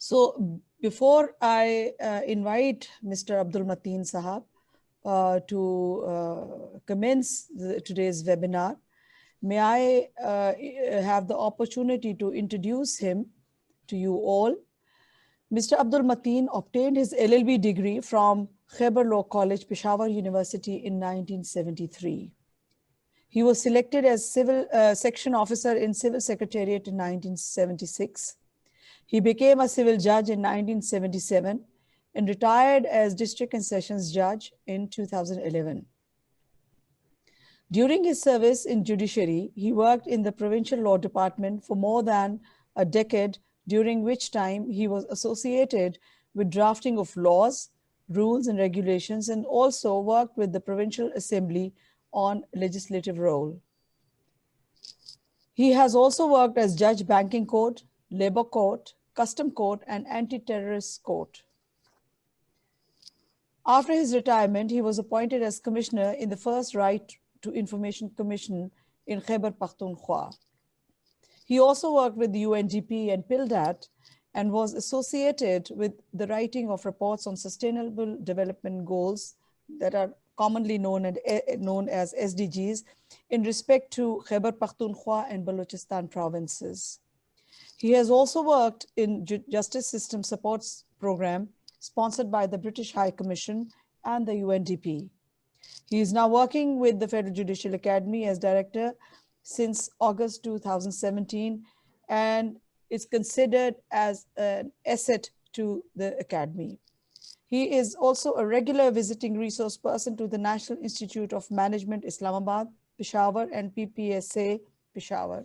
So before I invite Mr. Abdul Mateen Sahab to commence today's webinar, may I have the opportunity to introduce him to you all. Mr. Abdul Mateen obtained his LLB degree from Khyber Law College, Peshawar University in 1973. He was selected as civil section officer in Civil Secretariat in 1976. He became a civil judge in 1977 and retired as district and sessions judge in 2011. During his service in judiciary, he worked in the provincial law department for more than a decade, during which time he was associated with drafting of laws, rules and regulations, and also worked with the provincial assembly on legislative role. He has also worked as judge banking court, labor court, custom court and anti-terrorist court. After his retirement, he was appointed as commissioner in the first Right to Information Commission in Khyber Pakhtunkhwa. He also worked with the UNDP and PILDAT and was associated with the writing of reports on sustainable development goals that are commonly known as SDGs in respect to Khyber Pakhtunkhwa and Balochistan provinces. He has also worked in Justice System Supports Program sponsored by the British High Commission and the UNDP. He is now working with the Federal Judicial Academy as director since August 2017 and is considered as an asset to the Academy. He is also a regular visiting resource person to the National Institute of Management, Islamabad, Peshawar and PPSA, Peshawar.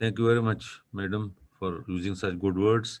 Thank you very much, madam, for using such good words.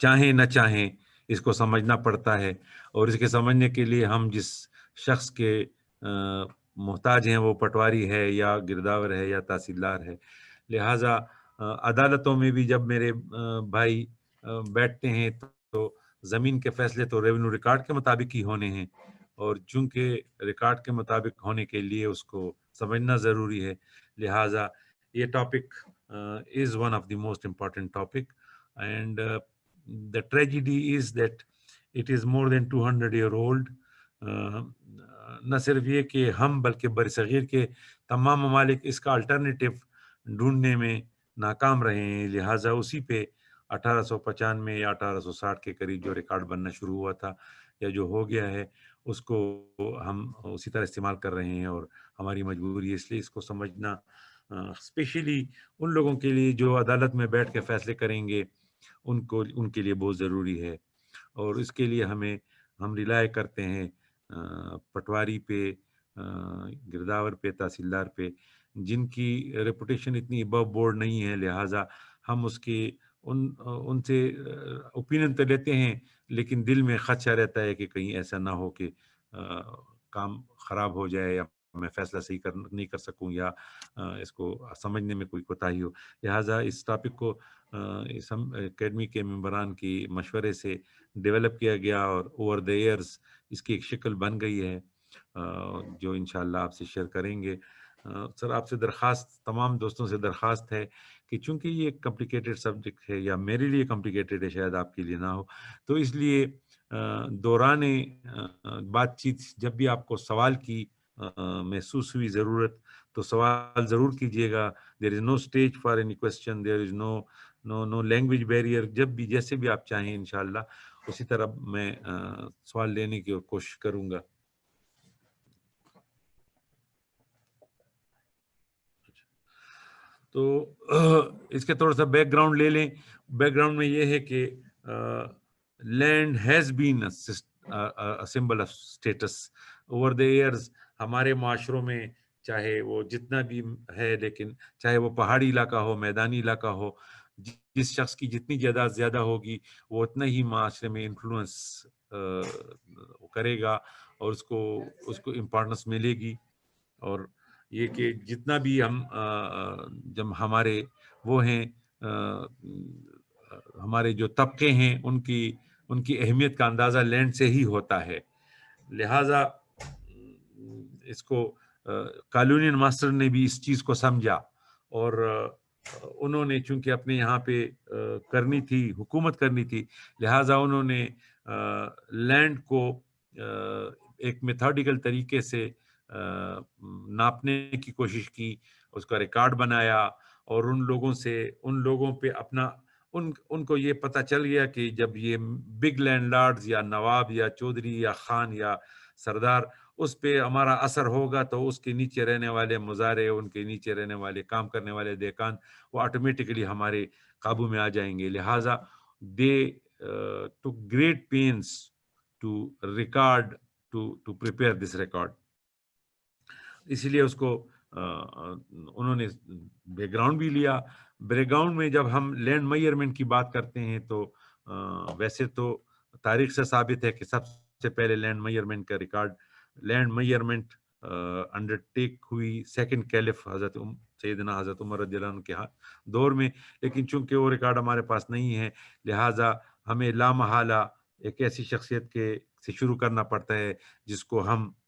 چاہیں نہ چاہیں اس کو سمجھنا پڑتا ہے، اور اس کے سمجھنے کے لیے ہم جس شخص کے محتاج ہیں وہ پٹواری ہے یا گرداور ہے یا تحصیلدار ہے. لہٰذا عدالتوں میں بھی جب میرے بھائی بیٹھتے ہیں تو زمین کے فیصلے تو ریونیو ریکارڈ کے مطابق ہی ہونے ہیں، اور چونکہ ریکارڈ کے مطابق ہونے کے لیے اس کو سمجھنا ضروری ہے. لہٰذا یہ topic is one of the most important topic, and the tragedy is that it is more than 200 year old. نہ صرف یہ کہ ہم بلکہ برصغیر کے تمام ممالک اس کا الٹرنیٹیو ڈھونڈنے میں ناکام رہے ہیں. لہٰذا اسی پہ 1895 یا 1860 کے قریب جو ریکارڈ بننا شروع ہوا تھا یا جو ہو گیا ہے اس کو ہم اسی طرح استعمال کر رہے ہیں، اور ہماری مجبوری ہے. اس لیے اس کو سمجھنا اسپیشلی ان لوگوں کے لیے جو عدالت میں بیٹھ کے فیصلے کریں گے ان کے لیے بہت ضروری ہے. اور اس کے لیے ہم ریلائے کرتے ہیں پٹواری پہ، گرداور پہ، تحصیلدار پہ، جن کی ریپوٹیشن اتنی ابو بورڈ نہیں ہے. لہٰذا ہم اس کی ان سے اوپینین تو لیتے ہیں، لیکن دل میں خدشہ رہتا ہے کہ کہیں ایسا نہ ہو کہ کام خراب ہو جائے یا میں فیصلہ صحیح نہیں کر سکوں یا اس کو سمجھنے میں کوئی کوتاہی ہو. لہٰذا اس ٹاپک کو اس اکیڈمی کے ممبران کی مشورے سے ڈیولپ کیا گیا، اور اوور دا ایئرز اس کی ایک شکل بن گئی ہے جو انشاءاللہ آپ سے شیئر کریں گے. سر آپ سے درخواست، تمام دوستوں سے درخواست ہے کہ چونکہ یہ ایک کمپلیکیٹڈ سبجیکٹ ہے، یا میرے لیے کمپلیکیٹڈ ہے، شاید آپ کے لیے نہ ہو، تو اس لیے دوران بات چیت جب بھی آپ کو سوال کی محسوس ہوئی ضرورت تو سوال ضرور کیجیے گا. There is no stage for any question, there is no language barrier. جب بھی جیسے بھی آپ چاہیں انشاءاللہ اسی طرح میں سوال لینے کی کوشش کروں گا. تو اس کے تھوڑا سا بیک گراؤنڈ لے لیں. بیک گراؤنڈ میں یہ ہے کہ land has been symbol of status over the years. ہمارے معاشروں میں چاہے وہ جتنا بھی ہے، لیکن چاہے وہ پہاڑی علاقہ ہو، میدانی علاقہ ہو، جس شخص کی جتنی جائیداد زیادہ ہوگی وہ اتنا ہی معاشرے میں انفلوئنس کرے گا اور اس کو امپورٹنس ملے گی. اور یہ کہ جتنا بھی ہم جب ہمارے وہ ہیں ہمارے جو طبقے ہیں ان کی اہمیت کا اندازہ لینڈ سے ہی ہوتا ہے. لہٰذا اس کو کالونین ماسٹر نے بھی اس چیز کو سمجھا، اور انہوں نے چونکہ اپنے یہاں پہ کرنی تھی، حکومت کرنی تھی، لہٰذا انہوں نے لینڈ کو ایک میتھوڈیکل طریقے سے ناپنے کی کوشش کی، اس کا ریکارڈ بنایا، اور ان لوگوں پہ اپنا ان کو یہ پتہ چل گیا کہ جب یہ بگ لینڈ لارڈز یا نواب یا چودھری یا خان یا سردار اس پہ ہمارا اثر ہوگا تو اس کے نیچے رہنے والے مزارع، ان کے نیچے رہنے والے کام کرنے والے دیکان وہ آٹومیٹکلی ہمارے قابو میں آ جائیں گے. لہٰذا دے took great pains to prepare this record. اسی لیے اس کو انہوں نے بیک گراؤنڈ بھی لیا. بیک گراؤنڈ میں جب ہم لینڈ میئرمنٹ کی بات کرتے ہیں تو ویسے تو تاریخ سے ثابت ہے کہ سب سے پہلے لینڈ میئرمنٹ انڈرٹیک ہوئی سیکنڈ کیلف سیدنا حضرت عمر رضی اللہ عنہ کے دور میں، لیکن چونکہ وہ ریکارڈ ہمارے پاس نہیں ہے لہٰذا ہمیں لامحالہ ایک ایسی شخصیت سے شروع کرنا پڑتا ہے جس کو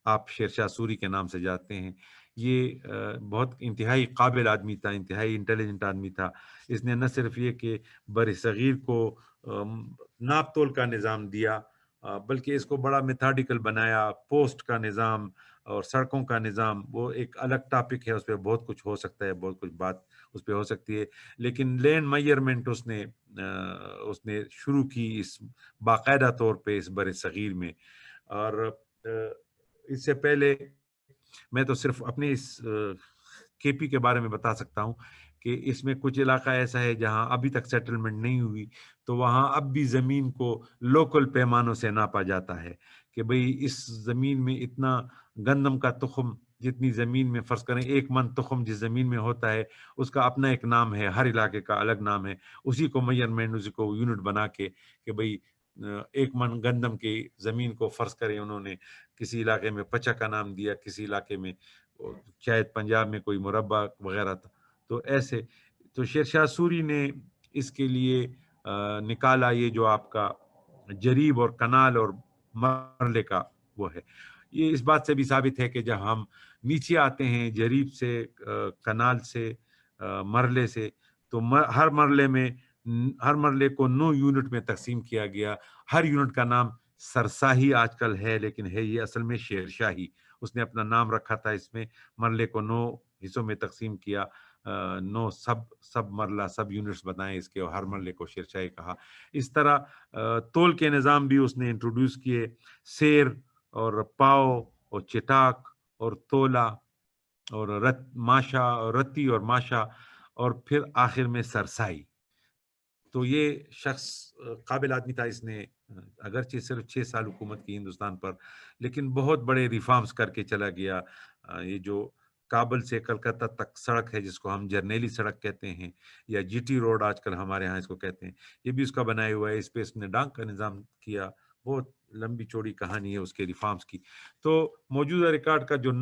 آپ شیر شاہ سوری کے نام سے جانتے ہیں. یہ بہت انتہائی قابل آدمی تھا، انتہائی انٹیلیجنٹ آدمی تھا. اس نے نہ صرف یہ کہ بر صغیر کو ناپ تول کا نظام دیا بلکہ اس کو بڑا میتھوڈیکل بنایا. پوسٹ کا نظام اور سڑکوں کا نظام وہ ایک الگ ٹاپک ہے، اس پہ بہت کچھ ہو سکتا ہے، بہت کچھ بات اس پہ ہو سکتی ہے، لیکن لینڈ میئرمنٹ اس نے شروع کی اس باقاعدہ طور پہ اس بر صغیر میں. اور اس سے پہلے میں تو صرف اپنے اس کے پی کے بارے میں بتا سکتا ہوں کہ اس میں کچھ علاقہ ایسا ہے جہاں ابھی تک سیٹلمنٹ نہیں ہوئی، تو وہاں اب بھی زمین کو لوکل پیمانوں سے ناپا جاتا ہے کہ بھئی اس زمین میں اتنا گندم کا تخم جتنی زمین میں فرض کریں 1 من تخم جس زمین میں ہوتا ہے اس کا اپنا ایک نام ہے، ہر علاقے کا الگ نام ہے، اسی کو میجرمنٹ، اسی کو یونٹ بنا کے کہ بھئی 1 من گندم کی زمین کو فرض کریں انہوں نے کسی علاقے میں پچا کا نام دیا، کسی علاقے میں شاید پنجاب میں کوئی مربع وغیرہ تھا، تو ایسے تو شیر شاہ سوری نے اس کے لیے نکالا یہ جو آپ کا جریب اور کنال اور مرلے کا وہ ہے۔ یہ اس بات سے بھی ثابت ہے کہ جب ہم نیچے آتے ہیں جریب سے، کنال سے، مرلے سے، تو ہر مرلے کو 9 یونٹ میں تقسیم کیا گیا۔ ہر یونٹ کا نام سرساہی آج کل ہے، لیکن ہے یہ اصل میں شیر شاہی، اس نے اپنا نام رکھا تھا۔ اس میں مرلے کو 9 حصوں میں تقسیم کیا، 9 سب مرلہ، سب یونٹس بتائیں اس کے، اور ہر مرلے کو شیر شاہی کہا۔ اس طرح تول کے نظام بھی اس نے انٹروڈیوس کیے، سیر اور پاؤ اور چٹاک اور تولا اور ماشا اور رتی اور ماشا، اور پھر آخر میں سرسائی۔ تو یہ شخص قابل آدمی تھا، اس نے اگرچہ صرف 6 سال حکومت کی ہندوستان پر، لیکن بہت بڑے ریفارمز کر کے چلا گیا۔ یہ جو کابل سے کلکتہ تک سڑک ہے جس کو ہم جرنیلی سڑک کہتے ہیں، یا جی ٹی روڈ آج کل ہمارے ہاں اس کو کہتے ہیں، یہ بھی اس کا بنایا ہوا ہے۔ اس پہ اس نے ڈانگ کا نظام کیا، بہت لمبی چوڑی کہانی ہے اس کے ریفارمز کی۔ تو موجودہ ریکارڈ کا جو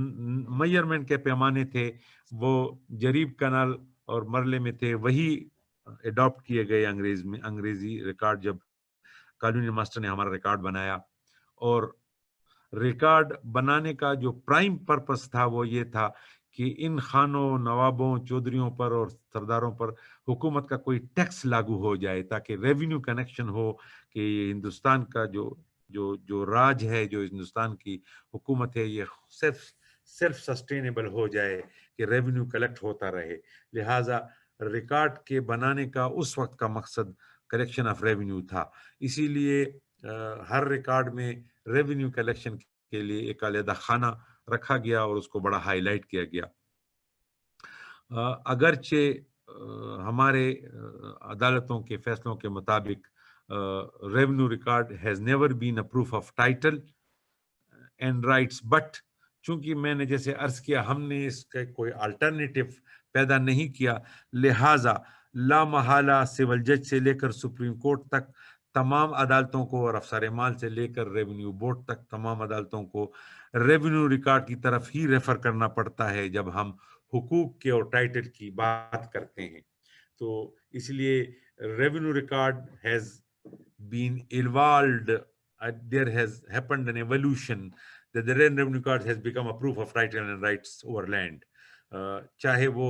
میجرمنٹ کے پیمانے تھے وہ جریب کنال اور مرلے میں تھے، وہی اڈاپٹ کیے گئے انگریزی ریکارڈ جب کالونی ماسٹر نے ہمارا ریکارڈ بنایا۔ اور ریکارڈ بنانے کا جو پرائم پرپس تھا وہ یہ تھا کہ ان خانوں، نوابوں، چودھریوں پر اور سرداروں پر حکومت کا کوئی ٹیکس لاگو ہو جائے، تاکہ ریونیو کنیکشن ہو، کہ یہ ہندوستان کا جو راج ہے، جو ہندوستان کی حکومت ہے، یہ سیلف سسٹینیبل ہو جائے، کہ ریونیو کلیکٹ ہوتا رہے۔ لہٰذا ریکارڈ کے بنانے کا اس وقت کا مقصد کلیکشن آف ریونیو تھا۔ اسی لیے ہر ریکارڈ میں ریونیو کلیکشن کے لیے ایک علیحدہ خانہ رکھا گیا اور اس کو بڑا ہائی لائٹ کیا گیا۔ اگرچہ ہمارے عدالتوں کے فیصلوں کے مطابق revenue record has never been a proof of title and rights, but چونکہ میں نے جیسے عرض کیا ہم نے اس کا کوئی الٹرنیٹیو پیدا نہیں کیا، لہٰذا لامحالہ سول جج سے لے کر سپریم کورٹ تک تمام عدالتوں کو، اور افسر مال سے لے کر ریونیو بورڈ تک تمام عدالتوں کو ریونیو ریکارڈ کی طرف ہی ریفر کرنا پڑتا ہے جب ہم حقوق کے اور ٹائٹل کی بات کرتے ہیں۔ تو اس لیے revenue record has been evolved, there has happened an evolution that the revenue card has become a proof of title and rights over land. چاہے وہ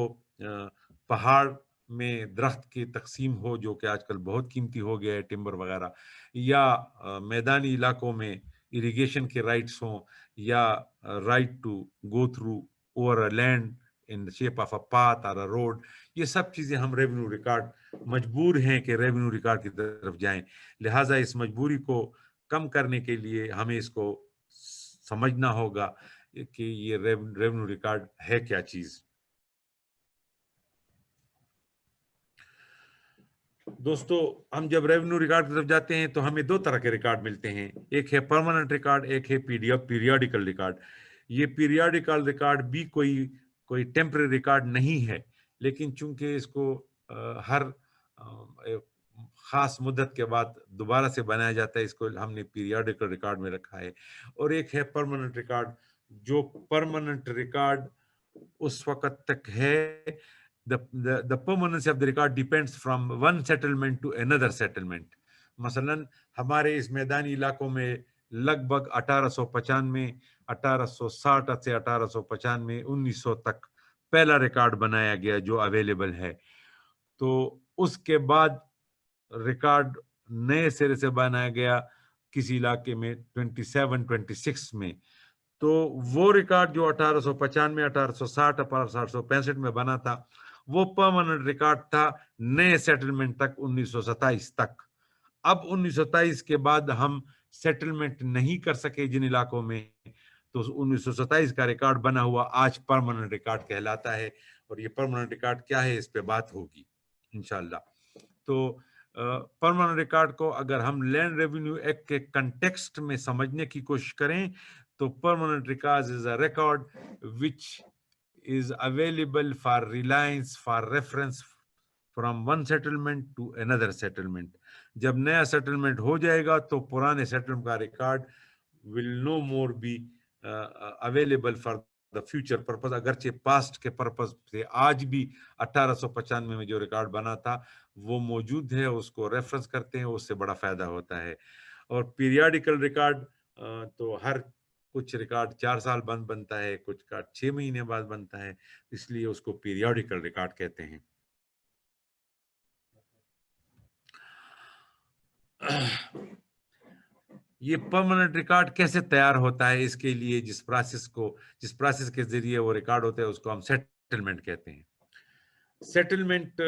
پہاڑ میں درخت کی تقسیم ہو جو کہ آج کل بہت قیمتی ہو گیا ہے، ٹمبر وغیرہ، یا میدانی علاقوں میں اریگیشن کے رائٹس ہوں، یا right to go through over a land in the shape of a path or a road، یہ سب چیزیں ہم ریونیو ریکارڈ مجبور ہیں کہ ریونیو ریکارڈ کی طرف جائیں۔ لہٰذا اس مجبوری کو کم کرنے کے لیے ہمیں اس کو سمجھنا ہوگا کہ یہ ریونیو ریکارڈ ہے کیا چیز۔ دوستو، ہم جب ریونیو ریکارڈ کی طرف جاتے ہیں تو ہمیں 2 طرح کے ریکارڈ ملتے ہیں، ایک ہے پرماننٹ ریکارڈ، ایک ہے پیریوڈیکل ریکارڈ۔ یہ پیریوڈیکل ریکارڈ بھی کوئی ٹیمپرری ریکارڈ نہیں ہے، لیکن چونکہ اس کو ہر خاص مدت کے بعد دوبارہ سے بنایا جاتا ہے، اس کو ہم نے پیریوڈیکل ریکارڈ میں رکھا ہے۔ اور ایک ہے پرماننٹ ریکارڈ، جو پرماننٹ ریکارڈ اس وقت تک ہے the permanency of the record depends from one settlement to another settlement۔ مثلا ہمارے اس میدانی علاقوں میں لگ بھگ 1895، 1860 سے 1895، 1900 تک پہلا ریکارڈ بنایا گیا جو اویلیبل ہے۔ تو اس کے بعد ریکارڈ نئے سرے سے بنایا گیا کسی علاقے میں 26 میں۔ تو وہ ریکارڈ جو 1895، 1860، 1865 میں بنا تھا وہ پرماننٹ ریکارڈ تھا نئے سیٹلمنٹ تک، 1927 تک۔ اب 1927 کے بعد ہم سیٹلمنٹ نہیں کر سکے جن علاقوں میں، تو 1927 کا ریکارڈ بنا ہوا آج پرماننٹ ریکارڈ کہلاتا ہے۔ اور یہ پرماننٹ ریکارڈ کیا ہے اس پہ بات ہوگی انشاءاللہ۔ تو پرماننٹ ریکارڈ کو اگر ہم لینڈ ریونیو ایکٹ کے کنٹیکسٹ میں سمجھنے کی کوشش کریں تو permanent records is a record which is available for reliance, for reference from one settlement to another settlement. جب نیا settlement ہو جائے گا تو پرانے settlement کا record will no more be available for the future purpose. اگرچہ پاسٹ کے purpose سے آج بھی 1895 میں جو ریکارڈ بنا تھا وہ موجود ہے، اس کو ریفرنس کرتے ہیں، اس سے بڑا فائدہ ہوتا ہے. اور پیریاڈیکل ریکارڈ تو ہر کچھ ریکارڈ 4 سال بعد بنتا ہے، کچھ ریکارڈ 6 مہینے بعد بنتا ہے، اس لیے اس کو پیریاڈیکل ریکارڈ کہتے ہیں. یہ پرماننٹ ریکارڈ کیسے تیار ہوتا ہے؟ اس کے لیے جس پروسیس کے ذریعے وہ ریکارڈ ہوتا ہے اس کو ہم سیٹلمنٹ کہتے ہیں. سیٹلمنٹ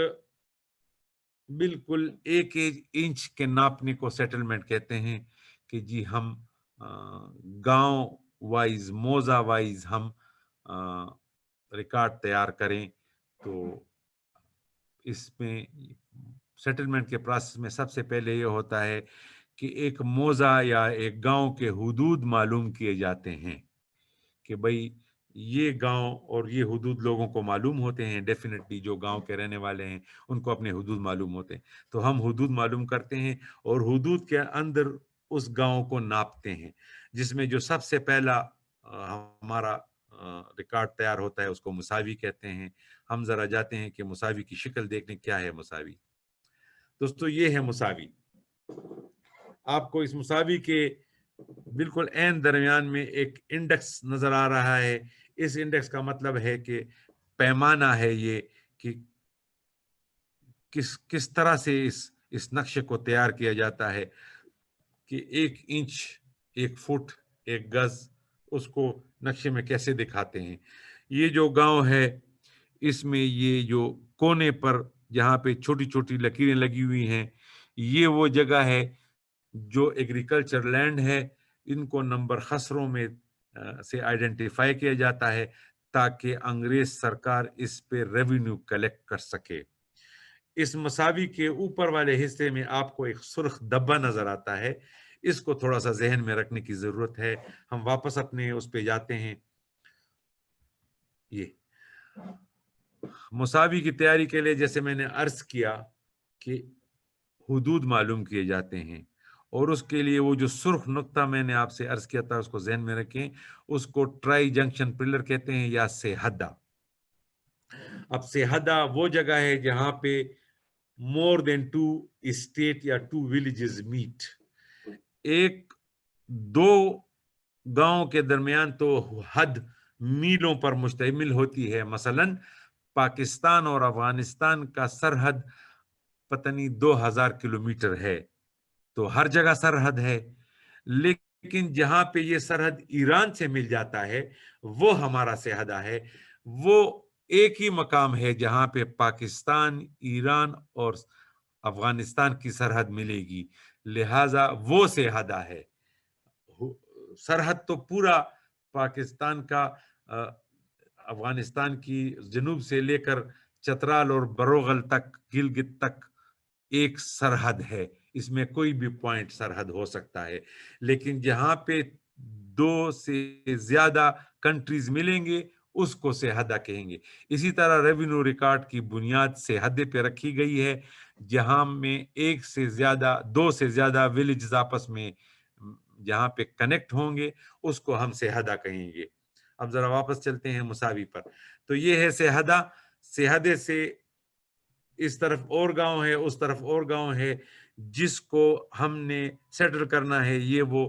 بالکل 1 انچ کے ناپنے کو سیٹلمنٹ کہتے ہیں کہ جی ہم گاؤں وائز، موضع وائز ہم ریکارڈ تیار کریں. تو اس میں سیٹلمنٹ کے پروسیس میں سب سے پہلے یہ ہوتا ہے کہ ایک موضع یا ایک گاؤں کے حدود معلوم کیے جاتے ہیں کہ بھئی یہ گاؤں اور یہ حدود لوگوں کو معلوم ہوتے ہیں. ڈیفینیٹلی جو گاؤں کے رہنے والے ہیں ان کو اپنے حدود معلوم ہوتے ہیں. تو ہم حدود معلوم کرتے ہیں اور حدود کے اندر اس گاؤں کو ناپتے ہیں، جس میں جو سب سے پہلا ہمارا ریکارڈ تیار ہوتا ہے اس کو مساوی کہتے ہیں. ہم ذرا جاتے ہیں کہ مساوی کی شکل دیکھنے کیا ہے مساوی. دوستو یہ ہے مساوی. آپ کو اس مساوی کے بالکل عین درمیان میں ایک انڈیکس نظر آ رہا ہے. اس انڈیکس کا مطلب ہے کہ پیمانہ ہے یہ کہ کس طرح سے اس نقشے کو تیار کیا جاتا ہے کہ 1 انچ، 1 فٹ، 1 گز اس کو نقشے میں کیسے دکھاتے ہیں. یہ جو گاؤں ہے اس میں یہ جو کونے پر جہاں پہ چھوٹی چھوٹی لکیریں لگی ہوئی ہیں یہ وہ جگہ ہے جو ایگریکلچر لینڈ ہے. ان کو نمبر خسروں میں سے آئیڈینٹیفائی کیا جاتا ہے تاکہ انگریز سرکار اس پہ ریونیو کلیکٹ کر سکے. اس مساوی کے اوپر والے حصے میں آپ کو ایک سرخ دبا نظر آتا ہے، اس کو تھوڑا سا ذہن میں رکھنے کی ضرورت ہے. ہم واپس اپنے اس پہ جاتے ہیں. یہ مساوی کی تیاری کے لیے جیسے میں نے عرض کیا کہ حدود معلوم کیے جاتے ہیں اور اس کے لیے وہ جو سرخ نقطہ میں نے آپ سے عرض کیا تھا اس کو ذہن میں رکھیں. اس کو ٹرائی جنکشن پلر کہتے ہیں یا سہدہ. اب سہدہ وہ جگہ ہے جہاں پہ more than 2 اسٹیٹ یا 2 villages meet. 2 گاؤں کے درمیان تو حد میلوں پر مشتمل ہوتی ہے. مثلا پاکستان اور افغانستان کا سرحد پتہ نہیں 2000 کلومیٹر ہے، تو ہر جگہ سرحد ہے. لیکن جہاں پہ یہ سرحد ایران سے مل جاتا ہے وہ ہمارا سہدہ ہے. وہ ایک ہی مقام ہے جہاں پہ پاکستان، ایران اور افغانستان کی سرحد ملے گی، لہٰذا وہ سہدہ ہے. سرحد تو پورا پاکستان کا افغانستان کی جنوب سے لے کر چترال اور بروغل تک، گلگت تک ایک سرحد ہے. اس میں کوئی بھی پوائنٹ سرحد ہو سکتا ہے. لیکن جہاں پہ 2 سے زیادہ کنٹریز ملیں گے اس کو سہدہ کہیں گے. اسی طرح ریونیو ریکارڈ کی بنیاد سہدے پہ رکھی گئی ہے. جہاں میں 2 سے زیادہ ولیجز آپس میں جہاں پہ کنیکٹ ہوں گے اس کو ہم سہدہ کہیں گے. اب ذرا واپس چلتے ہیں مساوی پر. تو یہ ہے سہدہ. سہدے سے اس طرف اور گاؤں ہے، اس طرف اور گاؤں ہے، جس کو ہم نے سیٹل کرنا ہے. یہ وہ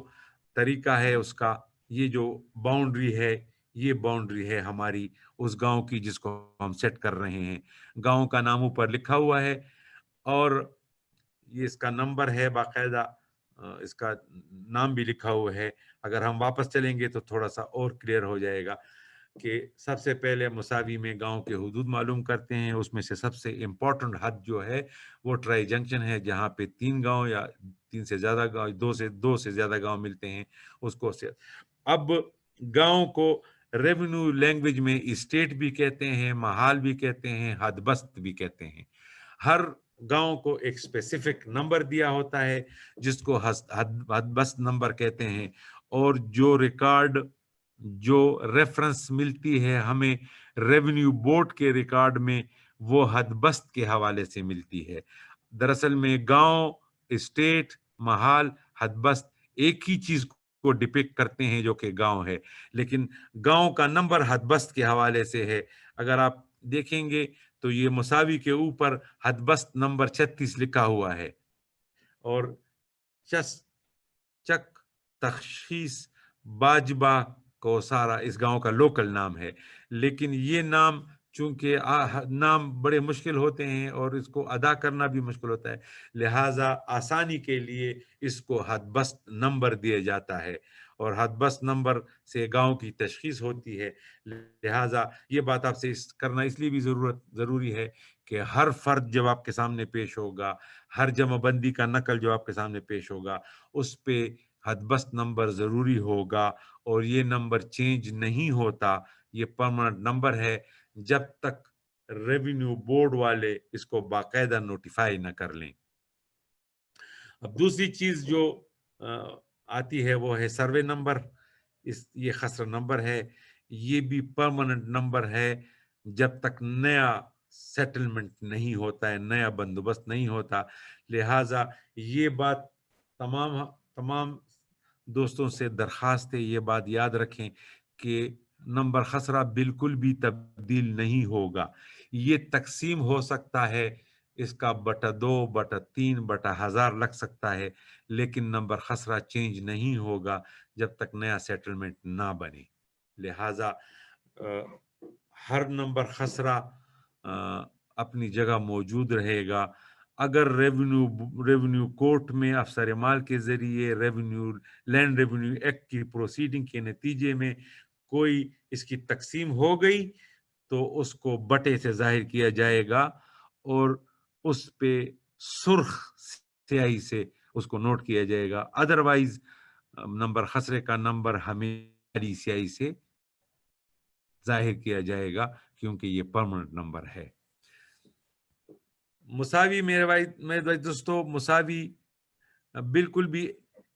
طریقہ ہے اس کا. یہ جو باؤنڈری ہے یہ باؤنڈری ہے ہماری اس گاؤں کی جس کو ہم سیٹ کر رہے ہیں. گاؤں کا نام اوپر لکھا ہوا ہے اور یہ اس کا نمبر ہے، باقاعدہ اس کا نام بھی لکھا ہوا ہے. اگر ہم واپس چلیں گے تو تھوڑا سا اور کلیئر ہو جائے گا کہ سب سے پہلے مساوی میں گاؤں کے حدود معلوم کرتے ہیں. اس میں سے سب سے امپورٹنٹ حد جو ہے وہ ٹرائی جنکشن ہے جہاں پہ 3 گاؤں یا 3 سے زیادہ گاؤں، 2 سے زیادہ گاؤں ملتے ہیں اس کو. اب گاؤں کو ریونیو لینگویج میں اسٹیٹ بھی کہتے ہیں، محال بھی کہتے ہیں، حد بست بھی کہتے ہیں. ہر گاؤں کو ایک اسپیسیفک نمبر دیا ہوتا ہے جس کو حد بست نمبر کہتے ہیں اور جو ریکارڈ جو ریفرنس ملتی ہے ہمیں ریونیو بورڈ کے ریکارڈ میں وہ حد بست کے حوالے سے ملتی ہے. دراصل میں گاؤں، اسٹیٹ، محال، حد بست ایک ہی چیز کو ڈپکٹ کرتے ہیں جو کہ گاؤں ہے، لیکن گاؤں کا نمبر حد بست کے حوالے سے ہے. اگر آپ دیکھیں گے تو یہ مساوی کے اوپر حد بست نمبر 36 لکھا ہوا ہے، اور چک تخشیص باجبہ کو سارا اس گاؤں کا لوکل نام ہے. لیکن یہ نام چونکہ نام بڑے مشکل ہوتے ہیں اور اس کو ادا کرنا بھی مشکل ہوتا ہے، لہٰذا آسانی کے لیے اس کو حد بست نمبر دیا جاتا ہے، اور حد بست نمبر سے گاؤں کی تشخیص ہوتی ہے. لہٰذا یہ بات آپ سے کرنا اس لیے بھی ضروری ہے کہ ہر فرد جب آپ کے سامنے پیش ہوگا، ہر جمع بندی کا نقل جو آپ کے سامنے پیش ہوگا، اس پہ حد بست نمبر ضروری ہوگا، اور یہ نمبر چینج نہیں ہوتا، یہ پرماننٹ نمبر ہے جب تک ریونیو بورڈ والے اس کو باقاعدہ نوٹیفائی نہ کر لیں. اب دوسری چیز جو آتی ہے وہ ہے سروے نمبر. یہ خسرہ نمبر ہے، یہ بھی پرماننٹ نمبر ہے جب تک نیا سیٹلمنٹ نہیں ہوتا ہے، نیا بندوبست نہیں ہوتا. لہٰذا یہ بات تمام دوستوں سے درخواست ہے، یہ بات یاد رکھیں کہ نمبر خسرہ بالکل بھی تبدیل نہیں ہوگا. یہ تقسیم ہو سکتا ہے، اس کا بٹا 2 بٹا 3 بٹا 1000 لگ سکتا ہے، لیکن نمبر خسرہ چینج نہیں ہوگا جب تک نیا سیٹلمنٹ نہ بنے. لہٰذا ہر نمبر خسرہ اپنی جگہ موجود رہے گا. اگر ریونیو کورٹ میں افسر مال کے ذریعے لینڈ ریونیو ایکٹ کی پروسیڈنگ کے نتیجے میں کوئی اس کی تقسیم ہو گئی تو اس کو بٹے سے ظاہر کیا جائے گا، اور اس پہ سرخ سیاہی سے اس کو نوٹ کیا جائے گا. ادروائز نمبر خسرے کا نمبر ہمیشہ سیاہی سے ظاہر کیا جائے گا، کیونکہ یہ پرماننٹ نمبر ہے. مساوی میرے دوستو، مساوی بالکل بھی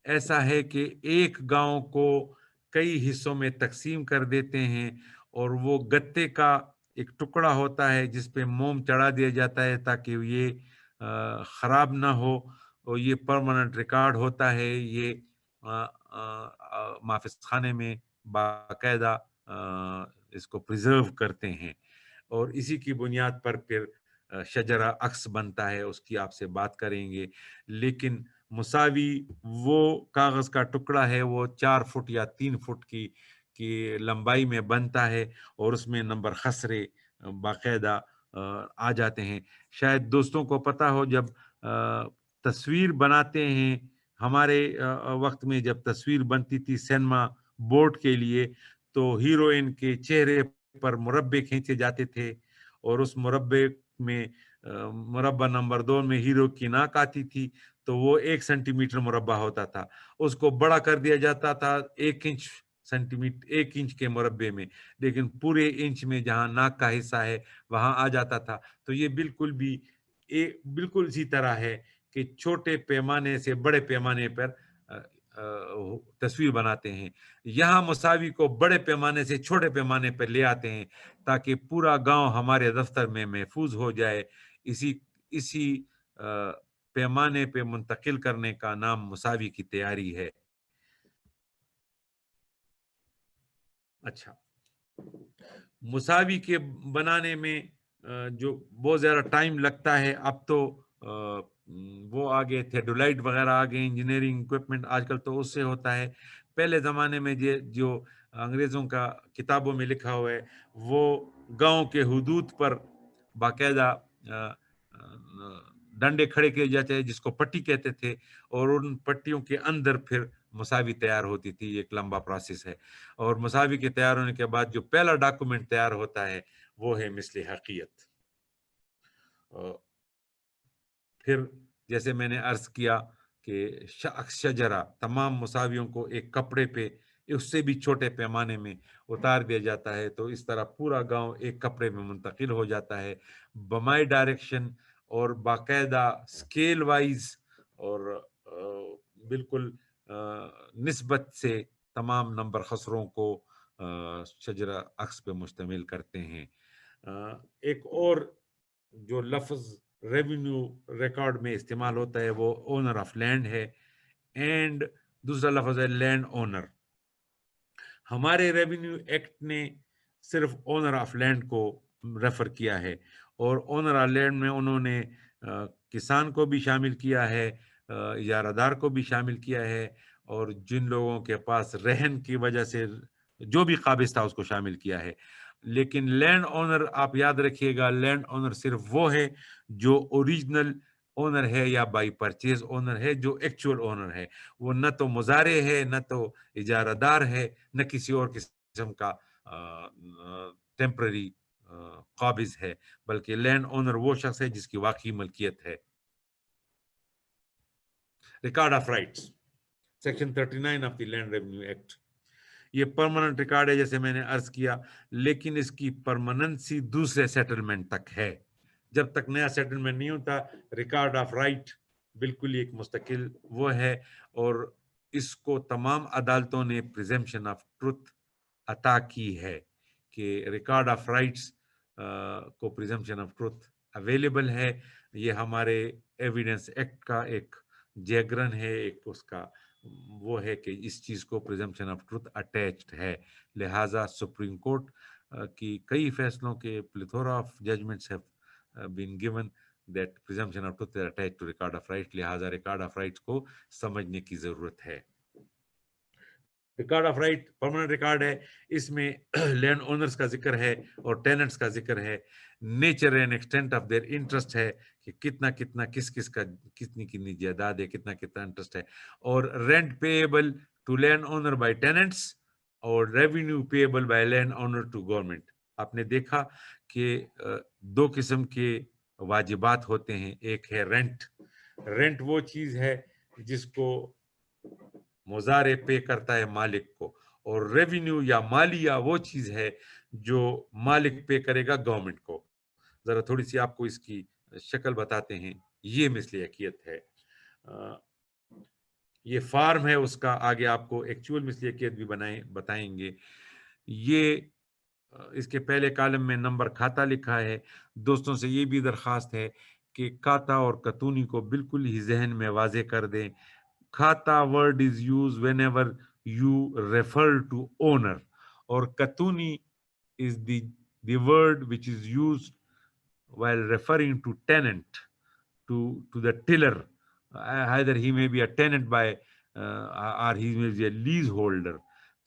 ایسا ہے کہ ایک گاؤں کو کئی حصوں میں تقسیم کر دیتے ہیں، اور وہ گتے کا ایک ٹکڑا ہوتا ہے جس پہ موم چڑھا دیا جاتا ہے تاکہ یہ خراب نہ ہو، اور یہ پرماننٹ ریکارڈ ہوتا ہے. یہ محافظ خانے میں باقاعدہ اس کو پریزرو کرتے ہیں، اور اسی کی بنیاد پر پھر شجرہ عکس بنتا ہے، اس کی آپ سے بات کریں گے. لیکن مساوی وہ کاغذ کا ٹکڑا ہے، وہ 4 فٹ یا 3 فٹ کی لمبائی میں بنتا ہے، اور اس میں نمبر خسرے باقاعدہ آ جاتے ہیں. شاید دوستوں کو پتہ ہو، جب تصویر بناتے ہیں، ہمارے وقت میں جب تصویر بنتی تھی سینما بورڈ کے لیے، تو ہیروئن کے چہرے پر مربع کھینچے جاتے تھے، اور اس مربع میں مربع نمبر 2 میں ہیرو کی ناک آتی تھی، تو وہ 1 سینٹی میٹر مربع ہوتا تھا. اس کو بڑا کر دیا جاتا تھا 1 انچ کے مربع میں، لیکن پورے انچ میں جہاں ناک کا حصہ ہے وہاں آ جاتا تھا. تو یہ بالکل اسی طرح ہے کہ چھوٹے پیمانے سے بڑے پیمانے پر تصویر بناتے ہیں. یہاں مساوی کو بڑے پیمانے سے چھوٹے پیمانے پر لے آتے ہیں تاکہ پورا گاؤں ہمارے دفتر میں محفوظ ہو جائے. اسی پیمانے پہ منتقل کرنے کا نام مساوی کی تیاری ہے. اچھا، مساوی کے بنانے میں جو بہت زیادہ ٹائم لگتا ہے، اب تو وہ آگے تھیڈولائٹ وغیرہ آگے، انجینئرنگ اکوپمنٹ آج کل تو اس سے ہوتا ہے. پہلے زمانے میں جو انگریزوں کا کتابوں میں لکھا ہوا ہے، وہ گاؤں کے حدود پر باقاعدہ ڈنڈے کھڑے کیے جاتے ہیں جس کو پٹی کہتے تھے، اور ان پٹیوں کے اندر پھر مساوی تیار ہوتی تھی. ایک لمبا پروسیس ہے، اور مساوی کے تیار ہونے کے بعد جو پہلا ڈاکومنٹ تیار ہوتا ہے وہ ہے مثل حقیقت. پھر جیسے میں نے عرض کیا کہ شجرہ تمام مساویوں کو ایک کپڑے پہ اس سے بھی چھوٹے پیمانے میں اتار دیا جاتا ہے، تو اس طرح پورا گاؤں ایک کپڑے میں منتقل ہو جاتا ہے بمائی ڈائریکشن، اور باقاعدہ سکیل وائز، اور بالکل نسبت سے تمام نمبر خسروں کو شجرہ عکس پہ مشتمل کرتے ہیں. ایک اور جو لفظ ریونیو ریکارڈ میں استعمال ہوتا ہے وہ اونر آف لینڈ ہے، اینڈ دوسرا لفظ ہے لینڈ اونر. ہمارے ریونیو ایکٹ نے صرف اونر آف لینڈ کو ریفر کیا ہے، اور اونر آف لینڈ میں انہوں نے کسان کو بھی شامل کیا ہے، اجارہ دار کو بھی شامل کیا ہے، اور جن لوگوں کے پاس رہن کی وجہ سے جو بھی قابض تھا اس کو شامل کیا ہے. لیکن لینڈ اونر آپ یاد رکھیے گا، لینڈ اونر صرف وہ ہے جو اوریجنل اونر ہے یا بائی پرچیز اونر ہے، جو ایکچوئل اونر ہے. وہ نہ تو مزارع ہے، نہ تو اجارہ دار ہے، نہ کسی اور قسم کا ٹیمپرری قابض ہے، بلکہ لینڈ اونر وہ شخص ہے جس کی واقعی ملکیت ہے. Record of rights, section 39 of the land revenue act. یہ پرماننٹ ریکارڈ ہے جیسے میں نے عرض کیا، لیکن اس کی پرماننسی دوسرے سیٹلمنٹ تک ہے. جب تک نیا سیٹلمنٹ نہیں ہوتا، ریکارڈ آف رائٹ بالکل ایک مستقل وہ ہے، اور اس کو تمام عدالتوں نے پریزمپشن آف ٹروتھ عطا کی ہے کہ ریکارڈ آف رائٹس کو پریزمپشن آف ٹروتھ اویلیبل ہے. یہ ہمارے ایویڈنس ایکٹ کا ایک جیگرن ہے، ایک اس کا وہ ہے کہ اس چیز کو پریزمپشن آف ٹروتھ اٹیچڈ ہے. لہٰذا سپریم کورٹ کی کئی فیصلوں کے plethora of judgments have been given that presumption of truth is attached to record of rights. لہٰذا ریکارڈ آف رائٹس کو سمجھنے کی ضرورت ہے. Record of right permanent record ہے، اس میں لینڈ اونرز کا ذکر ہے اور ٹیننٹس کا ذکر ہے، nature and extent of their interest ہے کہ کتنا کس کا کتنی جائیداد ہے، کتنا انٹرسٹ ہے، اور rent payable to land owner by tenants اور revenue payable by land owner to government. آپ نے دیکھا کہ دو قسم کے واجبات ہوتے ہیں. ایک ہے رینٹ. رینٹ وہ چیز ہے جس کو مزارع پے کرتا ہے مالک کو، اور ریونیو یا مالیہ وہ چیز ہے جو مالک پے کرے گا گورنمنٹ کو. ذرا تھوڑی سی آپ کو اس کی شکل بتاتے ہیں. یہ مثلیکیت ہے، یہ فارم ہے اس کا، آگے آپ کو ایکچوئل مثلیکیت بھی بتائیں گے. یہ اس کے پہلے کالم میں نمبر کھاتا لکھا ہے. دوستوں سے یہ بھی درخواست ہے کہ کھاتا اور کتونی کو بالکل ہی ذہن میں واضح کر دیں. کھاتا word is used whenever you refer to owner, اور کتونی is the word which is used while referring to tenant, to the tiller. Either he may be a tenant by or he may be a leaseholder.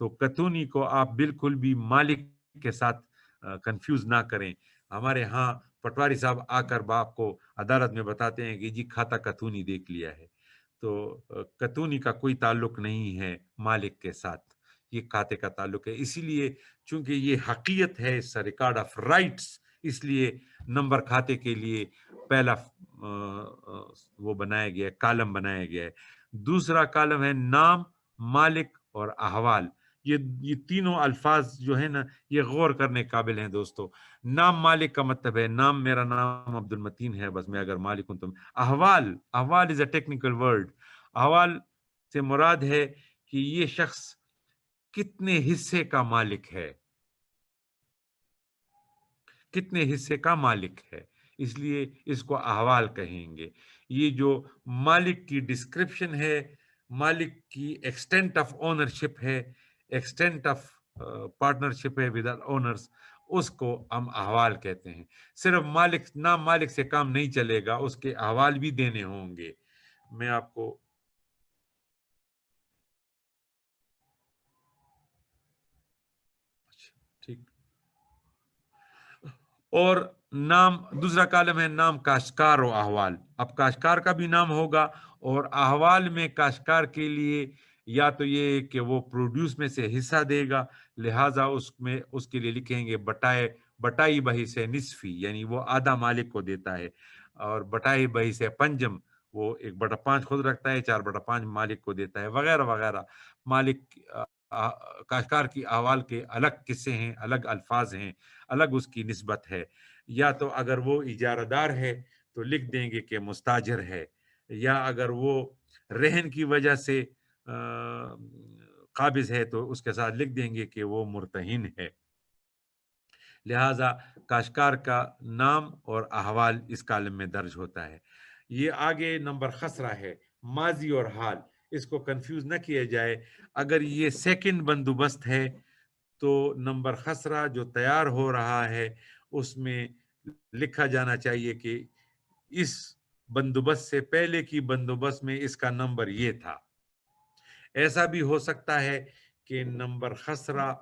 تو کتونی کو آپ بالکل بھی مالک کے ساتھ confuse نہ کریں. ہمارے ہاں پٹواری صاحب آ کر باپ کو عدالت میں بتاتے ہیں کہ جی کھاتا کتونی دیکھ لیا ہے. تو کتونی کا کوئی تعلق نہیں ہے مالک کے ساتھ، یہ کھاتے کا تعلق ہے. اسی لیے چونکہ یہ حقیقت ہے اس ریکارڈ آف رائٹس، اس لیے نمبر کھاتے کے لیے پہلا وہ بنایا گیا ہے، کالم بنایا گیا ہے. دوسرا کالم ہے نام، مالک اور احوال. یہ تینوں الفاظ جو ہے نا یہ غور کرنے قابل ہیں دوستو. نام مالک کا مطلب ہے نام، میرا نام عبد المتین ہے، بس میں اگر مالک ہوں تو. احوال از اے ٹیکنیکل ورڈ. احوال سے مراد ہے کہ یہ شخص کتنے حصے کا مالک ہے، کتنے حصے کا مالک ہے، اس لیے اس کو احوال کہیں گے. یہ جو مالک کی ڈسکرپشن ہے، مالک کی ایکسٹینٹ آف اونرشپ ہے، ایکسٹینٹ آف پارٹنرشپ ہے ود اونرز، اس کو ہم احوال کہتے ہیں. صرف مالک نام مالک سے کام نہیں چلے گا، اس کے احوال بھی دینے ہوں گے. میں آپ کو ٹھیک. اور نام، دوسرا کالم ہے نام کاشتکار و احوال. اب کاشتکار کا بھی نام ہوگا، اور احوال میں کاشتکار کے لیے یا تو یہ کہ وہ پروڈیوس میں سے حصہ دے گا، لہٰذا اس کے لیے لکھیں گے بٹائی بحیث نصفی، یعنی وہ آدھا مالک کو دیتا ہے، اور بٹائی بحیث پنجم وہ 1/5 خود رکھتا ہے، 4/5 مالک کو دیتا ہے، وغیرہ وغیرہ. مالک کاشتکار کی احوال کے الگ قصے ہیں، الگ الفاظ ہیں، الگ اس کی نسبت ہے. یا تو اگر وہ اجارہ دار ہے تو لکھ دیں گے کہ مستاجر ہے، یا اگر وہ رہن کی وجہ سے قابض ہے تو اس کے ساتھ لکھ دیں گے کہ وہ مرتہن ہے. لہٰذا کاشتکار کا نام اور احوال اس کالم میں درج ہوتا ہے. یہ آگے نمبر خسرہ ہے، ماضی اور حال. اس کو کنفیوز نہ کیا جائے. اگر یہ سیکنڈ بندوبست ہے تو نمبر خسرہ جو تیار ہو رہا ہے اس میں لکھا جانا چاہیے کہ اس بندوبست سے پہلے کی بندوبست میں اس کا نمبر یہ تھا. ایسا بھی ہو سکتا ہے کہ نمبر خسرہ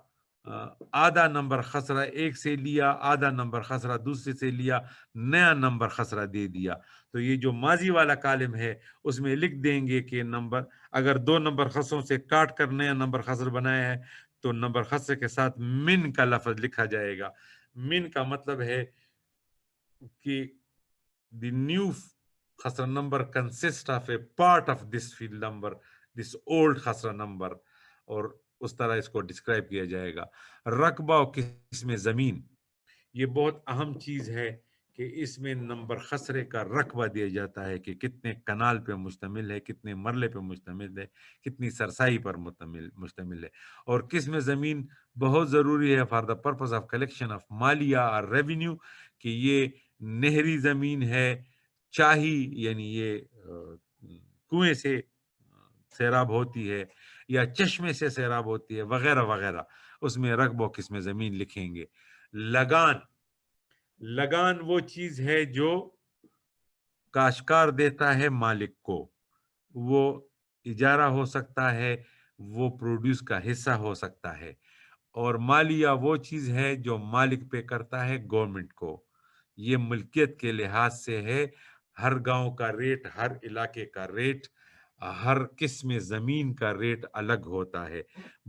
آدھا نمبر خسرہ ایک سے لیا، آدھا نمبر خسرہ دوسرے سے لیا، نیا نمبر خسرہ دے دیا. تو یہ جو ماضی والا کالم ہے اس میں لکھ دیں گے کہ نمبر اگر 2 نمبر خسروں سے کاٹ کر نیا نمبر خسر بنایا ہے تو نمبر خسرے کے ساتھ من کا لفظ لکھا جائے گا. من کا مطلب ہے کہ the new khasra number consist of a part of this field number, this old khasra number, اور اس طرح اس کو ڈسکرائب کیا جائے گا. رقبہ و قسم زمین، یہ بہت اہم چیز ہے کہ اس میں نمبر خسرے کا رقبہ دیا جاتا ہے کہ کتنے کنال پہ مشتمل ہے، کتنے مرلے پہ مشتمل ہے، کتنی سرسائی پر مشتمل ہے. اور قسم زمین بہت ضروری ہے for the purpose of collection of مالیہ اور ریونیو، کہ یہ نہری زمین ہے، چاہی یعنی یہ کنویں سے سیراب ہوتی ہے یا چشمے سے سیراب ہوتی ہے وغیرہ وغیرہ، اس میں رقبہ و قسم زمین لکھیں گے. لگان، لگان وہ چیز ہے جو کاشتکار دیتا ہے مالک کو. وہ اجارہ ہو سکتا ہے، وہ پروڈیوس کا حصہ ہو سکتا ہے. اور مالیہ وہ چیز ہے جو مالک پہ کرتا ہے گورنمنٹ کو. یہ ملکیت کے لحاظ سے ہے، ہر گاؤں کا ریٹ، ہر علاقے کا ریٹ، ہر قسم زمین کا ریٹ الگ ہوتا ہے.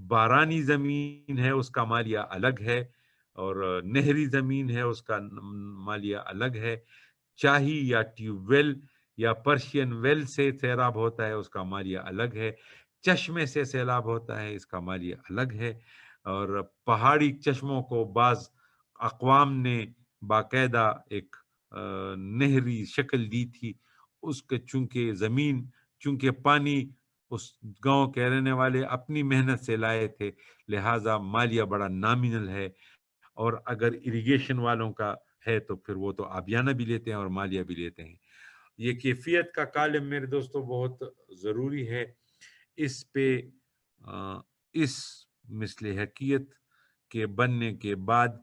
بارانی زمین ہے اس کا مالیہ الگ ہے، اور نہری زمین ہے اس کا مالیہ الگ ہے. چاہی یا ٹیوب ویل یا پرشین ویل سے سیلاب ہوتا ہے اس کا مالیہ الگ ہے. چشمے سے سیلاب ہوتا ہے اس کا مالیہ الگ ہے. اور پہاڑی چشموں کو بعض اقوام نے باقاعدہ ایک نہری شکل دی تھی. اس کے چونکہ پانی اس گاؤں کے رہنے والے اپنی محنت سے لائے تھے، لہٰذا مالیہ بڑا نامینل ہے. اور اگر اریگیشن والوں کا ہے تو پھر وہ تو آبیانہ بھی لیتے ہیں اور مالیہ بھی لیتے ہیں. یہ کیفیت کا کالم میرے دوستو بہت ضروری ہے. اس پہ اس مثل حقیقت کے بننے کے بعد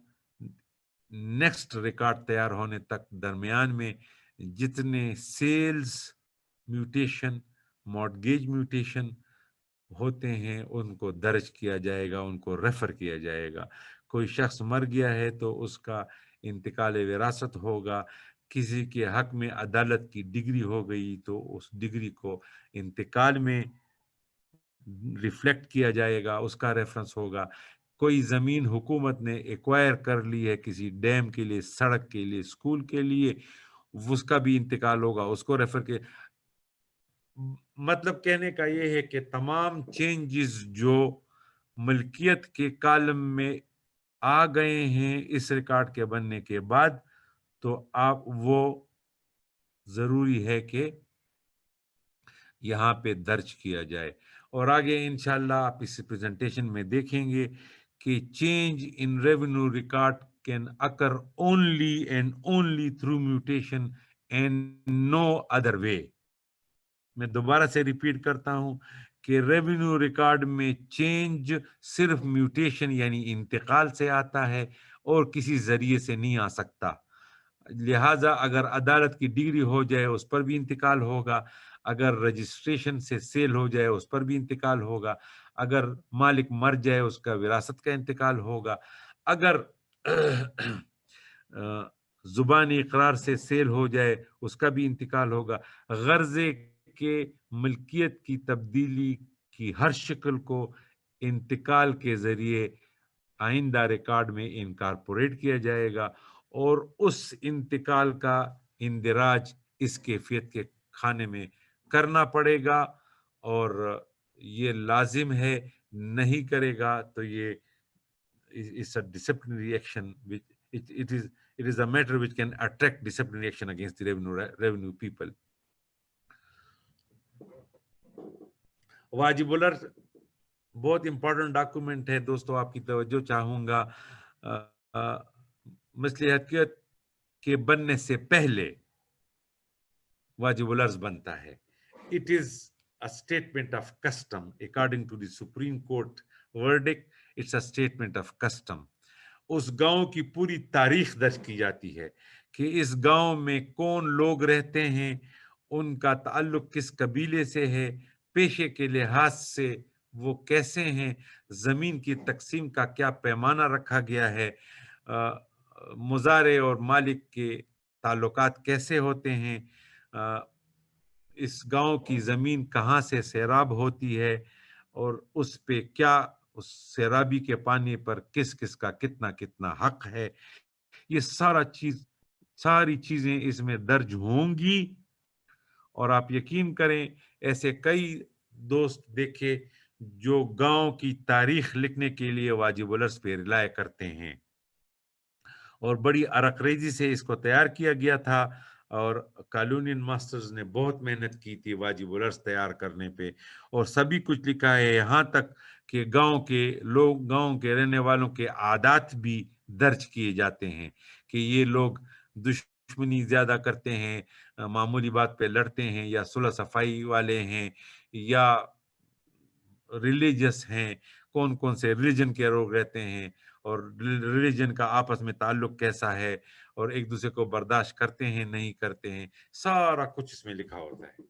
نیکسٹ ریکارڈ تیار ہونے تک درمیان میں جتنے سیلز میوٹیشن، مارٹگیج میوٹیشن ہوتے ہیں ان کو درج کیا جائے گا، ان کو ریفر کیا جائے گا. کوئی شخص مر گیا ہے تو اس کا انتقال وراثت ہوگا. کسی کے حق میں عدالت کی ڈگری ہو گئی تو اس ڈگری کو انتقال میں ریفلیکٹ کیا جائے گا، اس کا ریفرنس ہوگا. کوئی زمین حکومت نے ایکوائر کر لی ہے کسی ڈیم کے لیے، سڑک کے لیے، اسکول کے لیے، اس کا بھی انتقال ہوگا، اس کو ریفر کیا. مطلب کہنے کا یہ ہے کہ تمام چینجز جو ملکیت کے کالم میں آ گئے ہیں اس ریکارڈ کے بننے کے بعد، تو آپ وہ ضروری ہے کہ یہاں پہ درج کیا جائے. اور آگے انشاءاللہ آپ اس پریزنٹیشن میں دیکھیں گے کہ change in revenue record can occur only and only through mutation and no other way. میں دوبارہ سے ریپیٹ کرتا ہوں کہ ریونیو ریکارڈ میں چینج صرف میوٹیشن یعنی انتقال سے آتا ہے اور کسی ذریعے سے نہیں آ سکتا. لہٰذا اگر عدالت کی ڈگری ہو جائے اس پر بھی انتقال ہوگا، اگر رجسٹریشن سے سیل ہو جائے اس پر بھی انتقال ہوگا، اگر مالک مر جائے اس کا وراثت کا انتقال ہوگا، اگر زبانی اقرار سے سیل ہو جائے اس کا بھی انتقال ہوگا. غرضے کے ملکیت کی تبدیلی کی ہر شکل کو انتقال کے ذریعے آئندہ ریکارڈ میں انکارپوریٹ کیا جائے گا، اور اس انتقال کا اندراج اس کیفیت کے کھانے میں کرنا پڑے گا. اور یہ لازم ہے، نہیں کرے گا تو یہ is a disciplinary action which it is a matter which can attract disciplinary action against the revenue people. واجب الارث بہت امپورٹنٹ ڈاکومنٹ ہے دوستو، آپ کی توجہ چاہوں گا. مصلحتیت کے بننے سے پہلے واجب العرض بنتا ہے. It is a statement of custom according to the Supreme Court verdict. It's a statement of custom. اس گاؤں کی پوری تاریخ درج کی جاتی ہے کہ اس گاؤں میں کون لوگ رہتے ہیں، ان کا تعلق کس قبیلے سے ہے، پیشے کے لحاظ سے وہ کیسے ہیں، زمین کی تقسیم کا کیا پیمانہ رکھا گیا ہے، مزارع اور مالک کے تعلقات کیسے ہوتے ہیں، اس گاؤں کی زمین کہاں سے سیراب ہوتی ہے، اور اس پہ کیا اس سیرابی کے پانی پر کس کس کا کتنا کتنا حق ہے. یہ ساری چیزیں اس میں درج ہوں گی. اور آپ یقین کریں ایسے کئی دوست دیکھے جو گاؤں کی تاریخ لکھنے کے لیے واجب العرض پہ رلائے کرتے ہیں، اور بڑی عرق ریزی سے اس کو تیار کیا گیا تھا، اور کالونین ماسٹرز نے بہت محنت کی تھی واجب العرض تیار کرنے پہ، اور سبھی کچھ لکھا ہے، یہاں تک کہ گاؤں کے لوگ، گاؤں کے رہنے والوں کے عادات بھی درج کیے جاتے ہیں کہ یہ لوگ دشمنی زیادہ کرتے ہیں، معمولی بات پہ لڑتے ہیں، یا صلح صفائی والے ہیں، یا ریلیجس ہیں، کون کون سے ریلیجن کے لوگ رہتے ہیں، اور ریلیجن کا آپس میں تعلق کیسا ہے، اور ایک دوسرے کو برداشت کرتے ہیں نہیں کرتے ہیں، سارا کچھ اس میں لکھا ہوتا ہے.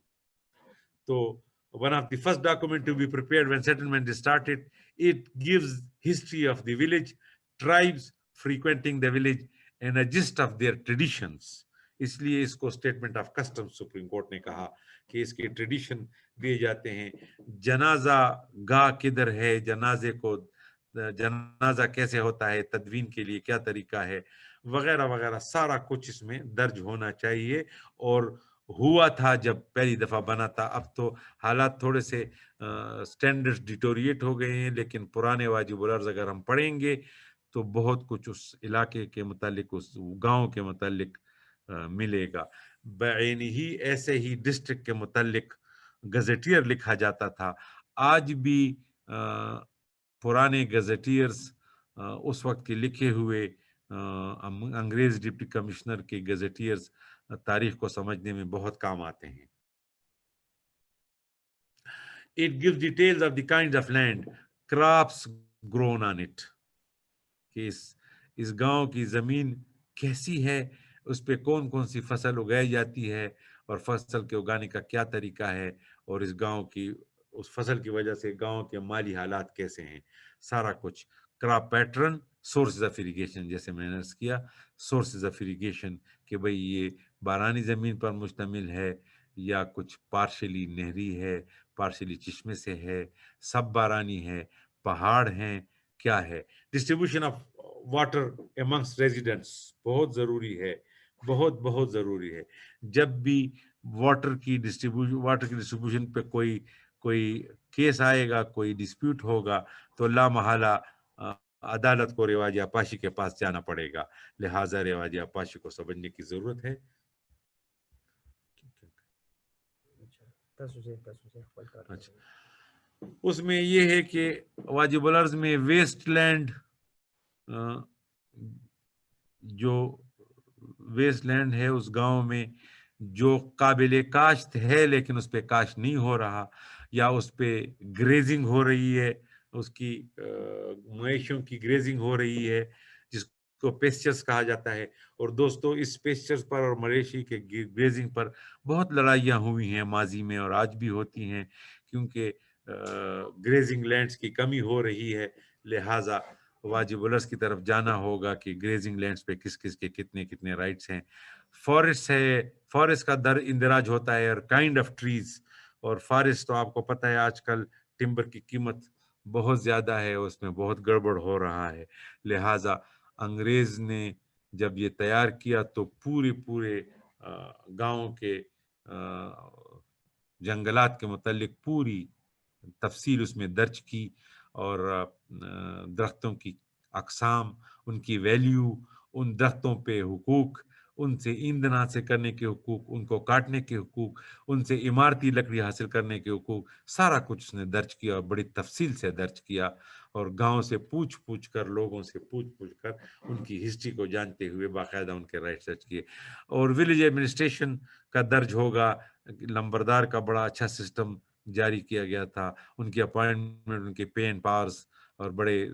تو one of the first document to be prepared when settlement is started, it gives history of the village, tribes frequenting the village, and a gist of their traditions. اس لیے اس کو statement of custom supreme court نے کہا کہ اس کے tradition دیے جاتے ہیں، جنازہ گاہ کدھر ہے، جنازہ کیسے ہوتا ہے، تدفین کے لیے کیا طریقہ ہے، وغیرہ وغیرہ، سارا کچھ اس میں درج ہونا چاہیے. اور ہوا تھا جب پہلی دفعہ بنا تھا، اب تو حالات تھوڑے سے سٹینڈرڈ ڈیٹوریٹ ہو گئے ہیں، لیکن پرانے واجب العرض اگر ہم پڑھیں گے تو بہت کچھ اس علاقے کے متعلق، اس گاؤں کے متعلق ملے گا. بعین ہی ایسے ہی ڈسٹرکٹ کے متعلق گزیٹیئر لکھا جاتا تھا. آج بھی پرانے گزیٹیئرز اس وقت کے لکھے ہوئے انگریز ڈپٹی کمشنر کے گزیٹیئرز تاریخ کو سمجھنے میں بہت کام آتے ہیں. It gives details of the kinds of land, crops grown on it. کہ اس گاؤں کی زمین کیسی ہے، اس پہ کون کون سی فصل اگائی جاتی ہے، اور فصل کے اگانے کا کیا طریقہ ہے، اور اس گاؤں کی اس فصل کی وجہ سے گاؤں کے مالی حالات کیسے ہیں، سارا کچھ. Crop pattern, sources of irrigation, جیسے میں نے عرض کیا سورسز آف اریگیشن کہ بھئی یہ بارانی زمین پر مشتمل ہے، یا کچھ پارشلی نہری ہے، پارشلی چشمے سے ہے، سب بارانی ہے، پہاڑ ہیں، کیا ہے. Distribution of water amongst residents بہت ضروری ہے، بہت بہت ضروری ہے. جب بھی واٹر کی ڈسٹریبیوشن پہ کوئی کیس آئے گا، کوئی ڈسپیوٹ ہوگا، تو لا محالہ عدالت کو رواج آپاشی کے پاس جانا پڑے گا. لہٰذا رواج آپاشی کو سمجھنے کی ضرورت ہے. اچھا، اس میں یہ ہے کہ واجب العرض میں ویسٹ لینڈ، جو ویسٹ لینڈ ہے اس گاؤں میں جو قابل کاشت ہے لیکن اس پہ کاشت نہیں ہو رہا، یا اس پہ گریزنگ ہو رہی ہے، اس کی مویشیوں کی گریزنگ ہو رہی ہے، جس کو پیسچرز کہا جاتا ہے. اور دوستو اس پیسچرز پر اور مویشی کے گریزنگ پر بہت لڑائیاں ہوئی ہیں ماضی میں، اور آج بھی ہوتی ہیں، کیونکہ گریزنگ لینڈز کی کمی ہو رہی ہے. لہٰذا واجب العرض کی طرف جانا ہوگا کہ گریزنگ لینڈز پہ کس کس کے کتنے کتنے رائٹس ہیں. فارسٹ ہے، فارسٹ کا در اندراج ہوتا ہے، اور کائنڈ آف ٹریز. اور فارسٹ تو آپ کو پتہ ہے آج کل ٹمبر کی قیمت بہت زیادہ ہے، اس میں بہت گڑبڑ ہو رہا ہے. لہٰذا انگریز نے جب یہ تیار کیا تو پورے گاؤں کے جنگلات کے متعلق پوری تفصیل اس میں درج کی، اور درختوں کی اقسام، ان کی ویلیو، ان درختوں پہ حقوق، ان سے ایندھن حاصل کرنے کے حقوق، ان کو کاٹنے کے حقوق، ان سے عمارتی لکڑی حاصل کرنے کے حقوق، سارا کچھ اس نے درج کیا اور بڑی تفصیل سے درج کیا، اور گاؤں سے پوچھ کر، لوگوں سے پوچھ کر ان کی ہسٹری کو جانتے ہوئے باقاعدہ ان کے رائٹ سرچ کیے. اور ولیج ایڈمنسٹریشن کا درج ہوگا، لمبردار کا بڑا اچھا سسٹم جاری کیا گیا تھا، ان کی اپوائنٹمنٹ، ان کے پے اینڈ پاورز، اور بڑے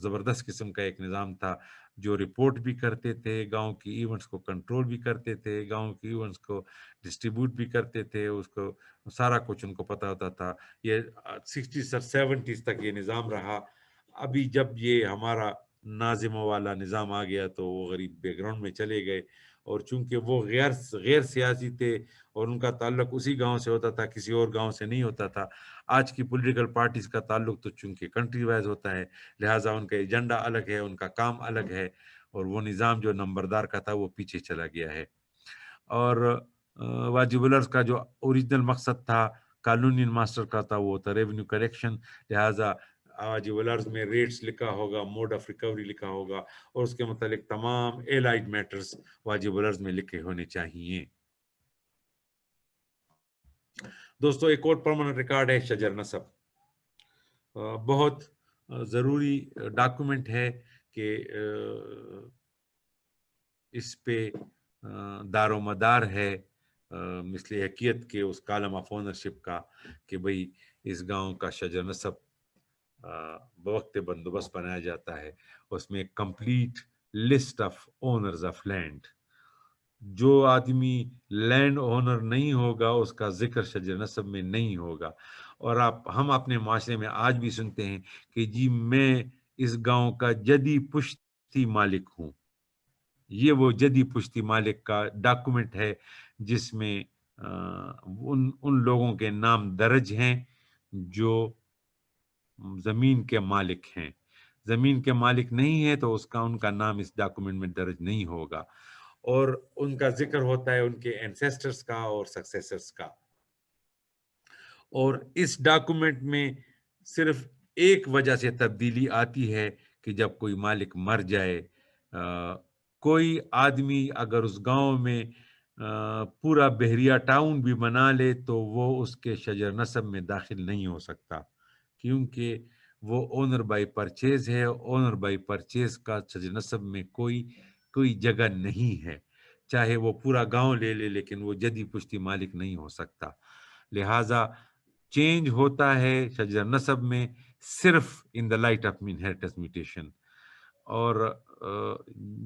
زبردست قسم کا ایک نظام تھا، جو رپورٹ بھی کرتے تھے، گاؤں کی ایونٹس کو کنٹرول بھی کرتے تھے، گاؤں کی ایونٹس کو ڈسٹریبیوٹ بھی کرتے تھے، اس کو سارا کچھ ان کو پتہ ہوتا تھا. یہ 60s اور 70s تک یہ نظام رہا. ابھی جب یہ ہمارا ناظموں والا نظام آ گیا تو وہ غریب بیک گراؤنڈ میں چلے گئے، اور چونکہ وہ غیر سیاسی تھے اور ان کا تعلق اسی گاؤں سے ہوتا تھا، کسی اور گاؤں سے نہیں ہوتا تھا. آج کی پولیٹیکل پارٹیز کا تعلق تو چونکہ کنٹری وائز ہوتا ہے، لہٰذا ان کا ایجنڈا الگ ہے، ان کا کام الگ ہے، اور وہ نظام جو نمبردار کا تھا وہ پیچھے چلا گیا ہے. اور واجب الارض کا جو اوریجنل مقصد تھا کالونین ماسٹر کا تھا، وہ تھا ریونیو کریکشن، لہٰذا واجب الارض میں ریٹس لکھا ہوگا، موڈ آف ریکوری لکھا ہوگا، اور اس کے متعلق تمام ایلائڈ میٹرز واجب الارض میں لکھے ہونے چاہیے. دوستو ایک اور پرماننٹ ریکارڈ ہے شجر نسب. بہت ضروری ڈاکومنٹ ہے کہ اس پہ دار و مدار ہے مثل حقیقت کے اس کالم آف اونرشپ کا، کہ بھئی اس گاؤں کا شجر نسب بوقت بندوبست بنایا جاتا ہے. اس میں complete list of owners of land. جو آدمی لینڈ اونر نہیں ہوگا اس کا ذکر شجر نسب میں نہیں ہوگا. اور ہم اپنے معاشرے میں آج بھی سنتے ہیں کہ جی میں اس گاؤں کا جدی پشتی مالک ہوں. یہ وہ جدی پشتی مالک کا ڈاکومنٹ ہے جس میں ان لوگوں کے نام درج ہیں جو زمین کے مالک ہیں. زمین کے مالک نہیں ہے تو ان کا نام اس ڈاکومنٹ میں درج نہیں ہوگا، اور ان کا ذکر ہوتا ہے ان کے اینسیسٹرز کا اور سکسیسرز کا. اور اس ڈاکومنٹ میں صرف ایک وجہ سے تبدیلی آتی ہے کہ جب کوئی مالک مر جائے. کوئی آدمی اگر اس گاؤں میں پورا بحریہ ٹاؤن بھی بنا لے تو وہ اس کے شجر نسب میں داخل نہیں ہو سکتا، کیونکہ وہ اونر بائی پرچیز ہے. اونر بائی پرچیز کا شجر نسب میں کوئی جگہ نہیں ہے، چاہے وہ پورا گاؤں لے لے، لیکن وہ جدی پشتی مالک نہیں ہو سکتا. لہٰذا چینج ہوتا ہے شجر نسب میں صرف in the light of inheritance mutation. اور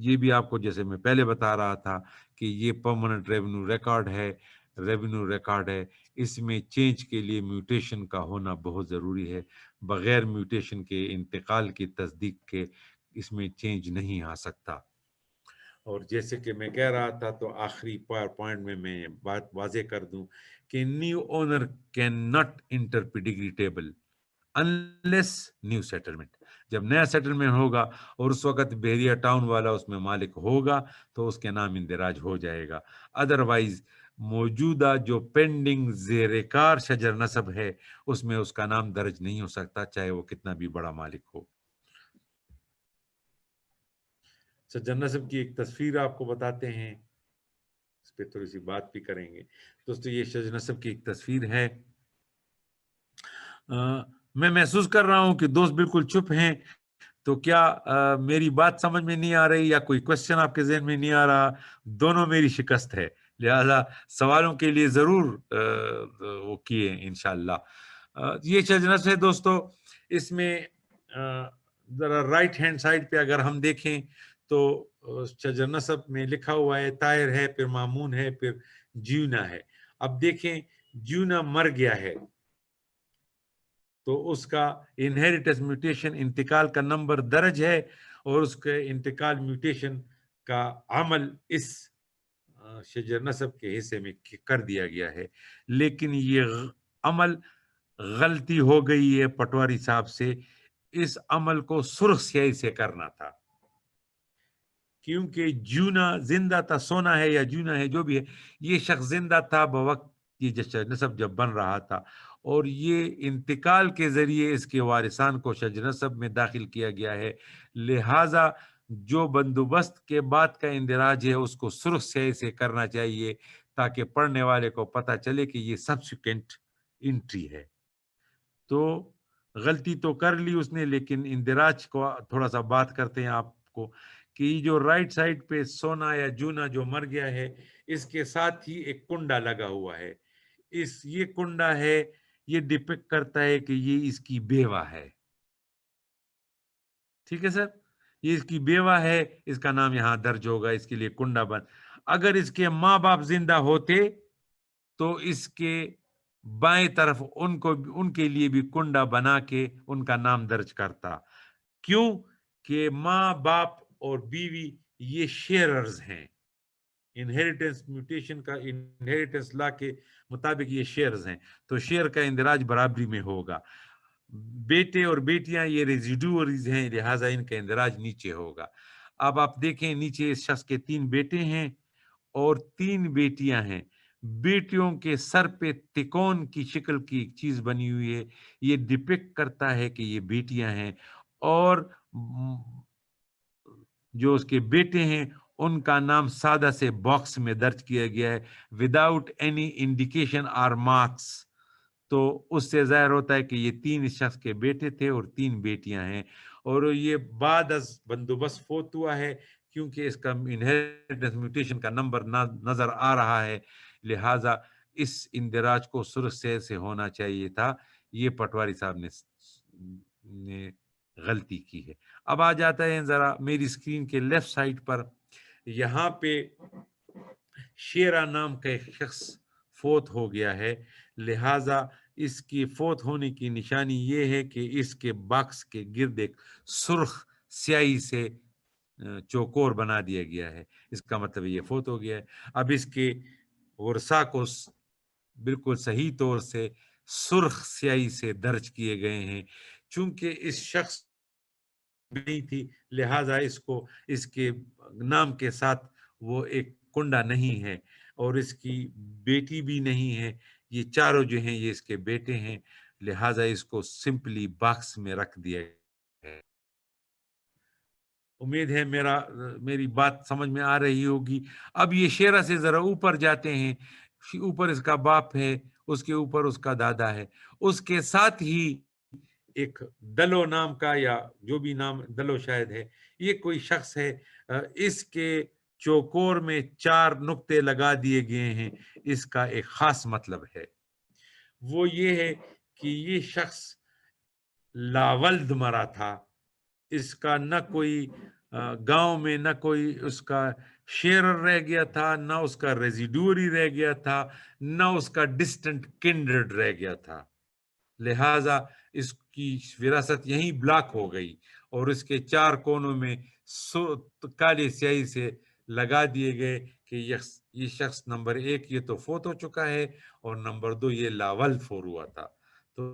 یہ بھی آپ کو جیسے میں پہلے بتا رہا تھا کہ یہ پرماننٹ ریونیو ریکارڈ ہے. اس میں چینج کے لیے میوٹیشن کا ہونا بہت ضروری ہے. بغیر میوٹیشن کے انتقال کی تصدیق کے اس میں چینج نہیں آ سکتا. اور جیسے کہ میں کہہ رہا تھا تو آخری پوائنٹ میں بات واضح کر دوں کہ new owner can not enter pedigree table unless new settlement. جب نیا سیٹلمنٹ ہوگا اور اس وقت بحریہ ٹاؤن والا اس میں مالک ہوگا تو اس کے نام اندراج ہو جائے گا. ادروائز موجودہ جو پینڈنگ زیر کار شجر نسب ہے اس میں اس کا نام درج نہیں ہو سکتا، چاہے وہ کتنا بھی بڑا مالک ہو. شجر نسب کی ایک تصویر آپ کو بتاتے ہیں، اس پہ تھوڑی سی بات بھی کریں گے. دوستو یہ شجر نسب کی ایک تصویر ہے. میں محسوس کر رہا ہوں کہ دوست بالکل چپ ہیں، تو کیا میری بات سمجھ میں نہیں آ رہی یا کوئی کوشچن آپ کے ذہن میں نہیں آ رہا؟ دونوں میری شکست ہے، لہذا سوالوں کے لیے ضرور وہ کیے انشاءاللہ. یہ شجر نسب ہے دوستو. اس میں ذرا رائٹ ہینڈ سائڈ پہ اگر ہم دیکھیں تو شجر نسب میں لکھا ہوا ہے طاہر ہے، پھر مامون ہے، پھر جیونا ہے. اب دیکھیں جیونا مر گیا ہے تو اس کا انہیریٹنس میوٹیشن انتقال کا نمبر درج ہے، اور اس کے انتقال میوٹیشن کا عمل اس شجر نسب کے حصے میں کر دیا گیا ہے. لیکن یہ عمل غلطی ہو گئی ہے پٹواری صاحب سے. اس عمل کو سرخ سیاہی سے کرنا تھا، کیونکہ جونا زندہ تھا. سونا ہے یا جونا ہے جو بھی ہے، یہ شخص زندہ تھا بوقت یہ شجر نسب جب بن رہا تھا، اور یہ انتقال کے ذریعے اس کے وارثان کو شجر نسب میں داخل کیا گیا ہے. لہٰذا جو بندوبست کے بعد کا اندراج ہے اس کو سرخ سیاہی سے کرنا چاہیے تاکہ پڑھنے والے کو پتہ چلے کہ یہ سبسیکوینٹ انٹری ہے. تو غلطی تو کر لی اس نے، لیکن اندراج کو تھوڑا سا بات کرتے ہیں آپ کو کہ جو رائٹ سائڈ پہ سونا یا جونا جو مر گیا ہے اس کے ساتھ ہی ایک کنڈا لگا ہوا ہے. یہ کنڈا ہے، یہ ڈپکٹ کرتا ہے کہ یہ اس کی بیوہ ہے. ٹھیک ہے سر، یہ اس کی بیوہ ہے، اس کا نام یہاں درج ہوگا، اس کے لیے کنڈا بند. اگر اس کے ماں باپ زندہ ہوتے تو اس کے بائیں طرف ان کے لیے بھی کنڈا بنا کے ان کا نام درج کرتا. کیوں کہ ماں باپ اور بیوی یہ شیئررز ہیں. انہیریٹنس میوٹیشن کا انہیریٹنس لا کے مطابق یہ شیئرز ہیں، تو شیئر کا اندراج برابری میں ہوگا. بیٹے اور بیٹیاں یہ ریزیڈوریز ہیں، لہٰذا ان کا اندراج نیچے ہوگا. اب آپ دیکھیں نیچے اس شخص کے 3 بیٹے ہیں اور 3 بیٹیاں ہیں. بیٹیوں کے سر پہ تکون کی شکل کی ایک چیز بنی ہوئی ہے، یہ ڈپکٹ کرتا ہے کہ یہ بیٹیاں ہیں. اور جو اس کے بیٹے ہیں ان کا نام سادہ سے باکس میں درج کیا گیا ہے وداؤٹ اینی انڈیکیشن اور مارکس. تو اس سے ظاہر ہوتا ہے کہ یہ 3 اس شخص کے بیٹے تھے اور 3 بیٹیاں ہیں. اور یہ بعد از بندوبست فوت ہوا ہے کیونکہ اس کا انہیریٹنس میوٹیشن کا نمبر نظر آ رہا ہے، لہٰذا اس اندراج کو سرخ سیاہی سے ہونا چاہیے تھا. یہ پٹواری صاحب نے غلطی کی ہے. اب آ جاتا ہے ذرا میری اسکرین کے لیفٹ سائڈ پر، یہاں پہ شیرہ نام کا ایک شخص فوت ہو گیا ہے، لہٰذا اس کی فوت ہونے کی نشانی یہ ہے کہ اس کے باکس کے گرد ایک سرخ سیاہی سے چوکور بنا دیا گیا ہے. اس کا مطلب یہ فوت ہو گیا ہے. اب اس کے ورثاء کو بالکل صحیح طور سے سرخ سیاہی سے درج کیے گئے ہیں. چونکہ اس شخص نہیں تھی لہٰذا اس کو اس کے نام کے ساتھ وہ ایک کنڈا نہیں ہے، اور اس کی بیٹی بھی نہیں ہے. یہ چاروں جو ہیں یہ اس کے بیٹے ہیں، لہٰذا اس کو سمپلی باکس میں رکھ دیا ہے. امید ہے میری بات سمجھ میں آ رہی ہوگی. اب یہ شیرہ سے ذرا اوپر جاتے ہیں. اوپر اس کا باپ ہے، اس کے اوپر اس کا دادا ہے، اس کے ساتھ ہی ایک دلو نام کا یا جو بھی نام دلو شاید ہے، یہ کوئی شخص ہے. اس کے چوکور میں 4 نقطے لگا دیے گئے ہیں. اس کا ایک خاص مطلب ہے، وہ یہ ہے کہ یہ شخص لاولد مرا تھا. اس کا نہ کوئی گاؤں میں نہ کوئی اس کا شیرر رہ گیا تھا، نہ اس کا ریزیڈوری رہ گیا تھا، نہ اس کا ڈسٹنٹ کنڈرڈ رہ گیا تھا. لہٰذا اس کی وراثت یہیں بلاک ہو گئی اور اس کے 4 کونوں میں کالے سیاہی سے لگا دیے گئے کہ یہ شخص نمبر 1 یہ تو فوت ہو چکا ہے اور نمبر 2 یہ لاول فور ہوا تھا. تو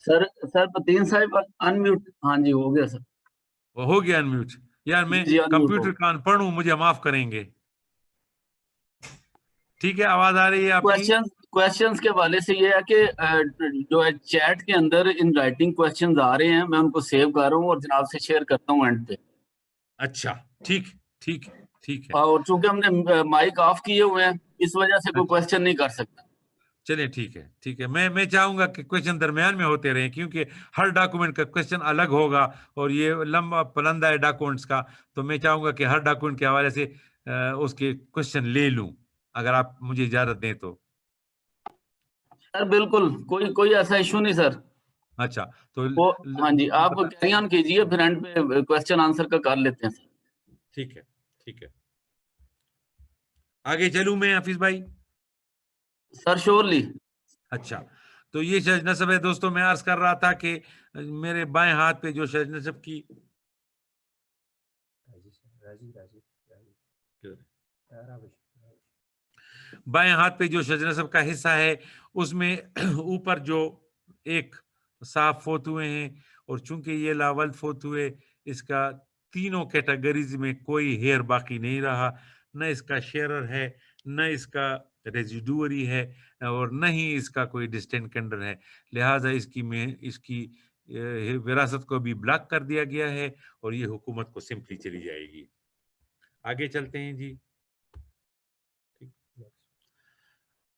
سر 3 صاحب انمیوٹ. ہاں جی ہو گیا سر. وہ ہو گیا انمیوٹ. یار میں کمپیوٹر کا ان پڑھ ہوں، مجھے معاف کریں گے. ٹھیک ہے، آواز آ رہی ہے آپ کی؟ کویشچنز کے حوالے سے یہ ہے کہ جو ہے چیٹ کے اندر ان رائٹنگ کویشچنز آ رہے ہیں، میں ان کو سیو کر رہا ہوں اور جناب سے شیئر کرتا ہوں اینڈ پہ. اچھا ٹھیک ہے. اور چونکہ ہم نے مائک آف کیے ہوئے ہیں اس وجہ سے کوئی کویشچن نہیں کر سکتا. چلیں ٹھیک ہے. میں چاہوں گا کہ کویشچن درمیان میں ہوتے رہیں کیونکہ ہر ڈاکومنٹ کا کویشچن الگ ہوگا اور یہ لمبا پلندہ ہے ڈاکومنٹس کا، تو میں چاہوں گا کہ ہر ڈاکومنٹ کے حوالے سے اس کے کویشچن لے لوں اگر آپ مجھے اجازت دیں تو. سر بالکل کوئی ایسا ایشو نہیں سر. اچھا تو ہاں جی آپ کیری آن کیجیے، پھر اینڈ پہ کویشچن آنسر کا کر لیتے ہیں سر. ٹھیک ہے. آگے چلوں میں حفیظ بھائی؟ سر شورلی. اچھا تو یہ شج نصب ہے دوستوں. میں عرض کر رہا تھا کہ میرے بائیں ہاتھ پہ جو شج نصب کی بائیں ہاتھ پہ جو شج نصب کا حصہ ہے اس میں اوپر جو ایک صاف فوت ہوئے ہیں، اور چونکہ یہ لاول فوت ہوئے، اس کا تینوں کیٹیگریز میں کوئی ہیئر باقی نہیں رہا، نہ اس کا شیئرر ہے، نہ اس کا ریزیڈوری ہے، اور نہ ہی اس کا کوئی ڈسٹینکینڈر ہے. لہٰذا اس کی وراثت کو بھی بلاک کر دیا گیا ہے، اور یہ حکومت کو سمپلی چلی جائے گی. آگے چلتے ہیں جی.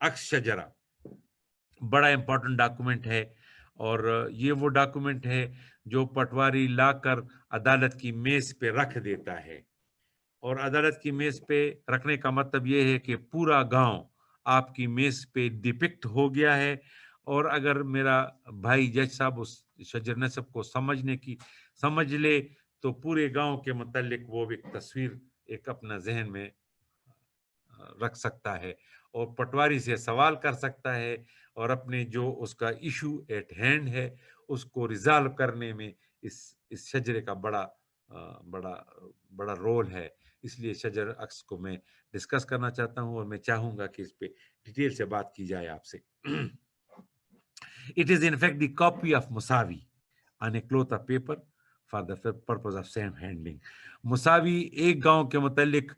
عکس شجرہ بڑا امپورٹنٹ ڈاکومنٹ ہے، اور یہ وہ ڈاکومنٹ ہے جو پٹواری لا کر عدالت کی میز پہ رکھ دیتا ہے. اور عدالت کی میز پہ رکھنے کا مطلب یہ ہے کہ پورا گاؤں آپ کی میز پہ ڈپکٹ ہو گیا ہے. اور اگر میرا بھائی جج صاحب اس شجر نصب کو سمجھ لے تو پورے گاؤں کے متعلق وہ ایک تصویر ایک اپنا ذہن میں رکھ سکتا ہے، اور پٹواری سے سوال کر سکتا ہے، اور اپنے جو اس کا ایشو ایٹ ہینڈ ہے اس کو ریزالو کرنے میں اس شجرے کا بڑا رول ہے. اس لیے شجر عکس کو میں ڈسکس کرنا چاہتا ہوں، اور میں چاہوں گا کہ اس پہ ڈیٹیل سے بات کی جائے آپ سے. It is in fact the copy of مساوی on a cloth of paper for the purpose of same handling. مساوی ایک گاؤں کے متعلق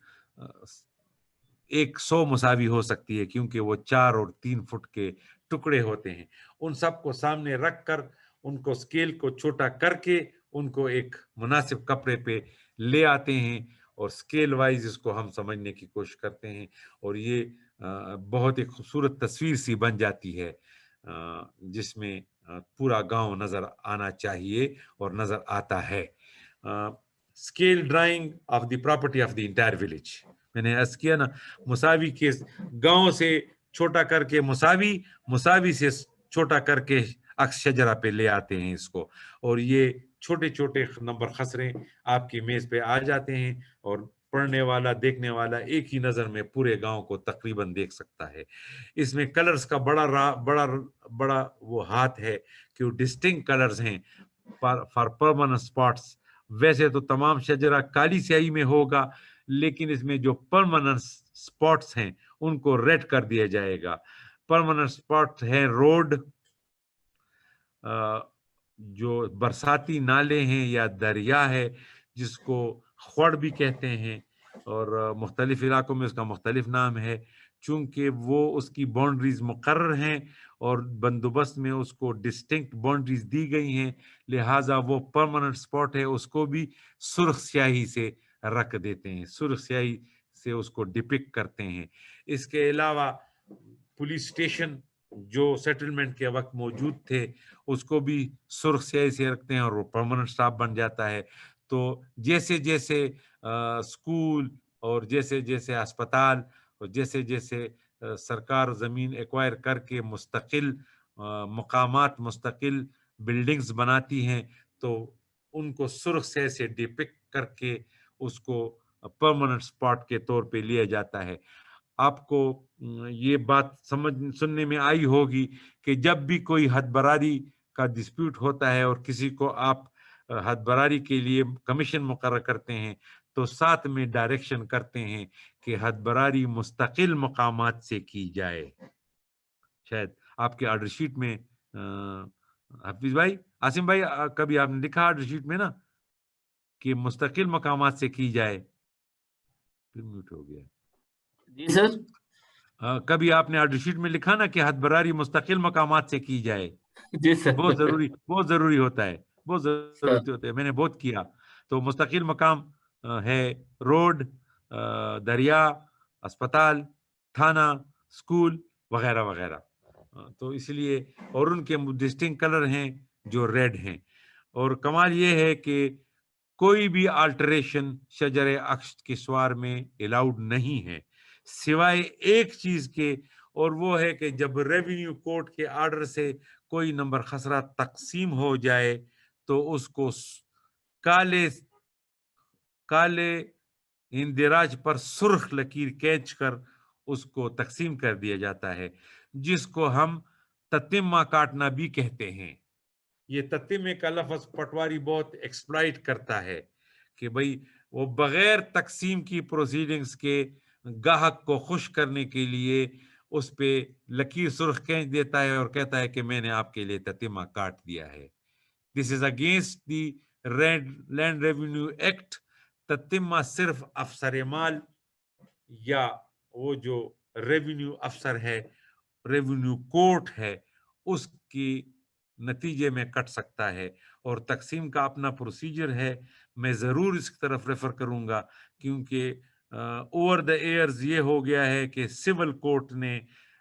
100 مساوی ہو سکتی ہے، کیونکہ وہ 4 اور 3 فٹ کے ٹکڑے ہوتے ہیں. ان سب کو سامنے رکھ کر ان کو اسکیل کو چھوٹا کر کے ان کو ایک مناسب کپڑے پہ لے آتے ہیں، اور اسکیل وائز اس کو ہم سمجھنے کی کوشش کرتے ہیں، اور یہ بہت ایک خوبصورت تصویر سی بن جاتی ہے جس میں پورا گاؤں نظر آنا چاہیے اور نظر آتا ہے. Scale drawing of the property of the entire village. میں نے عرض کیا نا، مساوی کے گاؤں سے چھوٹا کر کے مساوی سے چھوٹا کر کے عکس شجرہ پہ لے آتے ہیں اس کو، اور یہ چھوٹے چھوٹے نمبر خسرے آپ کی میز پہ آ جاتے ہیں، اور پڑھنے والا دیکھنے والا ایک ہی نظر میں پورے گاؤں کو تقریباً دیکھ سکتا ہے. اس میں کلرز کا بڑا وہ ہاتھ ہے کہ وہ ڈسٹنکٹ کلرز ہیں فار پرماننٹ اسپاٹس. ویسے تو تمام شجرہ کالی سیاہی میں ہوگا، لیکن اس میں جو پرماننٹ اسپاٹس ہیں ان کو ریڈ کر دیا جائے گا. پرماننٹ اسپاٹ ہے روڈ، جو برساتی نالے ہیں یا دریا ہے جس کو خوڑ بھی کہتے ہیں، اور مختلف علاقوں میں اس کا مختلف نام ہے. چونکہ وہ اس کی باؤنڈریز مقرر ہیں اور بندوبست میں اس کو ڈسٹنکٹ باؤنڈریز دی گئی ہیں، لہٰذا وہ پرماننٹ اسپاٹ ہے. اس کو بھی سرخ سیاہی سے رکھ دیتے ہیں، سرخ سیاہی سے اس کو ڈپکٹ کرتے ہیں. اس کے علاوہ پولیس اسٹیشن جو سیٹلمنٹ کے وقت موجود تھے اس کو بھی سرخ سیاہی سے رکھتے ہیں، اور وہ پرماننٹ اسٹاف بن جاتا ہے. تو جیسے جیسے اسکول اور جیسے جیسے اسپتال اور جیسے جیسے سرکار زمین ایکوائر کر کے مستقل مقامات، مستقل بلڈنگز بناتی ہیں، تو ان کو سرخ سیاہی سے ڈپکٹ کر کے اس کو پرماننٹ اسپاٹ کے طور پہ لیا جاتا ہے. آپ کو یہ بات سننے میں آئی ہوگی کہ جب بھی کوئی حد براری کا ڈسپیوٹ ہوتا ہے اور کسی کو آپ حد براری کے لیے کمیشن مقرر کرتے ہیں تو ساتھ میں ڈائریکشن کرتے ہیں کہ حد براری مستقل مقامات سے کی جائے. شاید آپ کے آرڈر شیٹ میں حفیظ بھائی، عاصم بھائی، کبھی آپ نے لکھا آرڈر شیٹ میں نا کہ مستقل مقامات سے کی جائے؟ پھر میوٹ ہو گیا. جی سر، کبھی آپ نے آرڈر شیٹ میں لکھا نا کہ حد براری مستقل مقامات سے کی جائے؟ جی سر، بہت ضروری ہوتا ہے، بہت ضروری ہوتا ہے. میں نے بہت کیا. تو مستقل مقام ہے روڈ، دریا، اسپتال، تھانہ، اسکول وغیرہ وغیرہ. تو اس لیے، اور ان کے ڈسٹنکٹ کلر ہیں جو ریڈ ہیں. اور کمال یہ ہے کہ کوئی بھی آلٹریشن شجر عکس کے سوار میں الاؤڈ نہیں ہے، سوائے ایک چیز کے، اور وہ ہے کہ جب ریونیو کورٹ کے آرڈر سے کوئی نمبر خسرہ تقسیم ہو جائے تو اس کو کالے اندراج پر سرخ لکیر کھینچ کر اس کو تقسیم کر دیا جاتا ہے، جس کو ہم تتمہ کاٹنا بھی کہتے ہیں. یہ تتمے کا لفظ پٹواری بہت ایکسپلائٹ کرتا ہے کہ بھئی وہ بغیر تقسیم کی پروسیڈنگز کے گاہک کو خوش کرنے کے لیے اس پہ لکیر سرخ کھینچ دیتا ہے اور کہتا ہے کہ میں نے آپ کے لیے تتمہ کاٹ دیا ہے. This is against the land revenue act. تتمہ صرف افسر مال یا وہ جو ریونیو افسر ہے، ریونیو کورٹ ہے، اس کی نتیجے میں کٹ سکتا ہے. اور تقسیم کا اپنا پروسیجر ہے، میں ضرور اس کی طرف ریفر کروں گا، کیونکہ اوور دا ایئرز یہ ہو گیا ہے کہ سول کورٹ نے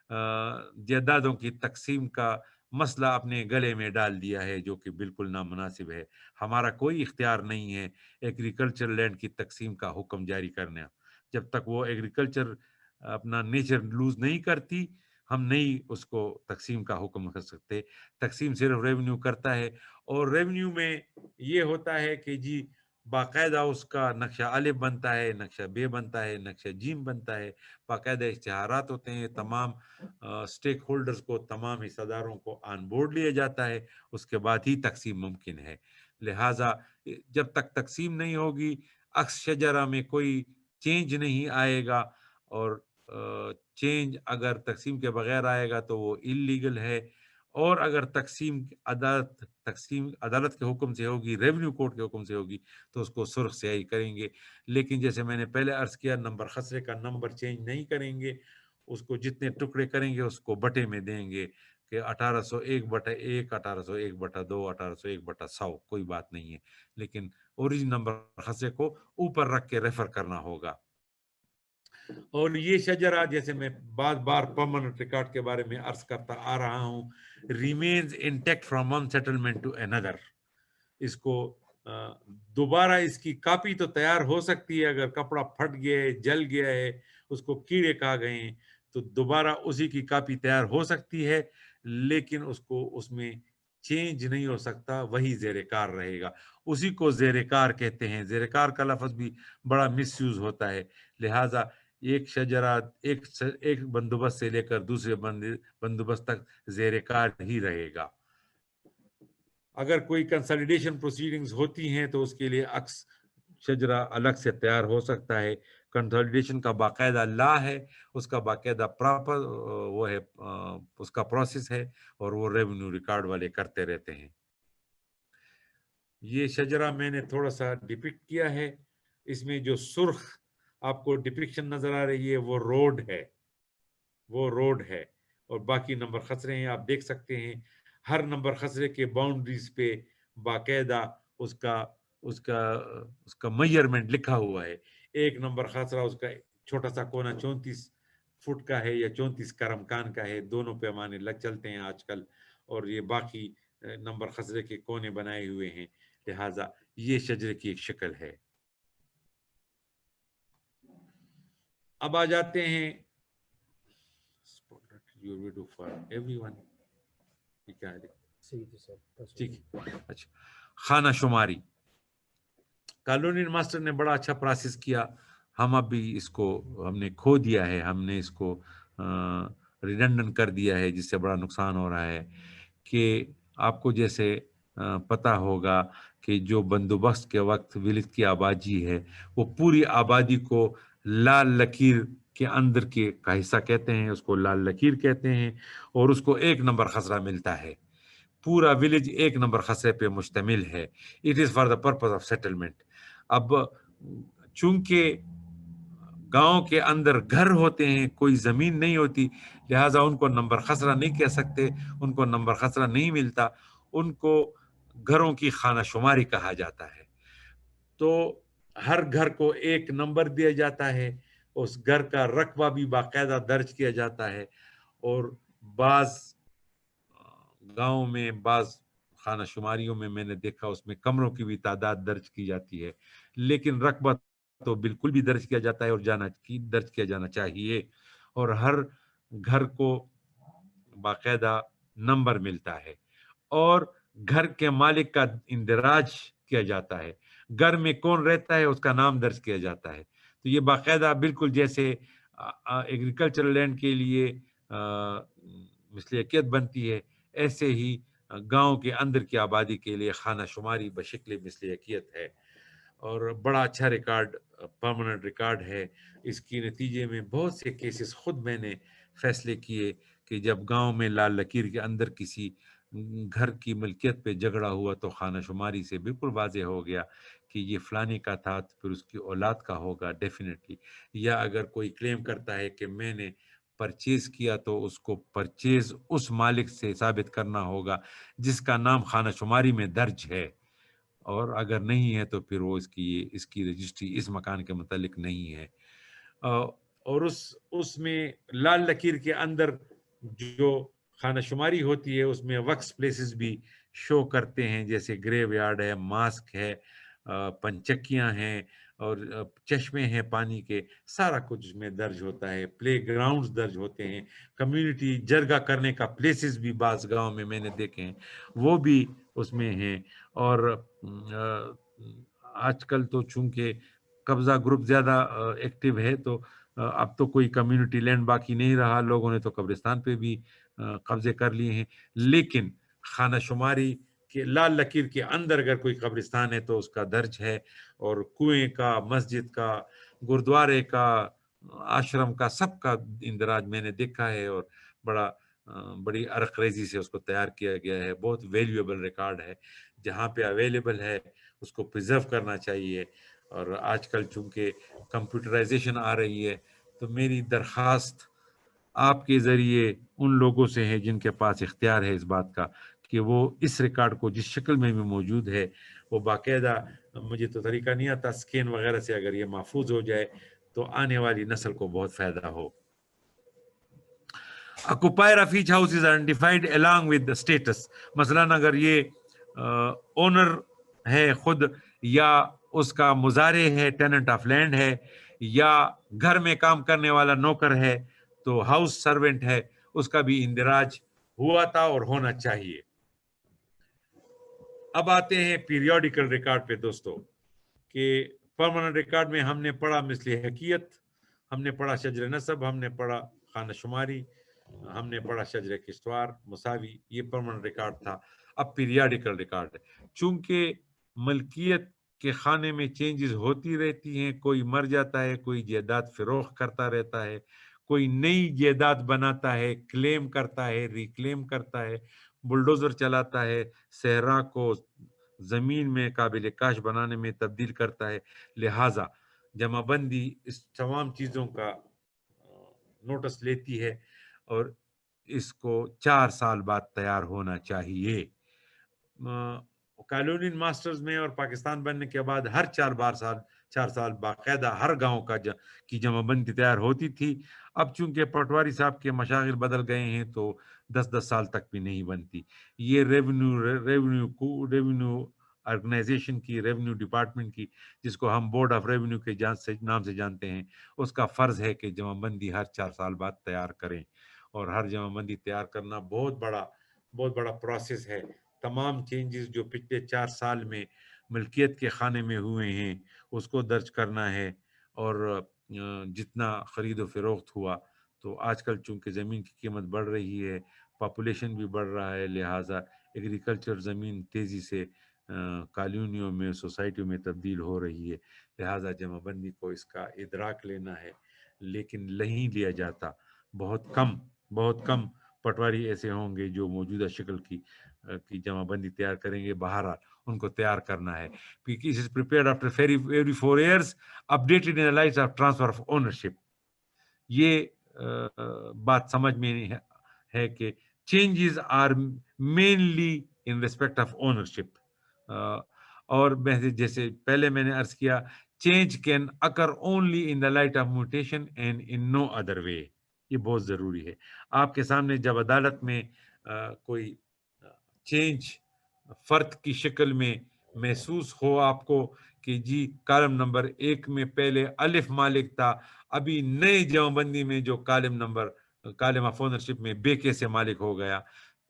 جائیدادوں کی تقسیم کا مسئلہ اپنے گلے میں ڈال دیا ہے، جو کہ بالکل نامناسب ہے. ہمارا کوئی اختیار نہیں ہے ایگریکلچر لینڈ کی تقسیم کا حکم جاری کرنا. جب تک وہ ایگریکلچر اپنا نیچر لوز نہیں کرتی، ہم نہیں اس کو تقسیم کا حکم کر سکتے. تقسیم صرف ریونیو کرتا ہے، اور ریونیو میں یہ ہوتا ہے کہ جی باقاعدہ اس کا نقشہ الف بنتا ہے، نقشہ بے بنتا ہے، نقشہ جیم بنتا ہے، باقاعدہ اشتہارات ہوتے ہیں، تمام سٹیک ہولڈرز کو، تمام حصہ داروں کو آن بورڈ لیا جاتا ہے، اس کے بعد ہی تقسیم ممکن ہے. لہٰذا جب تک تقسیم نہیں ہوگی، عکس شجرہ میں کوئی چینج نہیں آئے گا، اور چینج اگر تقسیم کے بغیر آئے گا تو وہ اللیگل ہے. اور اگر تقسیم عدالت کے حکم سے ہوگی، ریونیو کورٹ کے حکم سے ہوگی، تو اس کو سرخ سیاہی کریں گے. لیکن جیسے میں نے پہلے عرض کیا، نمبر خسرے کا نمبر چینج نہیں کریں گے، اس کو جتنے ٹکڑے کریں گے اس کو بٹے میں دیں گے کہ 1801/1، 1801/2، 1801/100، کوئی بات نہیں ہے. لیکن اوریجن نمبر خسرے کو اوپر رکھ کے ریفر کرنا ہوگا. اور یہ شجرہ، جیسے میں بار بار پرماننٹ ریکارڈ کے بارے میں عرض کرتا آ رہا ہوں، remains intact from one settlement to اندر. اس کو دوبارہ اس کی کاپی تو تیار ہو سکتی ہے، اگر کپڑا پھٹ گیا ہے، جل گیا ہے، اس کو کیڑے کھا گئے ہیں، تو دوبارہ اسی کی کاپی تیار ہو سکتی ہے، لیکن اس میں چینج نہیں ہو سکتا، وہی زیر کار رہے گا. اسی کو زیر کار کہتے ہیں. زیر کار کا لفظ بھی بڑا مس یوز ہوتا ہے. لہٰذا ایک شجرہ ایک بندوبست سے لے کر دوسرے بندوبست تک زیر کار ہی رہے گا. اگر کوئی کنسالیڈیشن پروسیڈنگز ہوتی ہیں تو اس کے لیے عکس شجرہ الگ سے تیار ہو سکتا ہے. کنسالیڈیشن کا باقاعدہ لا ہے، اس کا باقاعدہ پراپر وہ ہے، اس کا پروسیس ہے، اور وہ ریونیو ریکارڈ والے کرتے رہتے ہیں. یہ شجرہ میں نے تھوڑا سا ڈپکٹ کیا ہے. اس میں جو سرخ آپ کو ڈپکشن نظر آ رہی ہے وہ روڈ ہے، اور باقی نمبر خسرے ہیں. آپ دیکھ سکتے ہیں ہر نمبر خسرے کے باؤنڈریز پہ باقاعدہ اس کا میجرمنٹ لکھا ہوا ہے. ایک نمبر خسرہ اس کا چھوٹا سا کونا 34 فٹ کا ہے یا 34 کرمکان کا ہے. دونوں پیمانے چلتے ہیں آج کل، اور یہ باقی نمبر خسرے کے کونے بنائے ہوئے ہیں. لہٰذا یہ شجرے کی ایک شکل ہے. اب آ جاتے ہیں اچھا، خانہ شماری. کالونیل ماسٹر نے بڑا اچھا پروسیس کیا. ہم اب بھی اس کو ہم نے کھو دیا ہے، ہم نے اس کو ریڈنڈنٹ کر دیا ہے، جس سے بڑا نقصان ہو رہا ہے. کہ آپ کو جیسے پتہ ہوگا کہ جو بندوبست کے وقت ولد کی آبادی ہے، وہ پوری آبادی کو لال لکیر کے اندر کے کا حصہ کہتے ہیں، اس کو لال لکیر کہتے ہیں، اور اس کو 1 نمبر خسرہ ملتا ہے. پورا ولیج 1 نمبر خسرے پہ مشتمل ہے. It is for the purpose of settlement. اب چونکہ گاؤں کے اندر گھر ہوتے ہیں، کوئی زمین نہیں ہوتی، لہٰذا ان کو نمبر خسرہ نہیں کہہ سکتے، ان کو نمبر خسرہ نہیں ملتا، ان کو گھروں کی خانہ شماری کہا جاتا ہے. تو ہر گھر کو 1 نمبر دیا جاتا ہے، اس گھر کا رقبہ بھی باقاعدہ درج کیا جاتا ہے. اور بعض گاؤں میں، بعض خانہ شماریوں میں نے دیکھا اس میں کمروں کی بھی تعداد درج کی جاتی ہے، لیکن رقبہ تو بالکل بھی درج کیا جاتا ہے، اور درج کیا جانا چاہیے. اور ہر گھر کو باقاعدہ نمبر ملتا ہے، اور گھر کے مالک کا اندراج کیا جاتا ہے. گھر میں کون رہتا ہے اس کا نام درج کیا جاتا ہے. تو یہ باقاعدہ بالکل جیسے ایگریکلچرل لینڈ کے لیے مثلیکیت بنتی ہے، ایسے ہی گاؤں کے اندر کی آبادی کے لیے خانہ شماری بشکل مثلیکیت ہے، اور بڑا اچھا ریکارڈ، پرماننٹ ریکارڈ ہے۔ اس کی نتیجے میں بہت سے کیسز خود میں نے فیصلے کیے کہ جب گاؤں میں لال لکیر کے اندر کسی گھر کی ملکیت پہ جھگڑا ہوا تو خانہ شماری سے بالکل واضح ہو گیا کہ یہ فلانے کا تھا، تو پھر اس کی اولاد کا ہوگا ڈیفینیٹلی۔ یا اگر کوئی کلیم کرتا ہے کہ میں نے پرچیز کیا تو اس کو پرچیز اس مالک سے ثابت کرنا ہوگا جس کا نام خانہ شماری میں درج ہے، اور اگر نہیں ہے تو پھر وہ اس کی رجسٹری اس مکان کے متعلق نہیں ہے۔ اور اس میں لال لکیر کے اندر جو خانہ شماری ہوتی ہے اس میں وقف پلیسز بھی شو کرتے ہیں، جیسے گریو یارڈ ہے، ماسک ہے، پنچکیاں ہیں، اور چشمے ہیں پانی کے، سارا کچھ اس میں درج ہوتا ہے، پلے گراؤنڈز درج ہوتے ہیں، کمیونٹی جرگہ کرنے کا پلیسز بھی بعض گاؤں میں نے دیکھے ہیں وہ بھی اس میں ہیں۔ اور آج کل تو چونکہ قبضہ گروپ زیادہ ایکٹیو ہے تو اب تو کوئی کمیونٹی لینڈ باقی نہیں رہا، لوگوں نے تو قبرستان پہ بھی قبضے کر لیے ہیں، لیکن خانہ شماری کہ لال لکیر کے اندر اگر کوئی قبرستان ہے تو اس کا درج ہے، اور کنویں کا، مسجد کا، گردوارے کا، آشرم کا، سب کا اندراج میں نے دیکھا ہے، اور بڑی عرق ریزی سے اس کو تیار کیا گیا ہے۔ بہت ویلیویبل ریکارڈ ہے، جہاں پہ اویلیبل ہے اس کو پریزرو کرنا چاہیے۔ اور آج کل چونکہ کمپیوٹرائزیشن آ رہی ہے تو میری درخواست آپ کے ذریعے ان لوگوں سے ہے جن کے پاس اختیار ہے اس بات کا کہ وہ اس ریکارڈ کو جس شکل میں بھی موجود ہے وہ باقاعدہ، مجھے تو طریقہ نہیں آتا، سکین وغیرہ سے اگر یہ محفوظ ہو جائے تو آنے والی نسل کو بہت فائدہ ہو۔ Occupier of each house is identified along with the status۔ مثلاً اگر یہ اونر ہے خود، یا اس کا مزارع ہے، ٹیننٹ آف لینڈ ہے، یا گھر میں کام کرنے والا نوکر ہے تو ہاؤس سرونٹ ہے، اس کا بھی اندراج ہوا تھا اور ہونا چاہیے۔ اب آتے ہیں پیریوڈیکل ریکارڈ پہ دوستو، کہ پرماننٹ ریکارڈ میں ہم نے پڑھا مثلیکیت، ہم نے پڑھا شجر نسب، ہم نے پڑھا خانہ شماری، ہم نے پڑھا شجر کشتوار، مساوی، یہ پرماننٹ ریکارڈ تھا۔ اب پیریوڈیکل ریکارڈ ہے، چونکہ ملکیت کے خانے میں چینجز ہوتی رہتی ہیں، کوئی مر جاتا ہے، کوئی جائیداد فروخت کرتا رہتا ہے، کوئی نئی جائیداد بناتا ہے، کلیم کرتا ہے، ریکلیم کرتا ہے، بلڈوزر چلاتا ہے، صحرا کو زمین میں قابل کاشت بنانے میں تبدیل کرتا ہے۔ لہٰذا جمع بندی اس تمام چیزوں کا نوٹس لیتی ہے، اور اس کو 4 سال بعد تیار ہونا چاہیے۔ کالونین ماسٹرز میں اور پاکستان بننے کے بعد ہر 4 سال باقاعدہ ہر گاؤں کی جمع بندی تیار ہوتی تھی۔ اب چونکہ پٹواری صاحب کے مشاغل بدل گئے ہیں تو 10 سال تک بھی نہیں بنتی۔ یہ ریونیو آرگنائزیشن کی، ریونیو ڈپارٹمنٹ کی، جس کو ہم بورڈ آف ریونیو کے نام سے جانتے ہیں، اس کا فرض ہے کہ جمع بندی ہر 4 سال بعد تیار کریں، اور ہر جمع بندی تیار کرنا بہت بڑا پروسیس ہے۔ تمام چینجز جو پچھلے 4 سال میں ملکیت کے خانے میں ہوئے ہیں اس کو درج کرنا ہے، اور جتنا خرید و فروخت ہوا، تو آج کل چونکہ زمین کی قیمت بڑھ رہی ہے، پاپولیشن بھی بڑھ رہا ہے، لہٰذا ایگریکلچر زمین تیزی سے کالونیوں میں، سوسائٹیوں میں تبدیل ہو رہی ہے، لہٰذا جمع بندی کو اس کا ادراک لینا ہے، لیکن نہیں لیا جاتا۔ بہت کم پٹواری ایسے ہوں گے جو موجودہ شکل کی جمع بندی تیار کریں گے۔ بہرحال ان کو تیار کرنا ہے۔ It is prepared after every 4 years, updated in the light of transfer of ownership۔ یہ بات سمجھ میں ہے کہ changes are mainly in respect of ownership۔ اور جیسے پہلے میں نے عرض کیا، change can occur only in the light of mutation and in no other way۔ یہ بہت ضروری ہے۔ آپ کے سامنے جب عدالت میں کوئی چینج فرد کی شکل میں محسوس ہو آپ کو کہ جی کالم نمبر 1 میں پہلے الف مالک تھا، ابھی نئے جمع بندی میں جو کالم آف اونرشپ میں بے کیسے مالک ہو گیا،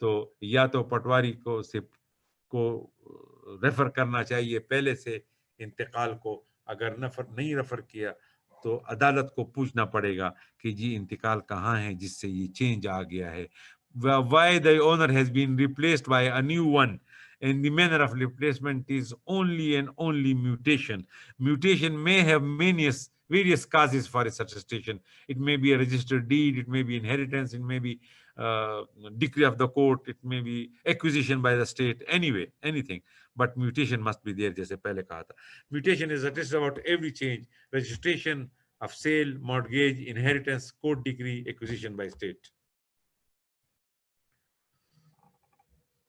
تو یا تو پٹواری کو ریفر کرنا چاہیے پہلے سے انتقال کو، اگر نہیں ریفر کیا تو عدالت کو پوچھنا پڑے گا کہ جی انتقال کہاں ہے جس سے یہ چینج آ گیا ہے۔ why the owner has been replaced by a new one, and the manner of replacement is only and only mutation. Mutation may have various causes for its attestation. It may be a registered deed, it may be inheritance, it may be decree of the court, it may be acquisition by the state, anyway, anything. But mutation must be there, jaise pehle kaha tha. Mutation is attested about every change: registration of sale, mortgage, inheritance, court decree, acquisition by state.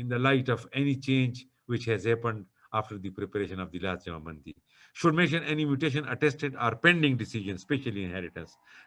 in the light of any change which has happened after the preparation of the last Jamabandi. Should mention any mutation attested or pending decision, especially inheritance.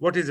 What is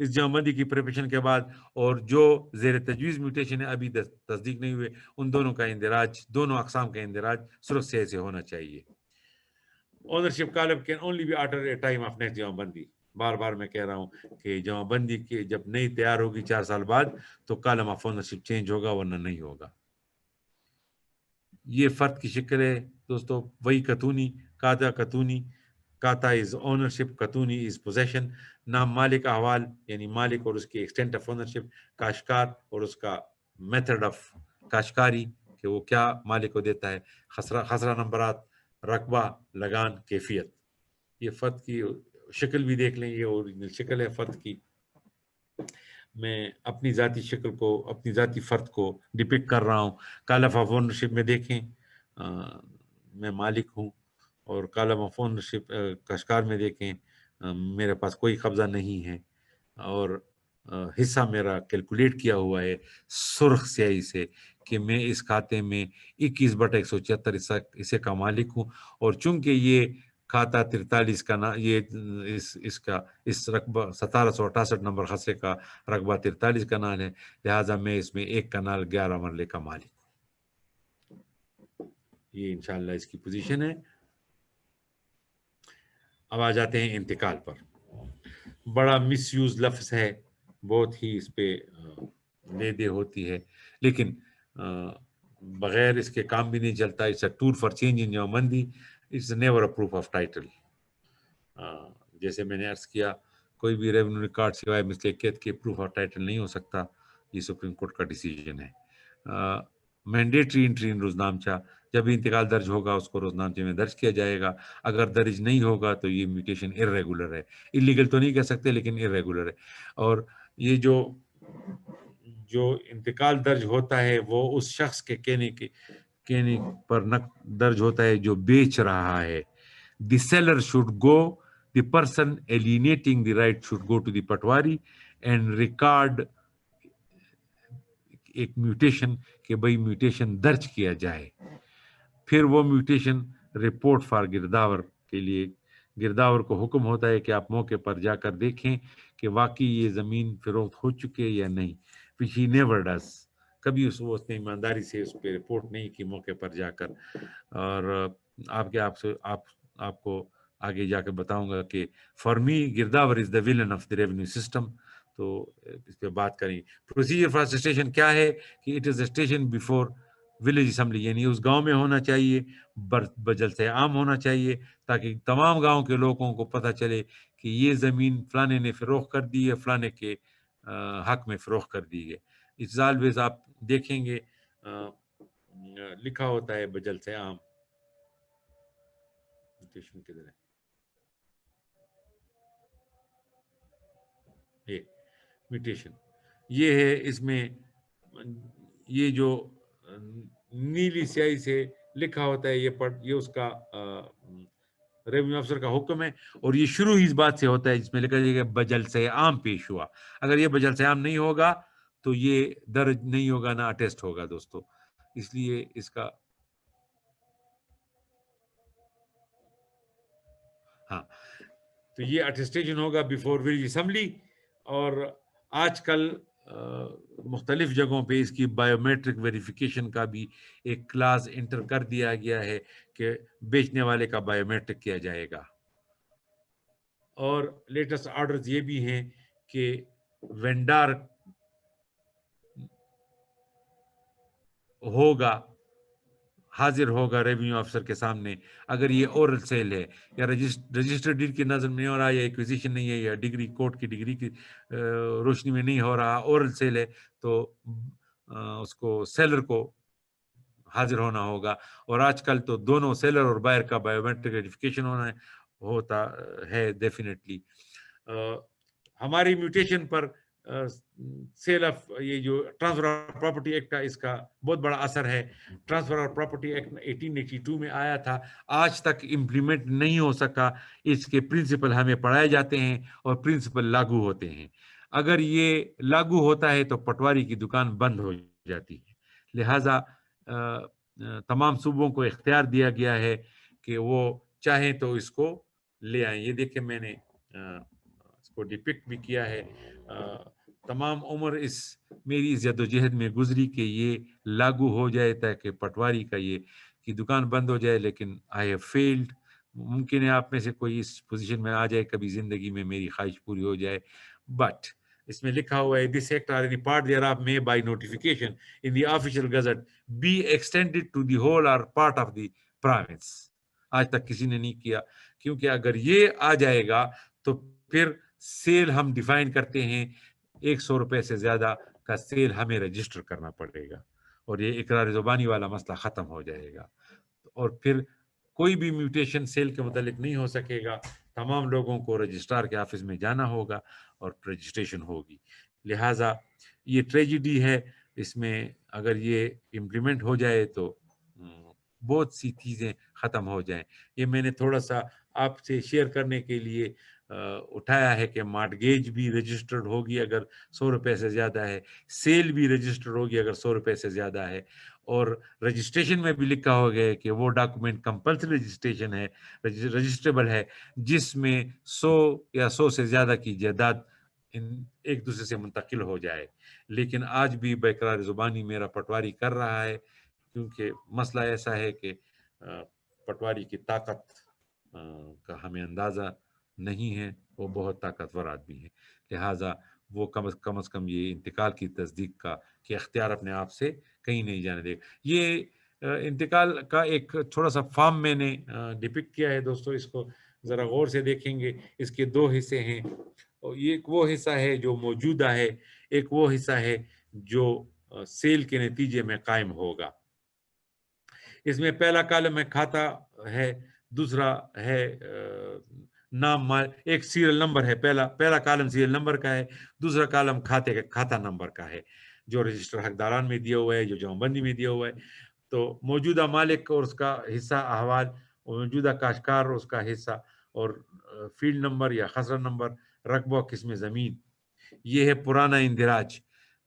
اس جمع کی preparation کے بعد، اور جو زیر تجویز mutation ہے ابھی تصدیق نہیں ہوئے، ان دونوں کا اندراج، دونوں اقسام کا اندراج سرخ سیاہی سے ہونا چاہیے۔ Ownership column can only be order a time of next جمع بندی۔ بار بار میں کہہ رہا ہوں کہ جمع بندی کے جب نئی تیار ہوگی 4 سال بعد تو کالم آف اونرشپ چینج ہوگا، ورنہ نہیں ہوگا۔ یہ فرد کی شکل ہے دوستو، وہی کتونی، کاتا کتونی، کاتا از اونرشپ، کتونی از پوزیشن، نام مالک احوال یعنی مالک اور اس کی ایکسٹینٹ آف اونرشپ، کاشتکار اور اس کا میتھڈ آف کاشتکاری کہ وہ کیا مالک کو دیتا ہے، خسرہ نمبرات، رقبہ، لگان، کیفیت۔ یہ فرد کی شکل بھی دیکھ لیں، یہ اوریجنل شکل ہے فرد کی۔ میں اپنی ذاتی شکل کو، اپنی ذاتی فرد کو ڈپکٹ کر رہا ہوں۔ کالم آف اونرشپ میں دیکھیں میں مالک ہوں، اور کالم آف اونرشپ کاشتکار میں دیکھیں میرے پاس کوئی قبضہ نہیں ہے، اور حصہ میرا کیلکولیٹ کیا ہوا ہے سرخ سیاہی سے کہ میں اس کھاتے میں 21/176 حصے کا مالک ہوں، اور چونکہ یہ کھاتا 43 کا یہ اس رقبہ 1768 نمبر خسرے کا رقبہ 43 کنال ہے، لہٰذا میں اس میں 1 کنال 11 مرلے کا مالک ہوں۔ یہ انشاءاللہ اس کی پوزیشن ہے۔ اب آ جاتے ہیں انتقال پر۔ بڑا مس یوز لفظ ہے، بہت ہی اس پہ لے دے ہوتی ہے، لیکن بغیر اس کے کام بھی نہیں چلتا۔ It's a tour for change in جمع بندی، it's never a proof of title. جیسے میں نے عرض کیا، کوئی بھی ریونیو ریکارڈ سوائے مستحقیت کے پروف آف ٹائٹل نہیں ہو سکتا، یہ سپریم کورٹ کا ڈیسیجن ہے۔ مینڈیٹری انٹری ان روزنامچہ، جب بھی انتقال درج ہوگا اس کو روزنامچے میں درج کیا جائے گا، اگر درج نہیں ہوگا تو یہ میوٹیشن ارریگولر ہے۔ اللیگل تو نہیں کہہ سکتے لیکن ارریگولر ہے۔ اور یہ جو انتقال درج ہوتا ہے وہ اس شخص کے کہنے پر درج ہوتا ہے جو بیچ رہا ہے۔ The seller should go, the person alienating the right should go to the patwari and record ایک میوٹیشن کہ بھئی میوٹیشن درج کیا جائے۔ پھر وہ میوٹیشن رپورٹ فار گرداور کے لیے، گرداور کو حکم ہوتا ہے کہ آپ موقع پر جا کر دیکھیں کہ واقعی یہ زمین فروخت ہو چکے یا نہیں، which he never does۔ کبھی اس نے ایمانداری سے اس پہ رپورٹ نہیں کی موقع پر جا کر۔ اور آپ کو آگے جا کے بتاؤں گا کہ فار می گرداور is the villain of the revenue system, تو اس پہ بات کریں۔ پروسیجر فار اسٹیشن کیا ہے کہ it is a station before village assembly, یعنی اس گاؤں میں ہونا چاہیے، بجلسہ عام ہونا چاہیے، تاکہ تمام گاؤں کے لوگوں کو پتہ چلے کہ یہ زمین فلانے نے فروخت کر دی ہے، فلانے کے حق میں فروخت کر دی ہے۔ اٹس آلویز، آپ دیکھیں گے لکھا ہوتا ہے بجلسہ عام۔ کدھر ہے یہ میوٹیشن؟ یہ ہے، اس میں یہ جو نیلی سیاہی سے لکھا ہوتا ہے یہ اس کا ریونیو افسر کا حکم ہے، اور یہ شروع ہی اس بات سے ہوتا ہے جس میں لکھا جائے گا بجلسہ عام پیش ہوا۔ اگر یہ بجلسہ عام نہیں ہوگا تو یہ درج نہیں ہوگا، نہ اٹیسٹ ہوگا دوستو۔ اس لیے اس کا تو یہ اٹیسٹیشن ہوگا بیفور ولیج اسمبلی۔ اور آج کل مختلف جگہوں پہ اس کی بائیو میٹرک ویریفیکیشن کا بھی ایک کلاس انٹر کر دیا گیا ہے کہ بیچنے والے کا بائیو میٹرک کیا جائے گا۔ اور لیٹسٹ آرڈرز یہ بھی ہیں کہ وینڈار ہوگا، حاضر ہوگا ریونیو افسر کے سامنے، اگر یہ اورل سیل ہے یا رجسٹرڈ ڈیڈ کی نظر میں نہیں ہو رہا، یا ایکویزیشن نہیں ہے، یا ڈگری کورٹ کی ڈگری کی روشنی میں نہیں ہو رہا، اورل سیل ہے، تو اس کو سیلر کو حاضر ہونا ہوگا۔ اور آج کل تو دونوں سیلر اور بائر کا بائیو میٹرک ویریفیکیشن ہوتا ہے ڈیفینیٹلی۔ ہماری میوٹیشن پر سیل آف یہ جو ٹرانسفر آف پراپرٹی ایکٹ کا اس کا بہت بڑا اثر ہے۔ ٹرانسفر آف پراپرٹی ایکٹ 1882 میں آیا تھا، آج تک امپلیمنٹ نہیں ہو سکا۔ اس کے پرنسپل ہمیں پڑھائے جاتے ہیں اور پرنسپل لاگو ہوتے ہیں۔ اگر یہ لاگو ہوتا ہے تو پٹواری کی دکان بند ہو جاتی ہے۔ لہٰذا تمام صوبوں کو اختیار دیا گیا ہے کہ وہ چاہیں تو اس کو لے آئیں۔ یہ دیکھیں میں نے کو ڈپکٹ بھی کیا ہے. تمام عمر اس میری اس جدوجہد میں گزری کہ یہ لاگو ہو جائے تاکہ پٹواری کا یہ کی دکان بند ہو جائے, لیکن آئی ہیو فیلڈ. ممکن ہے آپ میں سے کوئی اس پوزیشن میں آ جائے کبھی زندگی میں, میری خواہش پوری ہو جائے. بٹ اس میں لکھا ہوا ہے this act or any part thereof may by notification in the official gazette be extended to the whole or part of the province. آج تک کسی نے نہیں کیا, کیونکہ اگر یہ آ جائے گا تو پھر سیل ہم ڈیفائن کرتے ہیں 100 روپے سے زیادہ کا سیل ہمیں رجسٹر کرنا پڑے گا, اور یہ اقرار زبانی والا مسئلہ ختم ہو جائے گا, اور پھر کوئی بھی میوٹیشن سیل کے متعلق نہیں ہو سکے گا. تمام لوگوں کو رجسٹرار کے آفس میں جانا ہوگا اور رجسٹریشن ہوگی. لہٰذا یہ ٹریجڈی ہے, اس میں اگر یہ امپلیمنٹ ہو جائے تو بہت سی چیزیں ختم ہو جائیں. یہ میں نے تھوڑا سا آپ سے شیئر کرنے کے لیے اٹھایا ہے کہ مارٹگیج بھی رجسٹرڈ ہوگی اگر 100 روپے سے زیادہ ہے, سیل بھی رجسٹرڈ ہوگی اگر 100 روپے سے زیادہ ہے, اور رجسٹریشن میں بھی لکھا ہو گیا ہے کہ وہ ڈاکومنٹ کمپلسری رجسٹریشن ہے, رجسٹریبل ہے, جس میں 100 یا 100 سے زیادہ کی جائیداد ایک دوسرے سے منتقل ہو جائے. لیکن آج بھی بقرار زبانی میرا پٹواری کر رہا ہے, کیونکہ مسئلہ ایسا ہے کہ پٹواری کی طاقت کا ہمیں اندازہ نہیں ہے, وہ بہت طاقتور آدمی ہے. لہٰذا وہ کم از کم یہ انتقال کی تصدیق کا کہ اختیار اپنے آپ سے کہیں نہیں جانے دے. یہ انتقال کا ایک تھوڑا سا فارم میں نے ڈپکٹ کیا ہے دوستو, اس کو ذرا غور سے دیکھیں گے. اس کے 2 حصے ہیں, ایک وہ حصہ ہے جو موجودہ ہے, ایک وہ حصہ ہے جو سیل کے نتیجے میں قائم ہوگا. اس میں پہلا کالم ہے کھاتا ہے, دوسرا ہے نام, ایک سیریل نمبر ہے. پہلا کالم سیریل نمبر کا ہے, دوسرا کالم کھاتا نمبر کا ہے, جو رجسٹر حقداران میں دیا ہوا ہے, جو جمع بندی میں دیا ہوا ہے. تو موجودہ مالک اور اس کا حصہ احوال, موجودہ کاشتکار اور اس کا حصہ, اور فیلڈ نمبر یا خسرہ نمبر, رقبہ, قسم زمین. یہ ہے پرانا اندراج.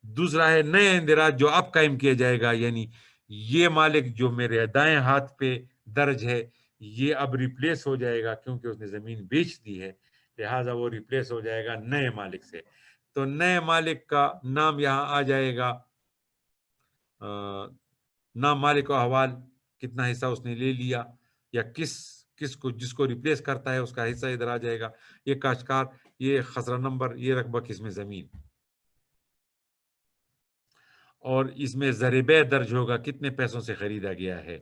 دوسرا ہے نیا اندراج جو اب قائم کیا جائے گا, یعنی یہ مالک جو میرے دائیں ہاتھ پہ درج ہے یہ اب ریپلیس ہو جائے گا, کیونکہ اس نے زمین بیچ دی ہے, لہٰذا وہ ریپلیس ہو جائے گا نئے مالک سے. تو نئے مالک کا نام یہاں آ جائے گا, نام, مالک و احوال, کتنا حصہ اس نے لے لیا, یا جس کو ریپلیس کرتا ہے اس کا حصہ ادھر آ جائے گا. یہ کاشتکار, یہ خسرہ نمبر, یہ رقبہ قسم زمین, اور اس میں زر بیع درج ہوگا, کتنے پیسوں سے خریدا گیا ہے,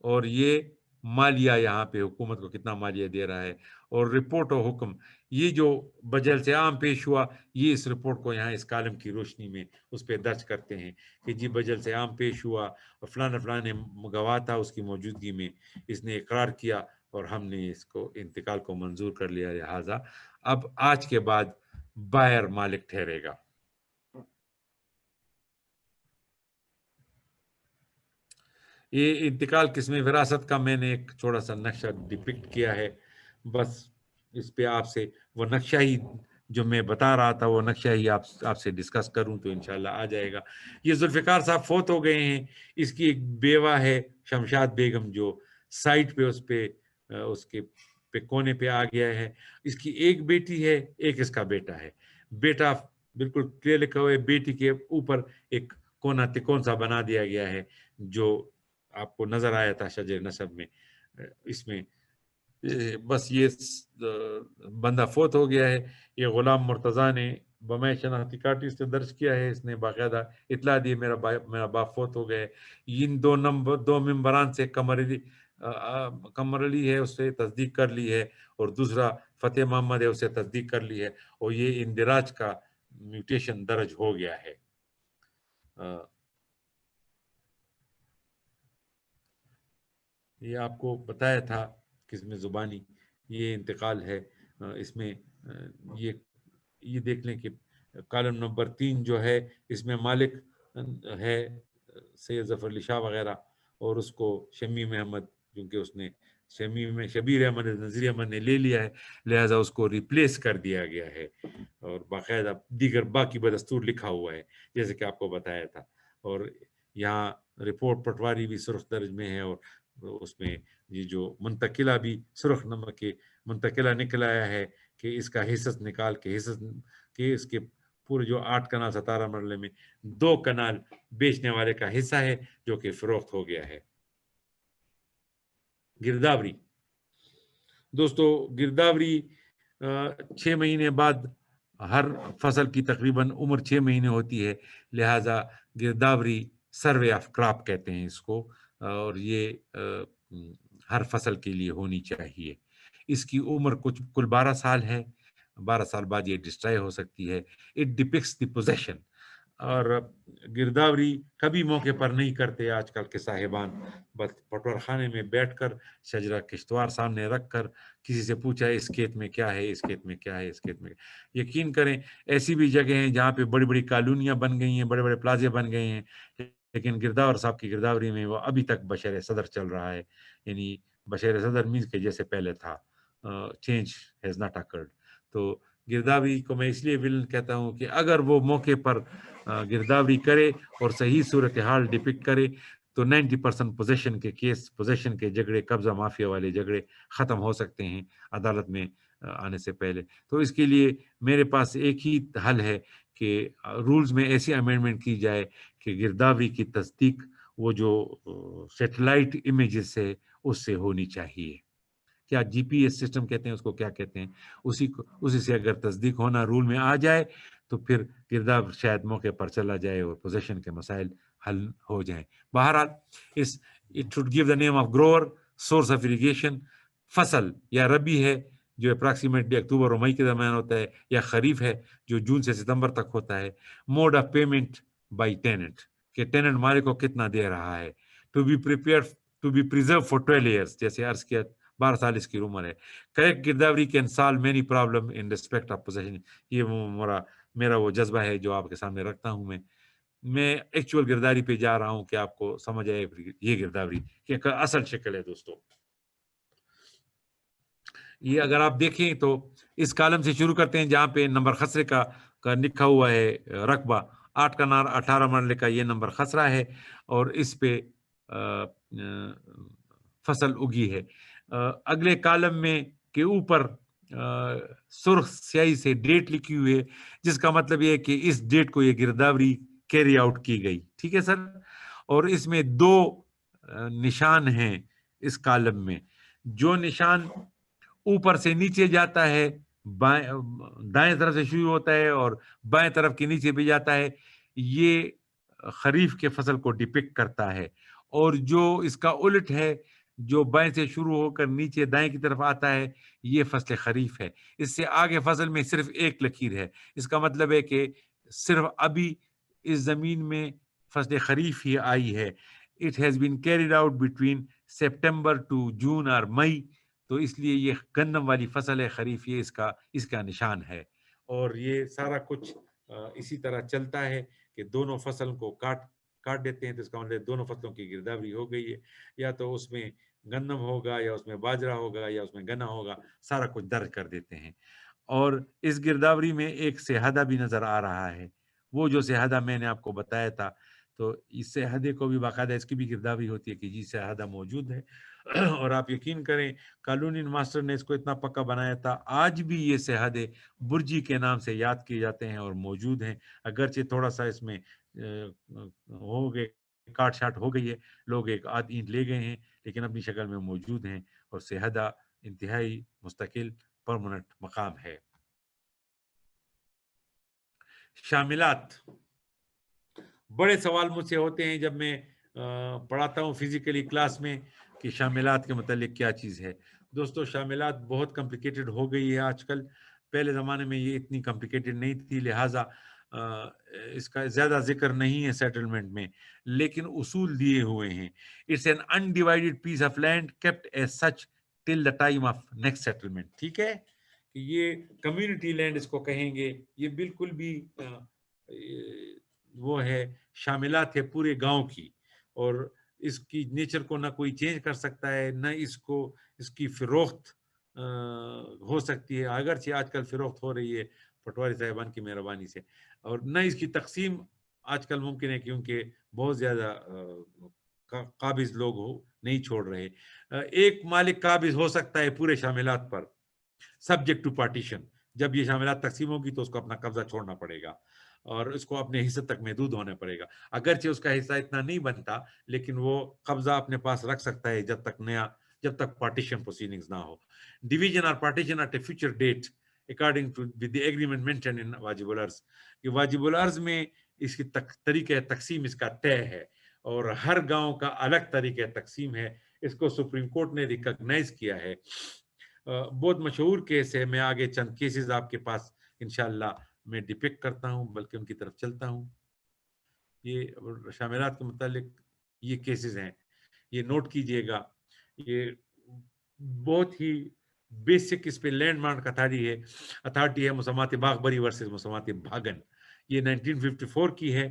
اور یہ مالیہ یہاں پہ حکومت کو کتنا مالیہ دے رہا ہے, اور رپورٹ و حکم, یہ جو بجلس عام پیش ہوا, یہ اس رپورٹ کو یہاں اس کالم کی روشنی میں اس پہ درج کرتے ہیں کہ جی بجلس عام پیش ہوا, اور فلاں گواہ تھا, اس کی موجودگی میں اس نے اقرار کیا اور ہم نے اس کو انتقال کو منظور کر لیا. لہٰذا اب آج کے بعد بائر مالک ٹھہرے گا. یہ انتقال قسم وراثت کا میں نے ایک تھوڑا سا نقشہ ڈپکٹ کیا ہے, بس اس پہ آپ سے وہ نقشہ ہی جو میں بتا رہا تھا وہ نقشہ ہی آپ سے ڈسکس کروں تو انشاءاللہ آ جائے گا. یہ ذوالفقار صاحب فوت ہو گئے ہیں, اس کی ایک بیوہ ہے شمشاد بیگم, جو سائٹ پہ اس کے کونے پہ آ گیا ہے. اس کی ایک بیٹی ہے, ایک اس کا بیٹا ہے. بیٹا بالکل کلیئر لکھا ہوا ہے, بیٹی کے اوپر ایک کونا تکون سا بنا دیا گیا ہے جو آپ کو نظر آیا تھا شجر نسب میں. اس میں بس یہ بندہ فوت ہو گیا ہے. یہ غلام مرتضیٰ نے بمائے شناختی کارڈ اس نے درج کیا ہے, اس نے باقاعدہ اطلاع دی میرا باپ فوت ہو گئے. ان 2 ممبران سے قمر علی ہے, اس سے تصدیق کر لی ہے, اور دوسرا فتح محمد ہے, اس سے تصدیق کر لی ہے, اور یہ اندراج کا میوٹیشن درج ہو گیا ہے. یہ آپ کو بتایا تھا قسم زبانی, یہ انتقال ہے. اس میں یہ دیکھ لیں کہ کالم نمبر 3 جو ہے اس میں مالک ہے سید ظفر علی شاہ وغیرہ, اور اس کو شمیم احمد, کیونکہ اس نے شبیر احمد نذیر احمد نے لے لیا ہے, لہٰذا اس کو ریپلیس کر دیا گیا ہے, اور باقاعدہ باقی بدستور لکھا ہوا ہے جیسے کہ آپ کو بتایا تھا. اور یہاں رپورٹ پٹواری بھی سرخ درج میں ہے, اور اس میں یہ جو منتقلہ بھی سرخ نمبر کے منتقلہ نکل آیا ہے, کہ اس کا حصص نکال کے حصص کہ اس کے پورے جو 8 کنال 17 مرلے میں 2 کنال بیچنے والے کا حصہ ہے جو کہ فروخت ہو گیا ہے۔ گرداوری دوستو، گرداوری 6 مہینے بعد ہر فصل کی تقریباً عمر 6 مہینے ہوتی ہے، لہٰذا گرداوری سروے آف کراپ کہتے ہیں اس کو، اور یہ ہر فصل کے لیے ہونی چاہیے۔ اس کی عمر کل 12 سال ہے، 12 سال بعد یہ ڈسٹرائی ہو سکتی ہے۔ اٹ ڈپکٹس دی پوزیشن، اور گرداوری کبھی موقع پر نہیں کرتے آج کل کے صاحبان، بس پٹوار خانے میں بیٹھ کر شجرہ کشتوار سامنے رکھ کر کسی سے پوچھا اس کھیت میں کیا ہے، اس کھیت میں کیا ہے، اس کھیت میں۔ یقین کریں ایسی بھی جگہ ہیں جہاں پہ بڑی بڑی کالونیاں بن گئی ہیں، بڑے بڑے پلازے بن گئے ہیں، لیکن گرداور صاحب کی گرداوری میں وہ ابھی تک بشیر صدر چل رہا ہے، یعنی بشیر صدر مینس کے جیسے پہلے تھا، چینج ہیز ناٹ اکرڈ۔ تو گرداوری کو میں اس لیے ولن کہتا ہوں کہ اگر وہ موقع پر گرداوری کرے اور صحیح صورتحال ڈپکٹ کرے تو 90% پوزیشن کے کیس، پوزیشن کے جھگڑے، قبضہ مافیا والے جھگڑے ختم ہو سکتے ہیں عدالت میں آنے سے پہلے۔ تو اس کے لیے میرے پاس ایک ہی حل ہے کہ رولز میں ایسی امینڈمنٹ کی جائے کہ گرداوری کی تصدیق وہ جو سیٹلائٹ امیجز ہے اس سے ہونی چاہیے۔ کیا جی پی ایس سسٹم کہتے ہیں اس کو، کیا کہتے ہیں، اسی سے اگر تصدیق ہونا رول میں آ جائے تو پھر گرداب شاید موقع پر چلا جائے اور پوزیشن کے مسائل حل ہو جائیں۔ بہرحال it should give the name of grower, source of irrigation, فصل یا ربی ہے جو اپراکسیمیٹلی اکتوبر اور مئی کے درمیان ہوتا ہے، یا خریف ہے جو جون سے ستمبر تک ہوتا ہے۔ Mode of payment by tenant, کہ ٹیننٹ مالک کو کتنا دے رہا ہے۔ To be preserve for 12 years, جیسے عرض کیا 12 سال اس کی عمر ہے۔ کریکٹ گرداوری can solve many problem in respect of position. یہ میرا وہ جذبہ ہے جو آپ کے سامنے رکھتا ہوں۔ میں ایکچوئل گرداوری پہ جا رہا ہوں کہ آپ کو سمجھ آئے یہ گرداوری کی اصل شکل ہے۔ دوستو یہ اگر آپ دیکھیں تو اس کالم سے شروع کرتے ہیں جہاں پہ نمبر خسرے کا لکھا ہوا ہے رقبہ 8 کنال 18 مرلے کا، یہ نمبر خسرہ ہے اور اس پہ فصل اگی ہے۔ اگلے کالم میں کے اوپر سرخ سیاہی سے ڈیٹ لکھی ہوئی ہے، جس کا مطلب یہ ہے کہ اس ڈیٹ کو یہ گرداوری کیری آؤٹ کی گئی، ٹھیک ہے سر۔ اور اس میں 2 نشان ہیں اس کالم میں۔ جو نشان اوپر سے نیچے جاتا ہے، دائیں طرف سے شروع ہوتا ہے اور بائیں طرف کے نیچے بھی جاتا ہے، یہ خریف کے فصل کو ڈپکٹ کرتا ہے۔ اور جو اس کا الٹ ہے، جو بائیں سے شروع ہو کر نیچے دائیں کی طرف آتا ہے، یہ فصل خریف ہے۔ اس سے آگے فصل میں صرف ایک لکیر ہے، اس کا مطلب ہے کہ صرف ابھی اس زمین میں فصل خریف ہی آئی ہے۔ It has been carried out between September to June اور مئی، تو اس لیے یہ گندم والی فصل ہے خریف، یہ اس کا نشان ہے۔ اور یہ سارا کچھ اسی طرح چلتا ہے کہ دونوں فصل کو کاٹ دیتے ہیں، تو اس کا مطلب دونوں فصلوں کی گرداوری ہو گئی ہے، یا تو اس میں گندم ہوگا یا اس میں باجرہ ہوگا یا اس میں گنا ہوگا، سارا کچھ درج کر دیتے ہیں۔ اور اس گرداوری میں ایک سیاحدہ بھی نظر آ رہا ہے، وہ جو سیاحدہ میں نے آپ کو بتایا تھا، تو اس سیاحدے کو بھی باقاعدہ اس کی بھی گرداوری ہوتی ہے کہ جی سیاحدہ موجود ہے۔ اور آپ یقین کریں قانونی ماسٹر نے اس کو اتنا پکا بنایا تھا، آج بھی یہ سیاحدے برجی کے نام سے یاد کیے جاتے ہیں اور موجود ہیں، اگرچہ تھوڑا سا اس میں ہو گئے کاٹ شاٹ ہو گئی ہے، لوگ ایک آدھ اینٹ لے گئے ہیں، لیکن اپنی شکل میں موجود ہیں، اور سیاحدہ انتہائی مستقل پرماننٹ مقام ہے۔ شاملات، بڑے سوال مجھ سے ہوتے ہیں جب میں پڑھاتا ہوں فزیکلی کلاس میں کہ شاملات کے متعلق کیا چیز ہے۔ دوستو شاملات بہت کمپلیکیٹڈ ہو گئی ہے آج کل، پہلے زمانے میں یہ اتنی کمپلیکیٹڈ نہیں تھی، لہٰذا اس کا زیادہ ذکر نہیں ہے سیٹلمنٹ میں، لیکن اصول دیے ہوئے ہیں۔ It's an undivided piece of land kept as such till the time of next settlement, ٹھیک ہے، کہ یہ کمیونٹی لینڈ اس کو کہیں گے، یہ بالکل بھی وہ ہے شاملات ہے پورے گاؤں کی، اور اس کی نیچر کو نہ کوئی چینج کر سکتا ہے، نہ اس کی فروخت ہو سکتی ہے، اگرچہ آج کل فروخت ہو رہی ہے پٹواری صاحبان کی مہربانی سے، اور نہ اس کی تقسیم آج کل ممکن ہے کیونکہ بہت زیادہ قابض لوگ نہیں چھوڑ رہے۔ ایک مالک قابض ہو سکتا ہے پورے شاملات پر، سبجیکٹ ٹو پارٹیشن. جب یہ شاملات تقسیم ہوگی تو اس کو اپنا قبضہ چھوڑنا پڑے گا اور اس کو اپنے حصے تک محدود ہونا پڑے گا. اگرچہ اس کا حصہ اتنا نہیں بنتا لیکن وہ قبضہ اپنے پاس رکھ سکتا ہے جب تک پارٹیشن پروسیڈنگز نہ ہو. ڈویژن اور partition at a future date according to the agreement mention in واجب الارض. کہ واجب الارض میں اس کی طریقہ تقسیم اس کا طے ہے اور ہر گاؤں کا الگ طریقہ تقسیم ہے. اس کو سپریم کورٹ نے ریکگنائز کیا ہے. بہت مشہور کیس ہے. میں آگے چند کیسز آپ کے پاس انشاءاللہ میں ڈپکٹ کرتا ہوں بلکہ ان کی طرف چلتا ہوں. یہ شاملات کے متعلق یہ کیسز ہیں, یہ نوٹ کیجئے گا. یہ بہت ہی بیسک اس پہ لینڈ مارک اتھارٹی ہے مسامات باغبری ورسز مسامات بھاگن. یہ 1954 کی ہے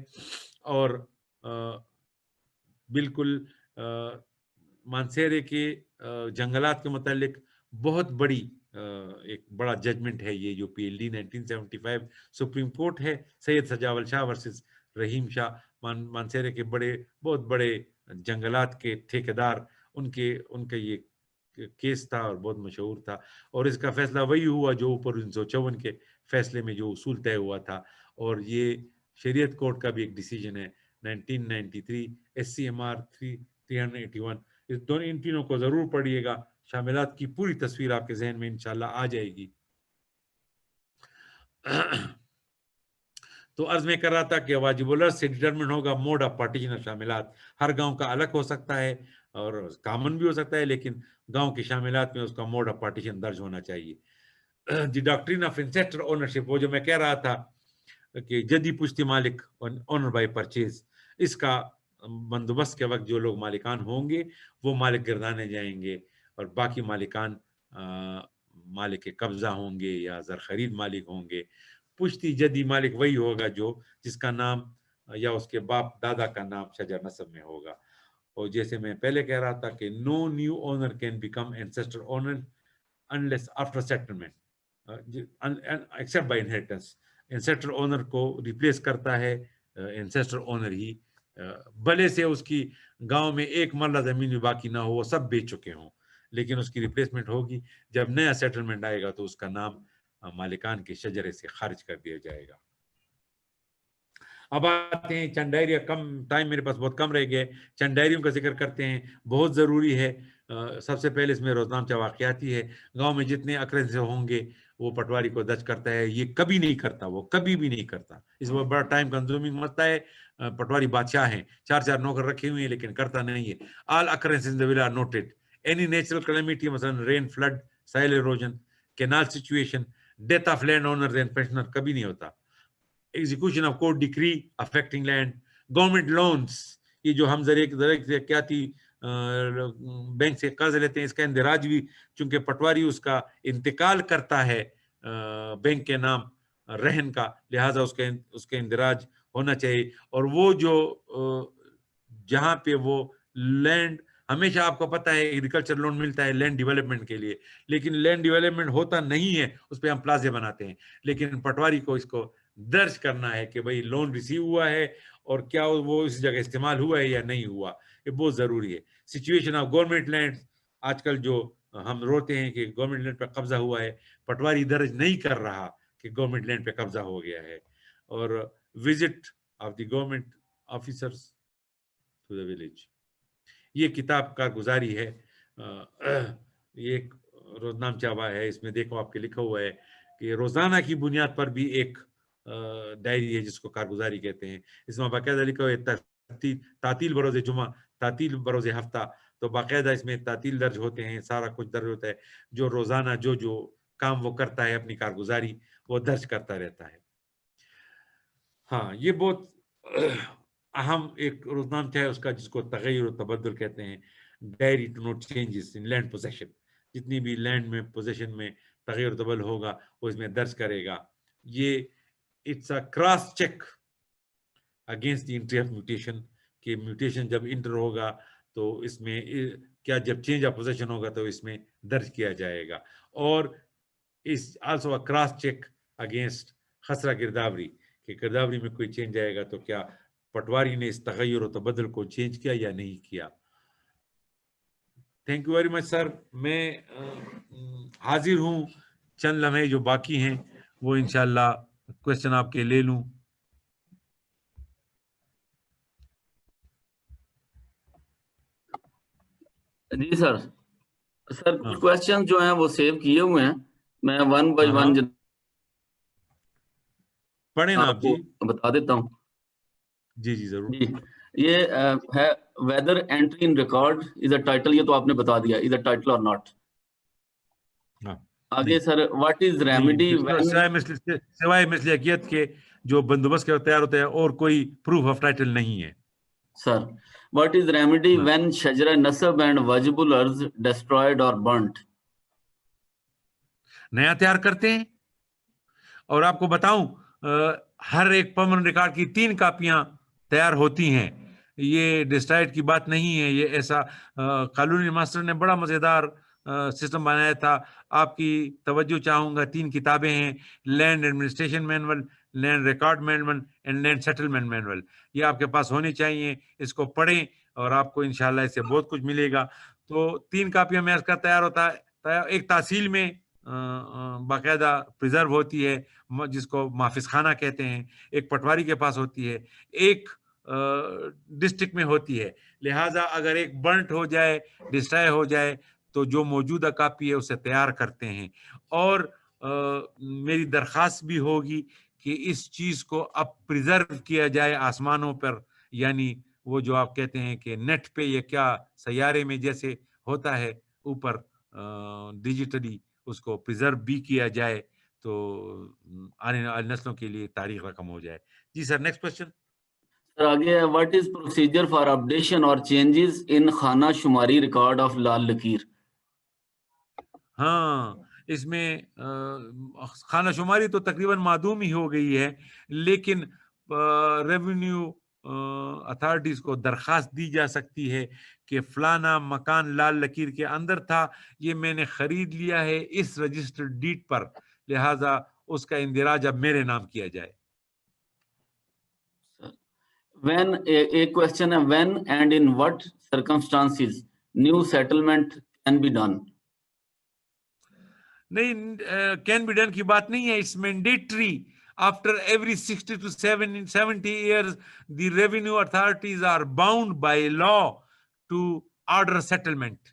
اور بالکل مانسیرے کے جنگلات کے متعلق بہت بڑی ایک بڑا ججمنٹ ہے یہ جو P L D 1975 supreme court ہے. سید سجاول شاہ ورسز رحیم شاہ, مانسیرے کے بہت بڑے جنگلات کے ٹھیکیدار, ان کا یہ کیس تھا اور بہت مشہور تھا. اور اس کا فیصلہ وہی ہوا جو اوپر 1954 کے فیصلے میں جو اصول طے ہوا تھا. اور یہ شریعت کورٹ کا بھی ایک ڈیسیجن ہے 1993 SCMR 381. ان تینوں کو ضرور پڑھیے گا. شاملات کی پوری تصویر آپ کے ذہن میں انشاءاللہ آ جائے گی. تو عرض میں کر رہا تھا کہ واجب الارض سے ڈیٹرمن ہوگا موڈ آف پارٹیشن آف شاملات. ہر گاؤں کا الگ ہو سکتا ہے اور کامن بھی ہو سکتا ہے لیکن گاؤں کی شاملات میں اس کا موڈ آف پارٹیشن درج ہونا چاہیے. دی ڈاکٹرین آف انسیسٹر اونرشپ, وہ جو میں کہہ رہا تھا کہ جدی پشتی مالک اونر بائی پرچیز, اس کا بندوبست کے وقت جو لوگ مالکان ہوں گے وہ مالک گردانے جائیں گے اور باقی مالکان مالک قبضہ ہوں گے یا زر خرید مالک ہوں گے. پشتی جدی مالک وہی ہوگا جس کا نام یا اس کے باپ دادا کا نام شجر نسب میں ہوگا. اور جیسے میں پہلے کہہ رہا تھا کہ no new owner can become ancestor owner unless after settlement except by inheritance. Ancestor owner کو ریپلیس کرتا ہے اینسیسٹر اونر ہی, بھلے سے اس کی گاؤں میں ایک مرلہ زمین بھی باقی نہ ہو, وہ سب بیچ چکے ہوں, لیکن اس کی ریپلیسمنٹ ہوگی. جب نیا سیٹلمنٹ آئے گا تو اس کا نام مالکان کے شجرے سے خارج کر دیا جائے گا. اب آتے ہیں چند ڈائریاں, کم ٹائم میرے پاس بہت کم رہ گئے, چند ڈائریوں کا ذکر کرتے ہیں, بہت ضروری ہے. سب سے پہلے اس میں روزنامچہ واقعاتی ہے. گاؤں میں جتنے اکرنس ہوں گے وہ پٹواری کو درج کرتا ہے. یہ کبھی نہیں کرتا, وہ کبھی بھی نہیں کرتا. اس میں بڑا ٹائم کنزیومنگ مسئلہ ہے. پٹواری بادشاہ ہیں, 4 نوکر رکھے ہوئے ہیں لیکن کرتا نہیں ہے. آل اکرنس ان دی ولا نوٹڈ. اینی نیچرل کلیمٹی مثلا rain, flood, soil erosion, canal situation, death of land owners and pensioner کبھی نہیں ہوتا. Execution of court decree affecting land, government loans, یہ جو ہم زرعیاتی بینک سے قرض لیتے ہیں, اس کا اندراج بھی چونکہ پٹواری اس کا انتقال کرتا ہے بینک کے نام رہن کا, لہٰذا اس کا اندراج ہونا چاہیے. اور وہ جو جہاں پہ وہ لینڈ, ہمیشہ آپ کو پتہ ہے ایگریکلچر لون ملتا ہے لینڈ ڈیولپمنٹ کے لیے, لیکن لینڈ ڈیولپمنٹ ہوتا نہیں ہے, اس پہ ہم پلازے بناتے ہیں. لیکن پٹواری کو اس کو درج کرنا ہے کہ بھئی لون ریسیو ہوا ہے اور کیا وہ اس جگہ استعمال ہوا ہے یا نہیں ہوا. یہ بہت ضروری ہے. سچویشن آف گورنمنٹ لینڈ, آج کل جو ہم روتے ہیں کہ گورنمنٹ لینڈ پہ قبضہ ہوا ہے, پٹواری درج نہیں کر رہا کہ گورنمنٹ لینڈ پہ قبضہ ہو گیا ہے. اور visit of the government officers to the village, یہ کتاب کارگزاری ہے. یہ ایک روزنامچہ ہے, اس میں دیکھو آپ کے لکھا ہوا ہے کہ روزانہ کی بنیاد پر بھی ایک ڈائری ہے جس کو کارگزاری کہتے ہیں. اس میں باقاعدہ لکھا ہوا ہے تعطیل بروز جمعہ, تعطیل بروز ہفتہ, تو باقاعدہ اس میں تعطیل درج ہوتے ہیں, سارا کچھ درج ہوتا ہے. جو روزانہ جو کام وہ کرتا ہے اپنی کارگزاری وہ درج کرتا رہتا ہے. ہاں, یہ بہت اہم ایک روزنامچہ ہے اس کا, جس کو تغیر و تبدل کہتے ہیں. Diary to note changes in land position, جتنی بھی لینڈ میں پوزیشن میں تغیر و تبدل ہوگا وہ اس میں درج کرے گا. یہ it's a cross check against the entry of mutation, کہ میوٹیشن جب انٹر ہوگا تو اس میں کیا, جب چینج آف پوزیشن ہوگا تو اس میں درج کیا جائے گا. اور اس also a cross check against khasra گرداوری, کہ گرداوری میں کوئی چینج آئے گا تو کیا پٹواری نے اس تغیر و تبدل کو چینج کیا یا نہیں کیا. تھینک یو ویری مچ سر. میں حاضر ہوں چند لمحے جو باقی ہیں وہ انشاءاللہ کوشچن آپ کے لے لوں. جی سر کچھ کوشچن جو ہیں وہ سیو کیے ہوئے ہیں, میں ون بائی ون پڑھیں نا آپ جی. بتا دیتا ہوں. جی جی ضرور. جی یہ ہے weather entry in record is a title, یہ تو آپ نے بتا دیا, از اے ٹائٹل اور ناٹ. آگے سر واٹ از ریمیڈی سوائے مثلیت کے جو بندوبست کے تیار ہوتا ہے اور کوئی پروف آف ٹائٹل نہیں ہے. Sir what is remedy when شجرہ نصب اینڈ وجب الارض ڈسٹرائڈ اور برنٹ. نیا تیار کرتے ہیں, اور آپ کو بتاؤں ہر ایک پرماننٹ ریکارڈ کی 3 کاپیاں تیار ہوتی ہیں. یہ ڈسٹرائڈ کی بات نہیں ہے, یہ ایسا قانونی ماسٹر نے بڑا مزیدار سسٹم بنایا تھا. آپ کی توجہ چاہوں گا, 3 کتابیں ہیں, land administration manual, land record manual and land settlement manual. یہ آپ کے پاس ہونی چاہیے, اس کو پڑھیں اور آپ کو انشاءاللہ اس سے بہت کچھ ملے گا. تو 3 کاپیاں میں اس کا تیار ہوتا ہے. ایک تحصیل میں باقاعدہ پریزرو ہوتی ہے جس کو محافظ خانہ کہتے ہیں, ایک پٹواری کے پاس ہوتی ہے, ایک ڈسٹرکٹ میں ہوتی ہے. لہٰذا اگر ایک برنٹ ہو جائے, ڈسٹرائے ہو جائے, تو جو موجودہ کاپی ہے اسے تیار کرتے ہیں. اور میری درخواست بھی ہوگی کہ اس چیز کو اب پریزرو کیا جائے آسمانوں پر, یعنی وہ جو آپ کہتے ہیں کہ نیٹ پہ یا کیا سیارے میں جیسے ہوتا ہے اوپر ڈیجیٹلی اس کو پریزرو بھی کیا جائے, تو آنے والی نسلوں کے لیے تاریخ رقم ہو جائے. جی سر نیکسٹ کوشچن. سر آگے what is procedure for updation اور چینجز ان خانہ شماری ریکارڈ آف لال لکیر. ہاں اس میں خانہ شماری تو تقریباً معدوم ہی ہو گئی ہے, لیکن ریونیو اتھارٹیز کو درخواست دی جا سکتی ہے کہ فلانا مکان لال لکیر کے اندر تھا, یہ میں نے خرید لیا ہے اس رجسٹرڈ ڈیڈ پر, لہٰذا اس کا اندراج اب میرے نام کیا جائے. When ایک کوشچن ہے, when and in what circumstances new settlement can be done. نہیں, کین بی ڈن کی بات نہیں ہے, it's mandatory. After every 60 to 70 years, the revenue authorities are bound by law to order settlement.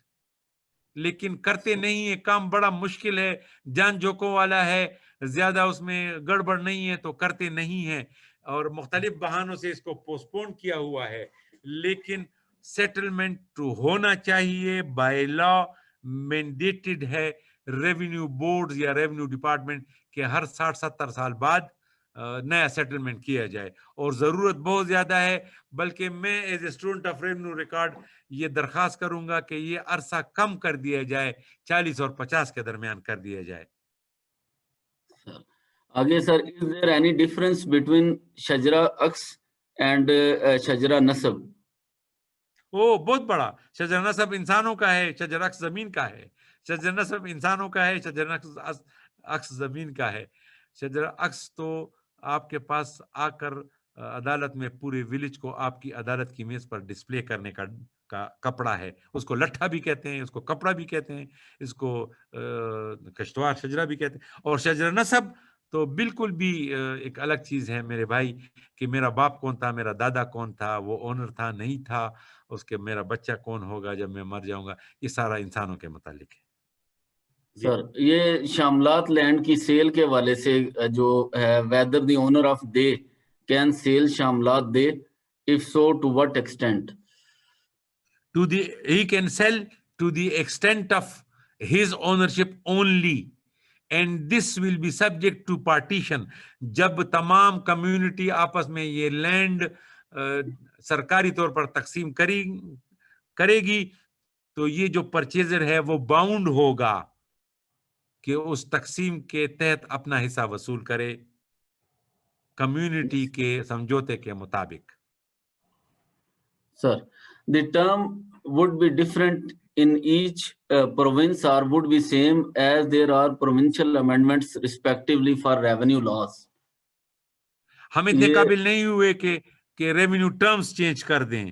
لیکن کرتے نہیں ہے, کام بڑا مشکل ہے, جان جوکوں والا ہے, زیادہ اس میں گڑبڑ نہیں ہے تو کرتے نہیں ہے, اور مختلف بہانوں سے اس کو پوسٹپون کیا ہوا ہے. لیکن سیٹلمنٹ ہونا چاہیے, بائی لا مینڈیٹڈ ہے ریونیو بورڈ یا ریونیو ڈپارٹمنٹ کہ ہر 60-70 سال بعد نیا سیٹلمنٹ کیا جائے. اور ضرورت بہت زیادہ ہے, بلکہ میں as a student of revenue record یہ درخواست کروں گا کہ یہ عرصہ کم کر دیا جائے, 40 اور 50 کے درمیان کر دیا جائے. آگے سر, is there any difference between شجرہ عکس and شجرہ نصب. بہت بڑا. شجرہ نصب انسانوں کا ہے, شجرہ عکس زمین کا ہے. شجرہ نصب انسانوں کا ہے, شجرہ عکس زمین کا ہے. شجرہ عکس تو آپ کے پاس آ کر عدالت میں پورے ولیج کو آپ کی عدالت کی میز پر ڈسپلے کرنے کا کپڑا ہے. اس کو لٹھا بھی کہتے ہیں, اس کو کپڑا بھی کہتے ہیں, اس کو کشتوار شجرہ بھی کہتے ہیں. اور شجرہ نصب تو بالکل بھی ایک الگ چیز ہے میرے بھائی, کہ میرا باپ کون تھا, میرا دادا کون تھا, وہ اونر تھا نہیں تھا, اس کے میرا بچہ کون ہوگا جب میں مر جاؤں گا, یہ سارا انسانوں کے متعلق ہے. سر یہ شاملات لینڈ کی سیل کے والے سے جو ہے, ویدر دی اونر آف دے کین سیل شاملات دے, if so to what extent. He can sell to the extent of his ownership only, and this will be subject to partition. جب تمام کمیونٹی آپس میں یہ لینڈ سرکاری طور پر تقسیم کرے گی, تو یہ جو پرچیزر ہے وہ باؤنڈ ہوگا کہ اس تقسیم کے تحت اپنا حصہ وصول کرے کمیونٹی کے سمجھوتے کے مطابق. Sir, the term would be different in each province or would be same as there are provincial amendments respectively for revenue laws. ہم اتنے قابل نہیں ہوئے کہ ریونیو ٹرمز چینج کر دیں,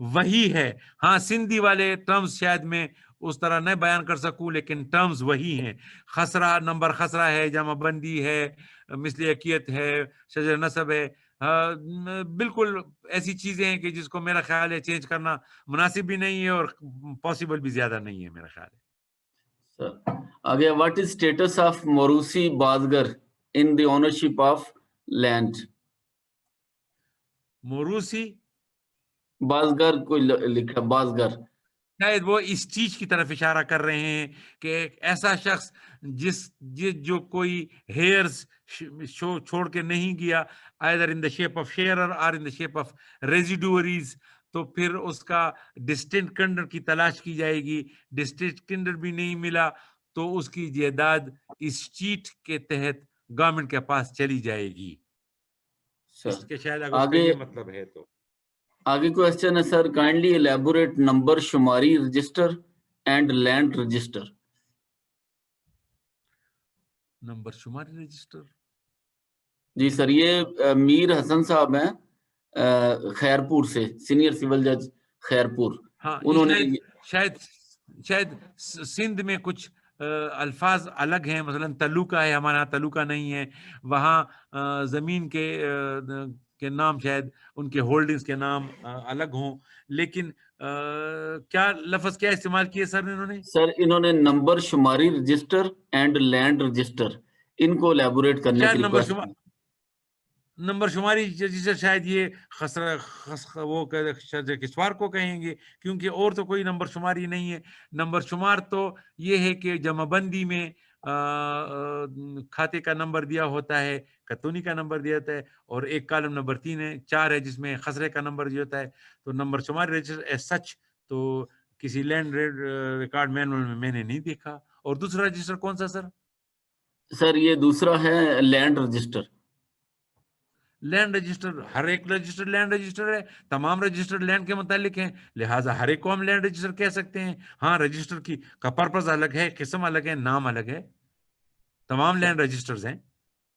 وہی ہے. ہاں سندھی والے ٹرمز شاید میں اس طرح نہیں بیان کر سکوں، لیکن ٹرمز وہی ہیں. خسرہ نمبر خسرہ ہے، جمع بندی ہے، مثلیکیت ہے، شجر نسب ہے. بالکل ایسی چیزیں ہیں کہ جس کو میرا خیال ہے چینج کرنا مناسب بھی نہیں ہے اور پاسبل بھی زیادہ نہیں ہے میرا خیال ہے. آگے واٹ از اسٹیٹس آف موروثی بازگر in the ownership of land? موروثی بازگر کوئی لکھا بازگر، شاید وہ اس چیز کی طرف اشارہ کر رہے ہیں کہ ایک ایسا شخص جو کوئی ہیئرز چھوڑ کے نہیں گیا، either in the shape of sharer or in the shape of residuaries، تو پھر اس کا ڈسٹنٹ کنڈر کی تلاش کی جائے گی. ڈسٹنٹ کنڈر بھی نہیں ملا تو اس کی جائیداد اس چیٹ کے تحت گورنمنٹ کے پاس چلی جائے گی. اس کے شاید اگر اس کا آگے یہ مطلب ہے تو آگے کوشچن ہے سر، کائنڈلی الیبوریٹ نمبر شماری register and land register. Number شماری رجسٹر. جی سر، یہ میر حسن صاحب ہیں خیرپور سے، سینئر سول جج خیرپور. ہاں انہوں نے شاید سندھ میں کچھ الفاظ الگ ہیں، مثلا تلوکا ہے، ہمارے یہاں تلوکا نہیں ہے. وہاں زمین کے نام شاید ان کے ہولڈنگز کے نام الگ ہوں، لیکن کیا لفظ کیا استعمال کیے سر انہوں نے؟ سر انہوں نے نمبر شماری رجسٹر اینڈ لینڈ رجسٹر، ان کو الیبوریٹ کرنے شاید کی ریکویسٹ کی. نمبر شماری رجسٹر شاید یہ وہ کسوار کو کہیں گے، کیونکہ اور تو کوئی نمبر شماری نہیں ہے. نمبر شمار تو یہ ہے کہ جمع بندی میں کھاتے کا نمبر دیا ہوتا ہے، کتونی کا نمبر دیا ہوتا ہے، اور ایک کالم نمبر 3 ہے، 4 ہے جس میں خسرے کا نمبر دیا ہوتا ہے. تو نمبر شماری رجسٹر ایز سچ تو کسی لینڈ ریکارڈ مینول میں نے نہیں دیکھا. اور دوسرا رجسٹر کون سا سر؟ سر یہ دوسرا ہے لینڈ رجسٹر. لینڈ رجسٹر، ہر ایک رجسٹر لینڈ رجسٹر ہے، تمام رجسٹر لینڈ کے متعلق ہیں، لہٰذا ہر ایک کو ہم لینڈ رجسٹر کہہ سکتے ہیں. ہاں رجسٹر کا پرپز الگ ہے، قسم الگ ہے، نام الگ ہے، تمام لینڈ رجسٹرز ہیں.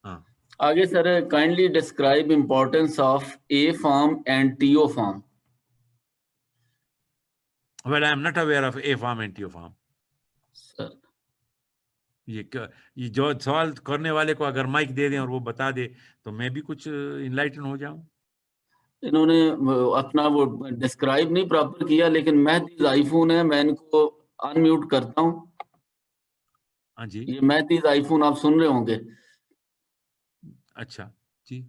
ہاں آگے sir, kindly describe importance of A form and T O form. well I am not aware of A farm and TO farm. سر یہ جو سوال کرنے والے کو اگر مائک دے دیں اور وہ بتا دے تو میں بھی کچھ انلائٹن ہو جاؤں. انہوں نے اپنا وہ ڈسکرائب نہیں پراپر کیا، لیکن مہدیز آئی فون ہے، میں ان کو ان میوٹ کرتا ہوں. ہاں جی یہ مہدیز آئی فون آپ سن رہے ہوں گے. اچھا جی،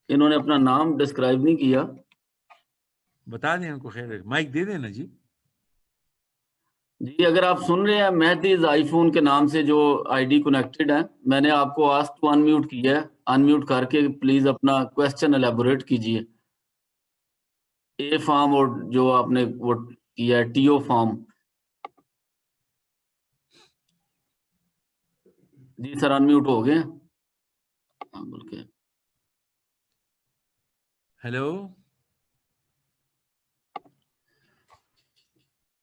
انہوں نے اپنا نام ڈسکرائب نہیں کیا. بتا دیں ان کو، خیر مائک دے دیں نا جی. جی اگر آپ سن رہے ہیں، مہدیز آئی فون کے نام سے جو آئی ڈی کنیکٹڈ ہے، میں نے آپ کو آسک ٹو ان میوٹ کیا ہے. ان میوٹ کر کے پلیز اپنا کوشچن الیبوریٹ کیجئے. اے فارم اور جو آپ نے وہ کیا ہے ٹی او فارم. جی سر ان میوٹ ہو گئے. بلکہ ہیلو،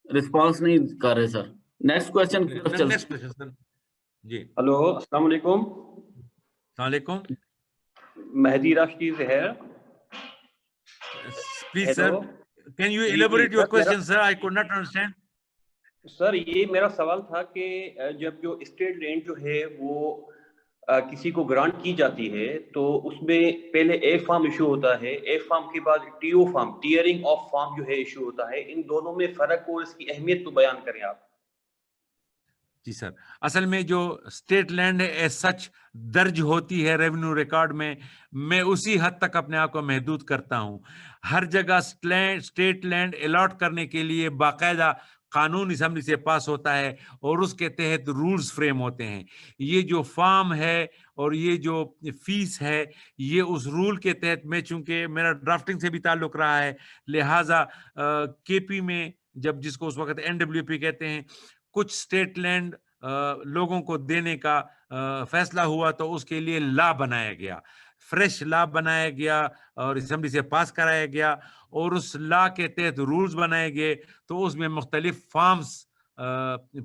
رسپانس نہیں کر رہے سر. نیکسٹ کوشچن کی طرف نیکسٹ کوشچن سر. جی ہلو، السلام علیکم. السلام علیکم. مہدی راشد ہے. Please sir can you elaborate your question sir? I could not understand. Sir یہ میرا سوال تھا کہ جب جو اسٹیٹ لینڈ جو ہے وہ کسی کو گرانٹ کی جاتی ہے تو اس میں پہلے اے فارم ایشو ہوتا ہے، اے فارم کے بعد T O form, tearing of form جو ہے ایشو ہوتا ہے. ان دونوں میں فرق اور اس کی اہمیت تو بیان کریں آپ. جی سر، اصل میں جو اسٹیٹ لینڈ ہے ایز سچ درج ہوتی ہے ریونیو ریکارڈ میں اسی حد تک اپنے آپ کو محدود کرتا ہوں. ہر جگہ اسٹیٹ لینڈ الاٹ کرنے کے لیے باقاعدہ قانون اسمبلی سے پاس ہوتا ہے اور اس کے تحت رولز فریم ہوتے ہیں. یہ جو فارم ہے اور یہ جو فیس ہے یہ اس رول کے تحت، میں چونکہ میرا ڈرافٹنگ سے بھی تعلق رہا ہے، لہٰذا کے پی میں جس کو اس وقت NWP کہتے ہیں، کچھ اسٹیٹ لینڈ لوگوں کو دینے کا فیصلہ ہوا تو اس کے لیے لا بنایا گیا، فریش لا بنایا گیا اور اسمبلی سے پاس کرایا گیا، اور اس لا کے تحت رولز بنائے گئے. تو اس میں مختلف فارمز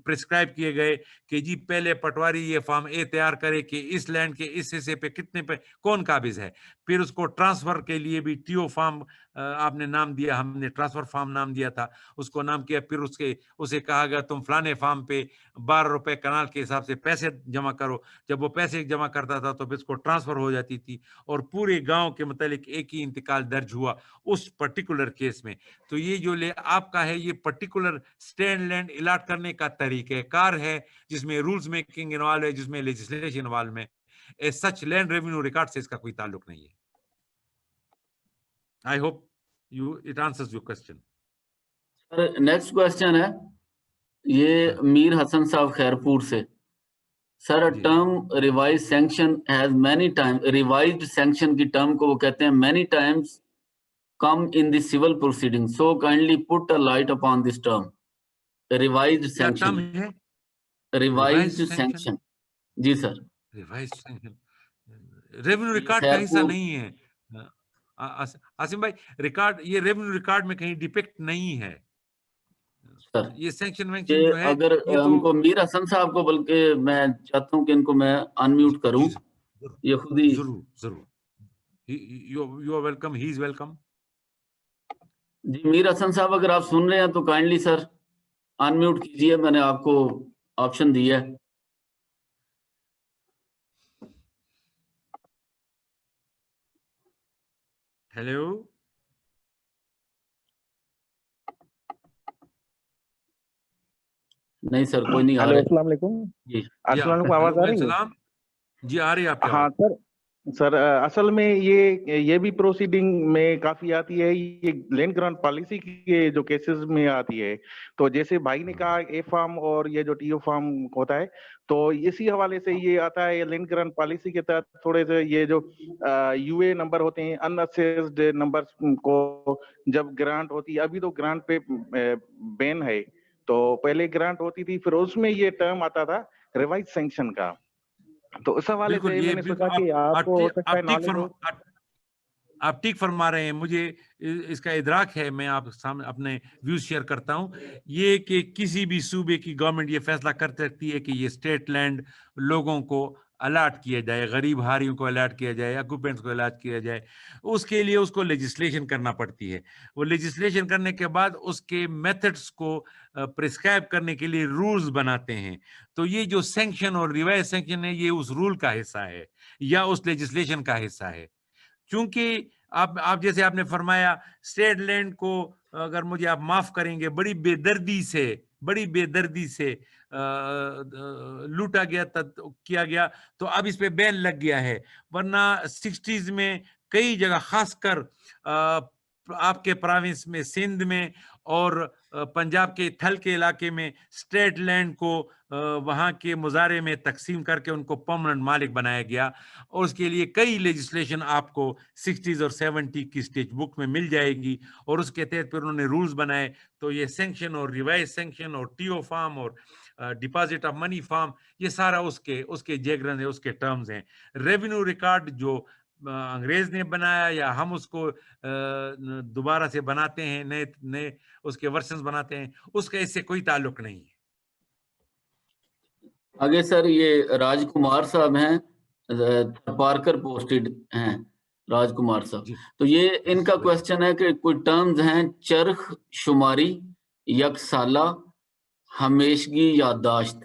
پرسکرائب کیے گئے کہ جی پہلے پٹواری یہ فارم اے تیار کرے کہ اس لینڈ کے اس حصے پہ کتنے پہ کون قابض ہے. پھر اس کو ٹرانسفر کے لیے بھی ٹی او فارم آپ نے نام دیا, ہم نے ٹرانسفر فارم نام دیا تھا, اس کو نام کیا, پھر اسے کہا گیا تم فلانے فارم پہ 12 روپے کنال کے حساب سے پیسے جمع کرو. جب وہ پیسے جمع کرتا تھا تو پھر اس کو ٹرانسفر ہو جاتی تھی, اور پورے گاؤں کے متعلق ایک ہی انتقال درج ہوا اس پرٹیکولر کیس میں. تو یہ جو آپ کا ہے یہ پرٹیکولر اسٹینڈ لینڈ الاٹ کرنے کا طریقہ کار ہے, جس میں رولز میکنگ انوالو ہے, جس میں لیجسلیشن انوالو ہے. As such land revenue record سے اس کا کوئی تعلق نہیں ہے. I hope it answers your question. Next question ہے یہ میر حسن صاحب خیرپور سے. Sir term revise sanction has many time, revised sanction کی ٹرم کو وہ کہتے ہیں many times come in the civil proceeding, so kindly put a light upon this term revised sanction. Revised sanction جی sir. Revised sanction revenue record کا حصہ نہیں ہے عاصم بھائی. ریکارڈ یہ ریونیو ریکارڈ میں کہیں ڈیپیکٹ نہیں ہے سر. یہ سینکشن وینکشن جو ہے. اگر ان کو میر حسن صاحب کو, بلکہ میں چاہتا ہوں کہ ان کو میں ان میوٹ کروں, یہ خود ہی. ضرور ضرور, you are welcome, he is welcome. جی میر حسن صاحب اگر آپ سن رہے ہیں تو کائنڈلی سر ان میوٹ کیجیے, میں نے آپ کو آپشن دیا ہے. ہیلو نہیں سر کوئی نہیں آ رہا. السلام علیکم. جی السلام علیکم, آواز آ رہی ہے؟ جی آ رہی ہے آپ کی. ہاں سر اصل میں یہ بھی پروسیڈنگ میں کافی آتی ہے, یہ لینڈ گرانٹ پالیسی کے جو کیسز میں آتی ہے. تو جیسے بھائی نے کہا اے فارم اور یہ جو ٹی او فارم ہوتا ہے, تو اسی حوالے سے یہ آتا ہے لینڈ گرانٹ پالیسی کے تحت تھوڑے سے یہ جو یو اے نمبر ہوتے ہیں ان اسیسڈ نمبر کو جب گرانٹ ہوتی ہے, ابھی تو گرانٹ پہ بین ہے, تو پہلے گرانٹ ہوتی تھی, پھر اس میں یہ ٹرم آتا تھا ریوائز سینکشن کا. تو اس حوالے سے میں نے سوچا کہ آپ کو ہو سکتا ہے نالج ہو. آپ ٹھیک فرما رہے ہیں, مجھے اس کا ادراک ہے, میں آپ سامنے اپنے ویوز شیئر کرتا ہوں. یہ کہ کسی بھی صوبے کی گورنمنٹ یہ فیصلہ کر سکتی ہے کہ یہ اسٹیٹ لینڈ لوگوں کو الاٹ کیا جائے, غریب ہاریوں کو الاٹ کیا جائے, آکوپینٹس کو الاٹ کیا جائے. اس کے لیے اس کو لیجسلیشن کرنا پڑتی ہے. وہ لیجسلیشن کرنے کے بعد اس کے میتھڈس کو پرسکرائب کرنے کے لیے رولز بناتے ہیں. تو یہ جو سینکشن اور ریوائز سینکشن ہے یہ اس رول کا حصہ ہے یا اس لیجسلیشن کا حصہ ہے. چونکہ آپ جیسے آپ نے فرمایا اسٹیٹ لینڈ کو اگر مجھے آپ معاف کریں گے بڑی بے دردی سے لوٹا گیا کیا گیا, تو اب اس پہ بین لگ گیا ہے. ورنہ 60s میں کئی جگہ, خاص کر آپ کے پراونس میں سندھ میں اور پنجاب کے تھل کے علاقے میں اسٹیٹ لینڈ کو وہاں کے مظاہرے میں تقسیم کر کے ان کو پرماننٹ مالک بنایا گیا, اور اس کے لیے کئی لیجسلیشن آپ کو 60s اور 70 کی اسٹیٹ بک میں مل جائے گی, اور اس کے تحت پھر انہوں نے رولز بنائے. تو یہ سینکشن اور ریوائز سینکشن اور ٹی او فارم اور ڈپازٹ آف منی فارم یہ سارا اس کے جیگرن ہے, اس کے ٹرمز ہیں. ریونیو ریکارڈ جو انگریز نے بنایا یا ہم اس کو دوبارہ سے بناتے ہیں, نئے اس کے ورژنز بناتے ہیں, اس کا اس سے کوئی تعلق نہیں ہے. آگے سر یہ راج کمار صاحب ہیں, پارکر پوسٹڈ ہیں راج کمار صاحب. تو یہ ان کا کوشچن ہے کہ کوئی ٹرمز ہیں چرخ شماری, یک سالہ, ہمیشگی یادداشت.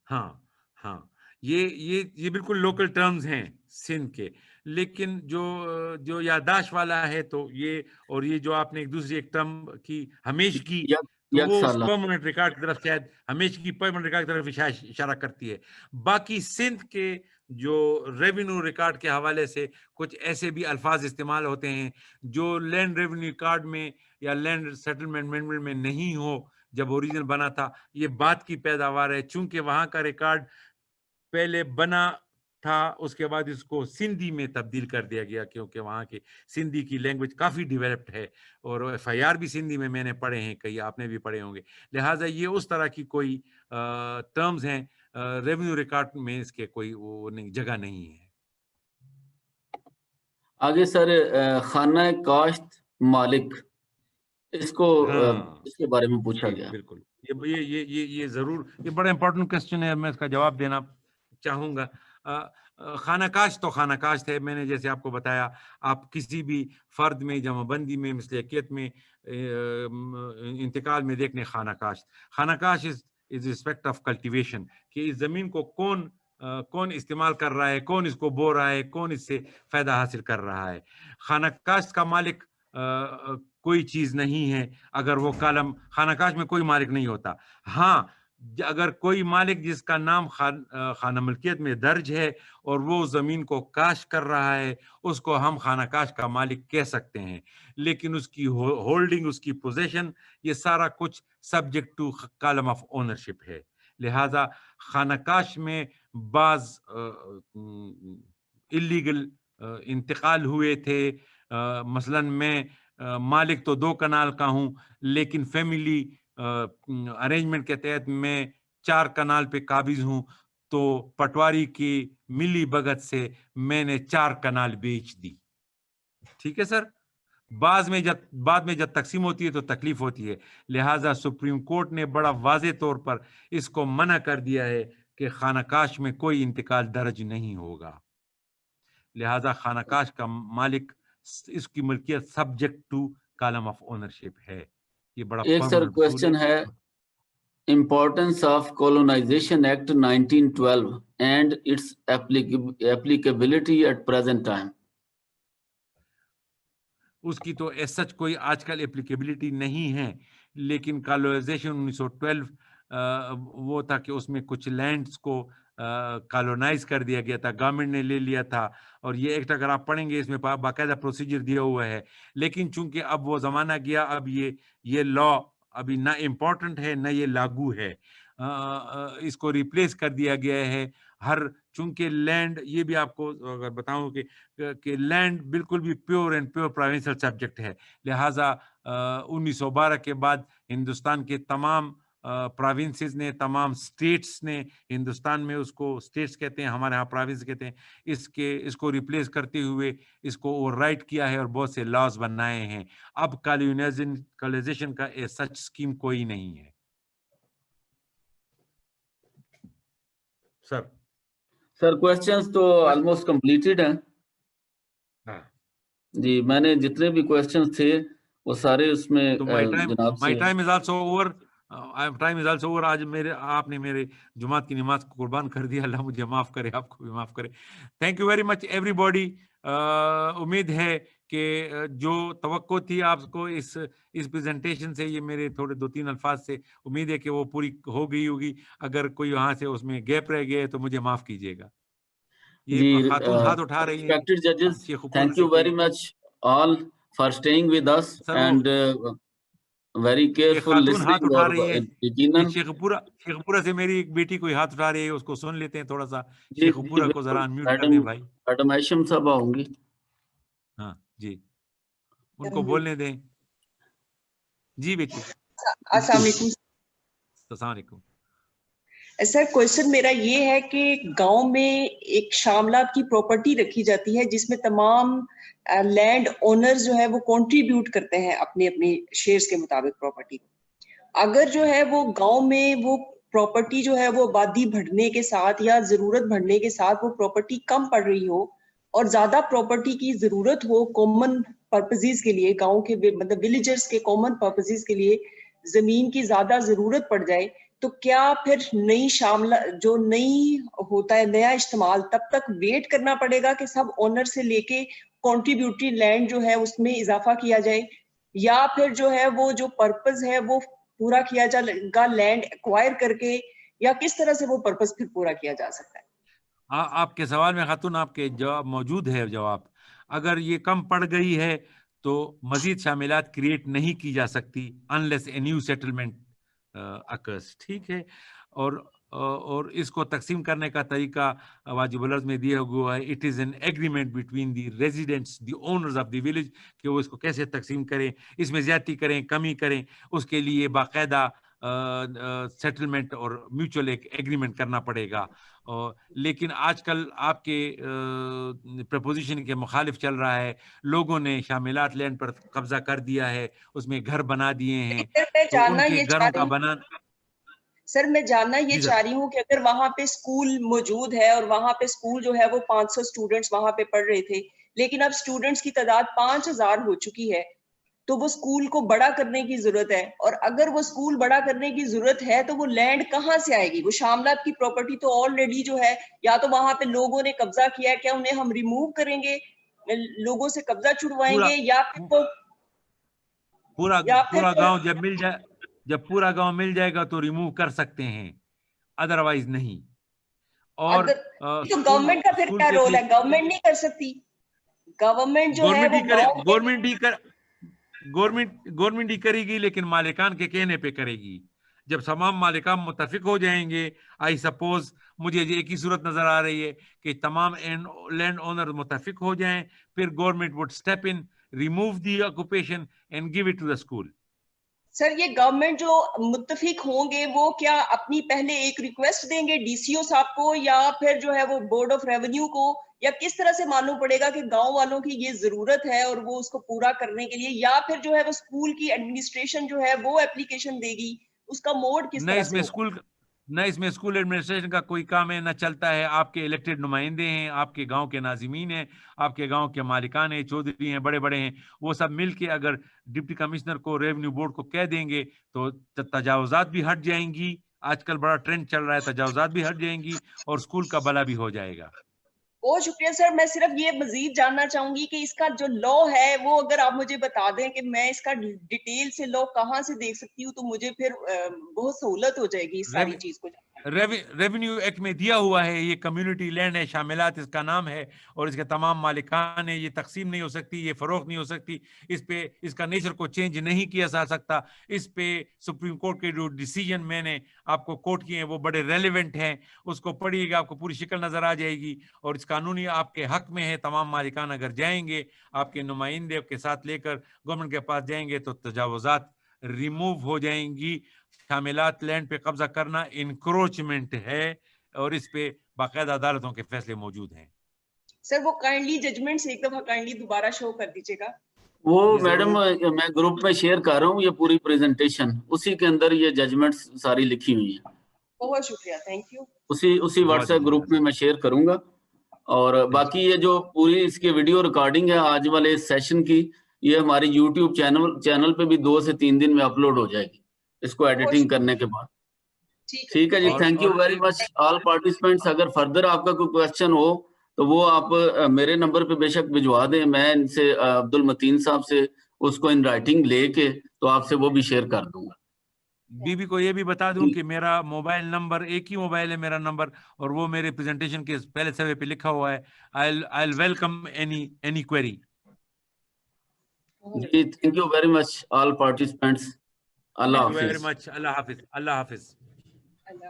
ہاں یہ بالکل لوکل ٹرمز ہیں سندھ کے, لیکن جو یادداشت والا ہے تو یہ, اور یہ جو آپ نے ایک دوسری ایک ٹرم کی ہمیشگی, تو وہ اس پرماننٹ ریکارڈ کی طرف شاید ہمیشگی پرماننٹ ریکارڈ کی طرف اشارہ کرتی ہے. باقی سندھ کے جو ریونیو ریکارڈ کے حوالے سے کچھ ایسے بھی الفاظ استعمال ہوتے ہیں جو لینڈ ریونیو ریکارڈ میں یا لینڈ سیٹلمنٹ امینڈمنٹ میں نہیں ہو جب اوریجنل بنا تھا. یہ بات کی پیداوار ہے, چونکہ وہاں کا ریکارڈ پہلے بنا تھا, اس کے بعد اس کو سندھی میں تبدیل کر دیا گیا, کیونکہ وہاں کے سندھی کی لینگویج کافی ڈیولپڈ ہے, اور ایف آئی آر بھی سندھی میں نے پڑھے ہیں, کئی آپ نے بھی پڑھے ہوں گے. لہٰذا یہ اس طرح کی کوئی ٹرمز ہیں, ریونیو ریکارڈ میں اس کے کوئی وہ جگہ نہیں ہے. آگے سر خانہ کاشت مالک, اس کو اس کے بارے میں پوچھا گیا. بالکل, یہ ضرور, یہ بڑا امپورٹنٹ کوسچن ہے, میں اس کا جواب دینا چاہوں گا. خانہ کاش تو خانہ کاش ہے. میں نے جیسے آپ کو بتایا, آپ کسی بھی فرد میں, جمع بندی میں, مصلحیت میں, انتقال میں دیکھنے خانہ کاش از ریسپیکٹ آف کلٹیویشن, کہ اس زمین کو کون استعمال کر رہا ہے, کون اس کو بو رہا ہے, کون اس سے فائدہ حاصل کر رہا ہے. خانہ کاش کا مالک کوئی چیز نہیں ہے. اگر وہ کالم, خانہ کاش میں کوئی مالک نہیں ہوتا. ہاں, اگر کوئی مالک جس کا نام خانہ ملکیت میں درج ہے اور وہ زمین کو کاش کر رہا ہے, اس کو ہم خانہ کاش کا مالک کہہ سکتے ہیں. لیکن اس کی ہولڈنگ, اس کی پوزیشن, یہ سارا کچھ subject to column of ownership ہے. لہذا خانہ کاش میں بعض اللیگل انتقال ہوئے تھے. مثلا میں مالک تو 2 کنال کا ہوں, لیکن فیملی ارینجمنٹ کے تحت میں 4 کنال پہ قابض ہوں. تو پٹواری کی ملی بھگت سے میں نے 4 کنال بیچ دی. ٹھیک ہے سر. بعد میں جب تقسیم ہوتی ہے تو تکلیف ہوتی ہے. لہٰذا سپریم کورٹ نے بڑا واضح طور پر اس کو منع کر دیا ہے کہ خانہ کاش میں کوئی انتقال درج نہیں ہوگا. لہٰذا خانہ کاش کا مالک, اس کی ملکیت subject to column of ownership ہے. یہ بڑا ایک سر کوشچن ہے, importance of colonization act 1912 and its applicability at present time. اس کی تو ایس سچ کوئی آج کل اپلیکیبلٹی نہیں ہے, لیکن کالونائزیشن 1912 وہ تھا کہ اس میں کچھ لینڈز کو کالونائز کر دیا گیا تھا, گورنمنٹ نے لے لیا تھا. اور یہ ایکٹ اگر آپ پڑھیں گے اس میں باقاعدہ پروسیجر دیا ہوا ہے. لیکن چونکہ اب وہ زمانہ گیا, اب یہ لا ابھی نہ امپورٹنٹ ہے نہ یہ لاگو ہے. اس کو ریپلیس کر دیا گیا ہے. چونکہ لینڈ, یہ بھی آپ کو اگر بتاؤں کہ لینڈ بالکل بھی pure and pure provincial subject ہے. لہٰذا 1912 کے بعد ہندوستان کے تمام پروونسز نے, تمام اسٹیٹس نے, ہندوستان میں اس کو اسٹیٹس کہتے ہیں, ہمارے ہاں پروونس کہتے ہیں, اس کو ریپلیس کرتے ہوئے اس کو اوور رائٹ کیا ہے اور بہت سے لاز بنائے ہیں. اب کالونائزیشن کا سچ اسکیم کوئی نہیں ہے. سر کوشچنز تو آلموسٹ کمپلیٹڈ ہیں. جی, میں نے جتنے بھی کوشچنز تھے وہ سارے اس میں جناب سے. Time is also over. آج آپ نے میرے جمعات کی نماز کو قربان کر دیا. اللہ مجھے معاف کرے, آپ کو بھی معاف کرے. Thank you very much every body. امید ہے کہ جو توقع تھی آپ کو اس پریزنٹیشن سے, یہ میرے تھوڑے 2-3 الفاظ سے, امید ہے کہ وہ پوری ہو گئی ہوگی. اگر کوئی وہاں سے اس میں گیپ رہ گئے تو مجھے معاف کیجیے گا. یہ خاتون ہاتھ اٹھا رہی ہیں. Respected judges, thank you very much all for staying with us and very careful listening. اور یقیناً شیخ پورہ سے میری ایک بیٹی کوئی ہاتھ اٹھا رہی ہے, اس کو سن لیتے ہیں تھوڑا سا. شیخ پورہ کو ذرا انمیوٹ کر دیں بھائی. میڈم ہاشم صاحب آؤں گی. ہاں جی, ان کو بولنے دیں. جی بیٹی. السلام علیکم. السلام علیکم. سر کوشچن میرا یہ ہے کہ گاؤں میں ایک شاملات کی پراپرٹی رکھی جاتی ہے جس میں تمام لینڈ اونر جو ہے وہ کنٹریبیوٹ کرتے ہیں اپنے شیئرز کے مطابق پراپرٹی. اگر جو ہے وہ گاؤں میں وہ پراپرٹی جو ہے وہ آبادی بڑھنے کے ساتھ یا ضرورت بڑھنے کے ساتھ وہ پراپرٹی کم پڑ رہی ہو اور زیادہ پراپرٹی کی ضرورت ہو کامن پرپزز کے لیے, گاؤں کے مطلب ولیجرز کے کامن پرپزز کے لیے زمین کی زیادہ ضرورت پڑ جائے, تو کیا پھر نئی جو نئی ہوتا ہے نیا استعمال, تب تک ویٹ کرنا پڑے گا کہ سب اونر سے لے کے کنٹریبیوٹری لینڈ جو ہے اس میں اضافہ کیا جائے, یا پھر جو ہے وہ جو پرپز ہے وہ پورا کیا جائے گا لینڈ ایکوائر کر کے, یا کس طرح سے وہ پرپز پھر پورا کیا جا سکتا ہے؟ آپ کے سوال میں خاتون آپ کے جواب موجود ہے. جواب, اگر یہ کم پڑ گئی ہے تو مزید شاملات کریٹ نہیں کی جا سکتی unless a new settlement occurs. ٹھیک ہے. اور اس کو تقسیم کرنے کا طریقہ واجب العرض میں دیا ہوا ہے. It is an agreement between the residents, the owners of the village, کہ وہ اس کو کیسے تقسیم کریں, اس میں زیادتی کریں کمی کریں, اس کے لیے باقاعدہ سیٹلمنٹ اور میوچل ایک ایگریمنٹ کرنا پڑے گا. لیکن آج کل آپ کے پرپوزیشن کے مخالف چل رہا ہے. لوگوں نے شاملات لینڈ پر قبضہ کر دیا ہے, اس میں گھر بنا دیے ہیں, تو ان کے گھروں کا بنانا. سر میں جاننا یہ جی سر. چاہ رہی ہوں کہ اگر وہاں پہ اسکول موجود ہے اور وہاں پہ اسکول جو ہے وہ 500 اسٹوڈنٹس وہاں پہ پڑھ رہے تھے، لیکن اب اسٹوڈنٹس کی تعداد 5000 ہو چکی ہے، تو وہ اسکول کو بڑا کرنے کی ضرورت ہے، اور اگر وہ اسکول بڑا کرنے کی ضرورت ہے تو وہ لینڈ کہاں سے آئے گی؟ وہ شاملات کی پراپرٹی تو آلریڈی جو ہے یا تو وہاں پہ لوگوں نے قبضہ کیا ہے، کیا انہیں ہم ریموو کریں گے، لوگوں سے قبضہ چھڑوائیں گے، یا پھر وہ پورا گاؤں جب پورا گاؤں مل جائے گا تو ریموو کر سکتے ہیں، ادروائز نہیں. اور تو گورنمنٹ کا پھر کیا رول ہے؟ گورنمنٹ نہیں کر سکتی؟ گورنمنٹ جو ہے وہ گورنمنٹ ہی کرے گی، لیکن مالکان کے کہنے پہ کرے گی. جب تمام مالکان متفق ہو جائیں گے، آئی سپوز مجھے ایک ہی صورت نظر آ رہی ہے کہ تمام لینڈ اونر متفق ہو جائیں، پھر government would step in, remove the occupation and give it to the school. Sir یہ گورنمنٹ جو متفق ہوں گے وہ کیا اپنی پہلے ایک ریکویسٹ دیں گے ڈی سی او صاحب کو، یا پھر جو ہے وہ بورڈ آف ریونیو کو، یا کس طرح سے معلوم پڑے گا کہ گاؤں والوں کی یہ ضرورت ہے اور وہ اس کو پورا کرنے کے لیے، یا پھر جو ہے وہ اسکول کی ایڈمنسٹریشن جو ہے وہ اپلیکیشن دے گی؟ اس کا موڈ کس طرح سے ہوگا؟ نہ اس میں اسکول ایڈمنسٹریشن کا کوئی کام ہے، نہ چلتا ہے. آپ کے الیکٹڈ نمائندے ہیں، آپ کے گاؤں کے ناظمین ہیں، آپ کے گاؤں کے مالکان ہیں، چودھری ہیں، بڑے بڑے ہیں، وہ سب مل کے اگر ڈپٹی کمشنر کو، ریونیو بورڈ کو کہہ دیں گے تو تجاوزات بھی ہٹ جائیں گی. آج کل بڑا ٹرینڈ چل رہا ہے، تجاوزات بھی ہٹ جائیں گی اور اسکول کا بھلا بھی ہو جائے گا. بہت شکریہ سر. میں صرف یہ مزید جاننا چاہوں گی کہ اس کا جو لا ہے وہ اگر آپ مجھے بتا دیں کہ میں اس کا ڈیٹیل سے لا کہاں سے دیکھ سکتی ہوں، تو مجھے پھر بہت سہولت ہو جائے گی اس ساری چیز کو. ریونیو ایکٹ میں دیا ہوا ہے، یہ کمیونٹی لینڈ ہے، شاملات اس کا نام ہے، اور اس کے تمام مالکان ہیں. یہ تقسیم نہیں ہو سکتی، یہ فروخت نہیں ہو سکتی، اس پہ اس کا نیچر کو چینج نہیں کیا جا سکتا. اس پہ سپریم کورٹ کے جو ڈیسیجن میں نے آپ کو کوٹ کیے ہیں وہ بڑے ریلیونٹ ہیں، اس کو پڑھیے گا، آپ کو پوری شکل نظر آ جائے گی. اور اس قانونی آپ کے حق میں ہے. تمام مالکان اگر جائیں گے، آپ کے نمائندے کے ساتھ لے کر گورنمنٹ کے پاس جائیں گے تو تجاوزات ریموو ہو جائیں گی. شاملات لینڈ پہ قبضہ کرنا انکروچمنٹ ہے، اور اس پہ باقاعدہ عدالتوں کے فیصلے موجود ہیں. سر وہ کائنڈلی ججمنٹس ایک دفعہ کائنڈلی دوبارہ شو کر دیجیے گا. وہ میڈم میں گروپ میں شیئر کر رہا ہوں یہ پوری پریزنٹیشن، اسی کے اندر یہ ججمنٹس ساری لکھی ہوئی ہیں. بہت شکریہ، تھینک یو. اسی واٹس ایپ گروپ میں شیئر کروں گا. اور باقی یہ جو پوری اس کی ویڈیو ریکارڈنگ ہے آج والے اس سیشن کی، یہ ہماری یوٹیوب چینل پہ بھی 2 سے 3 دن میں اپلوڈ ہو جائے گی اس کو ایڈیٹنگ کرنے کے بعد. ٹھیک ہے جی، thank you very much all participants. اگر فردر آپ کا کوئی کویسچن ہو تو وہ آپ میرے نمبر پہ بے شک بھجوا دیں. میں ان سے عبد المتین صاحب سے اس کو ان رائٹنگ لے کے تو آپ سے وہ بھی شیئر کر دوں گا. بی بی کو یہ بھی بتا دوں کہ میرا موبائل نمبر ایک ہی موبائل ہے میرا نمبر، اور وہ میرے پریزنٹیشن کے پہلے صفحے پہ لکھا ہوا ہے. I'll welcome any query. جی thank you very much all participants. اللہ Thank you very حافظ. much. اللہ حافظ. اللہ حافظ. اللہ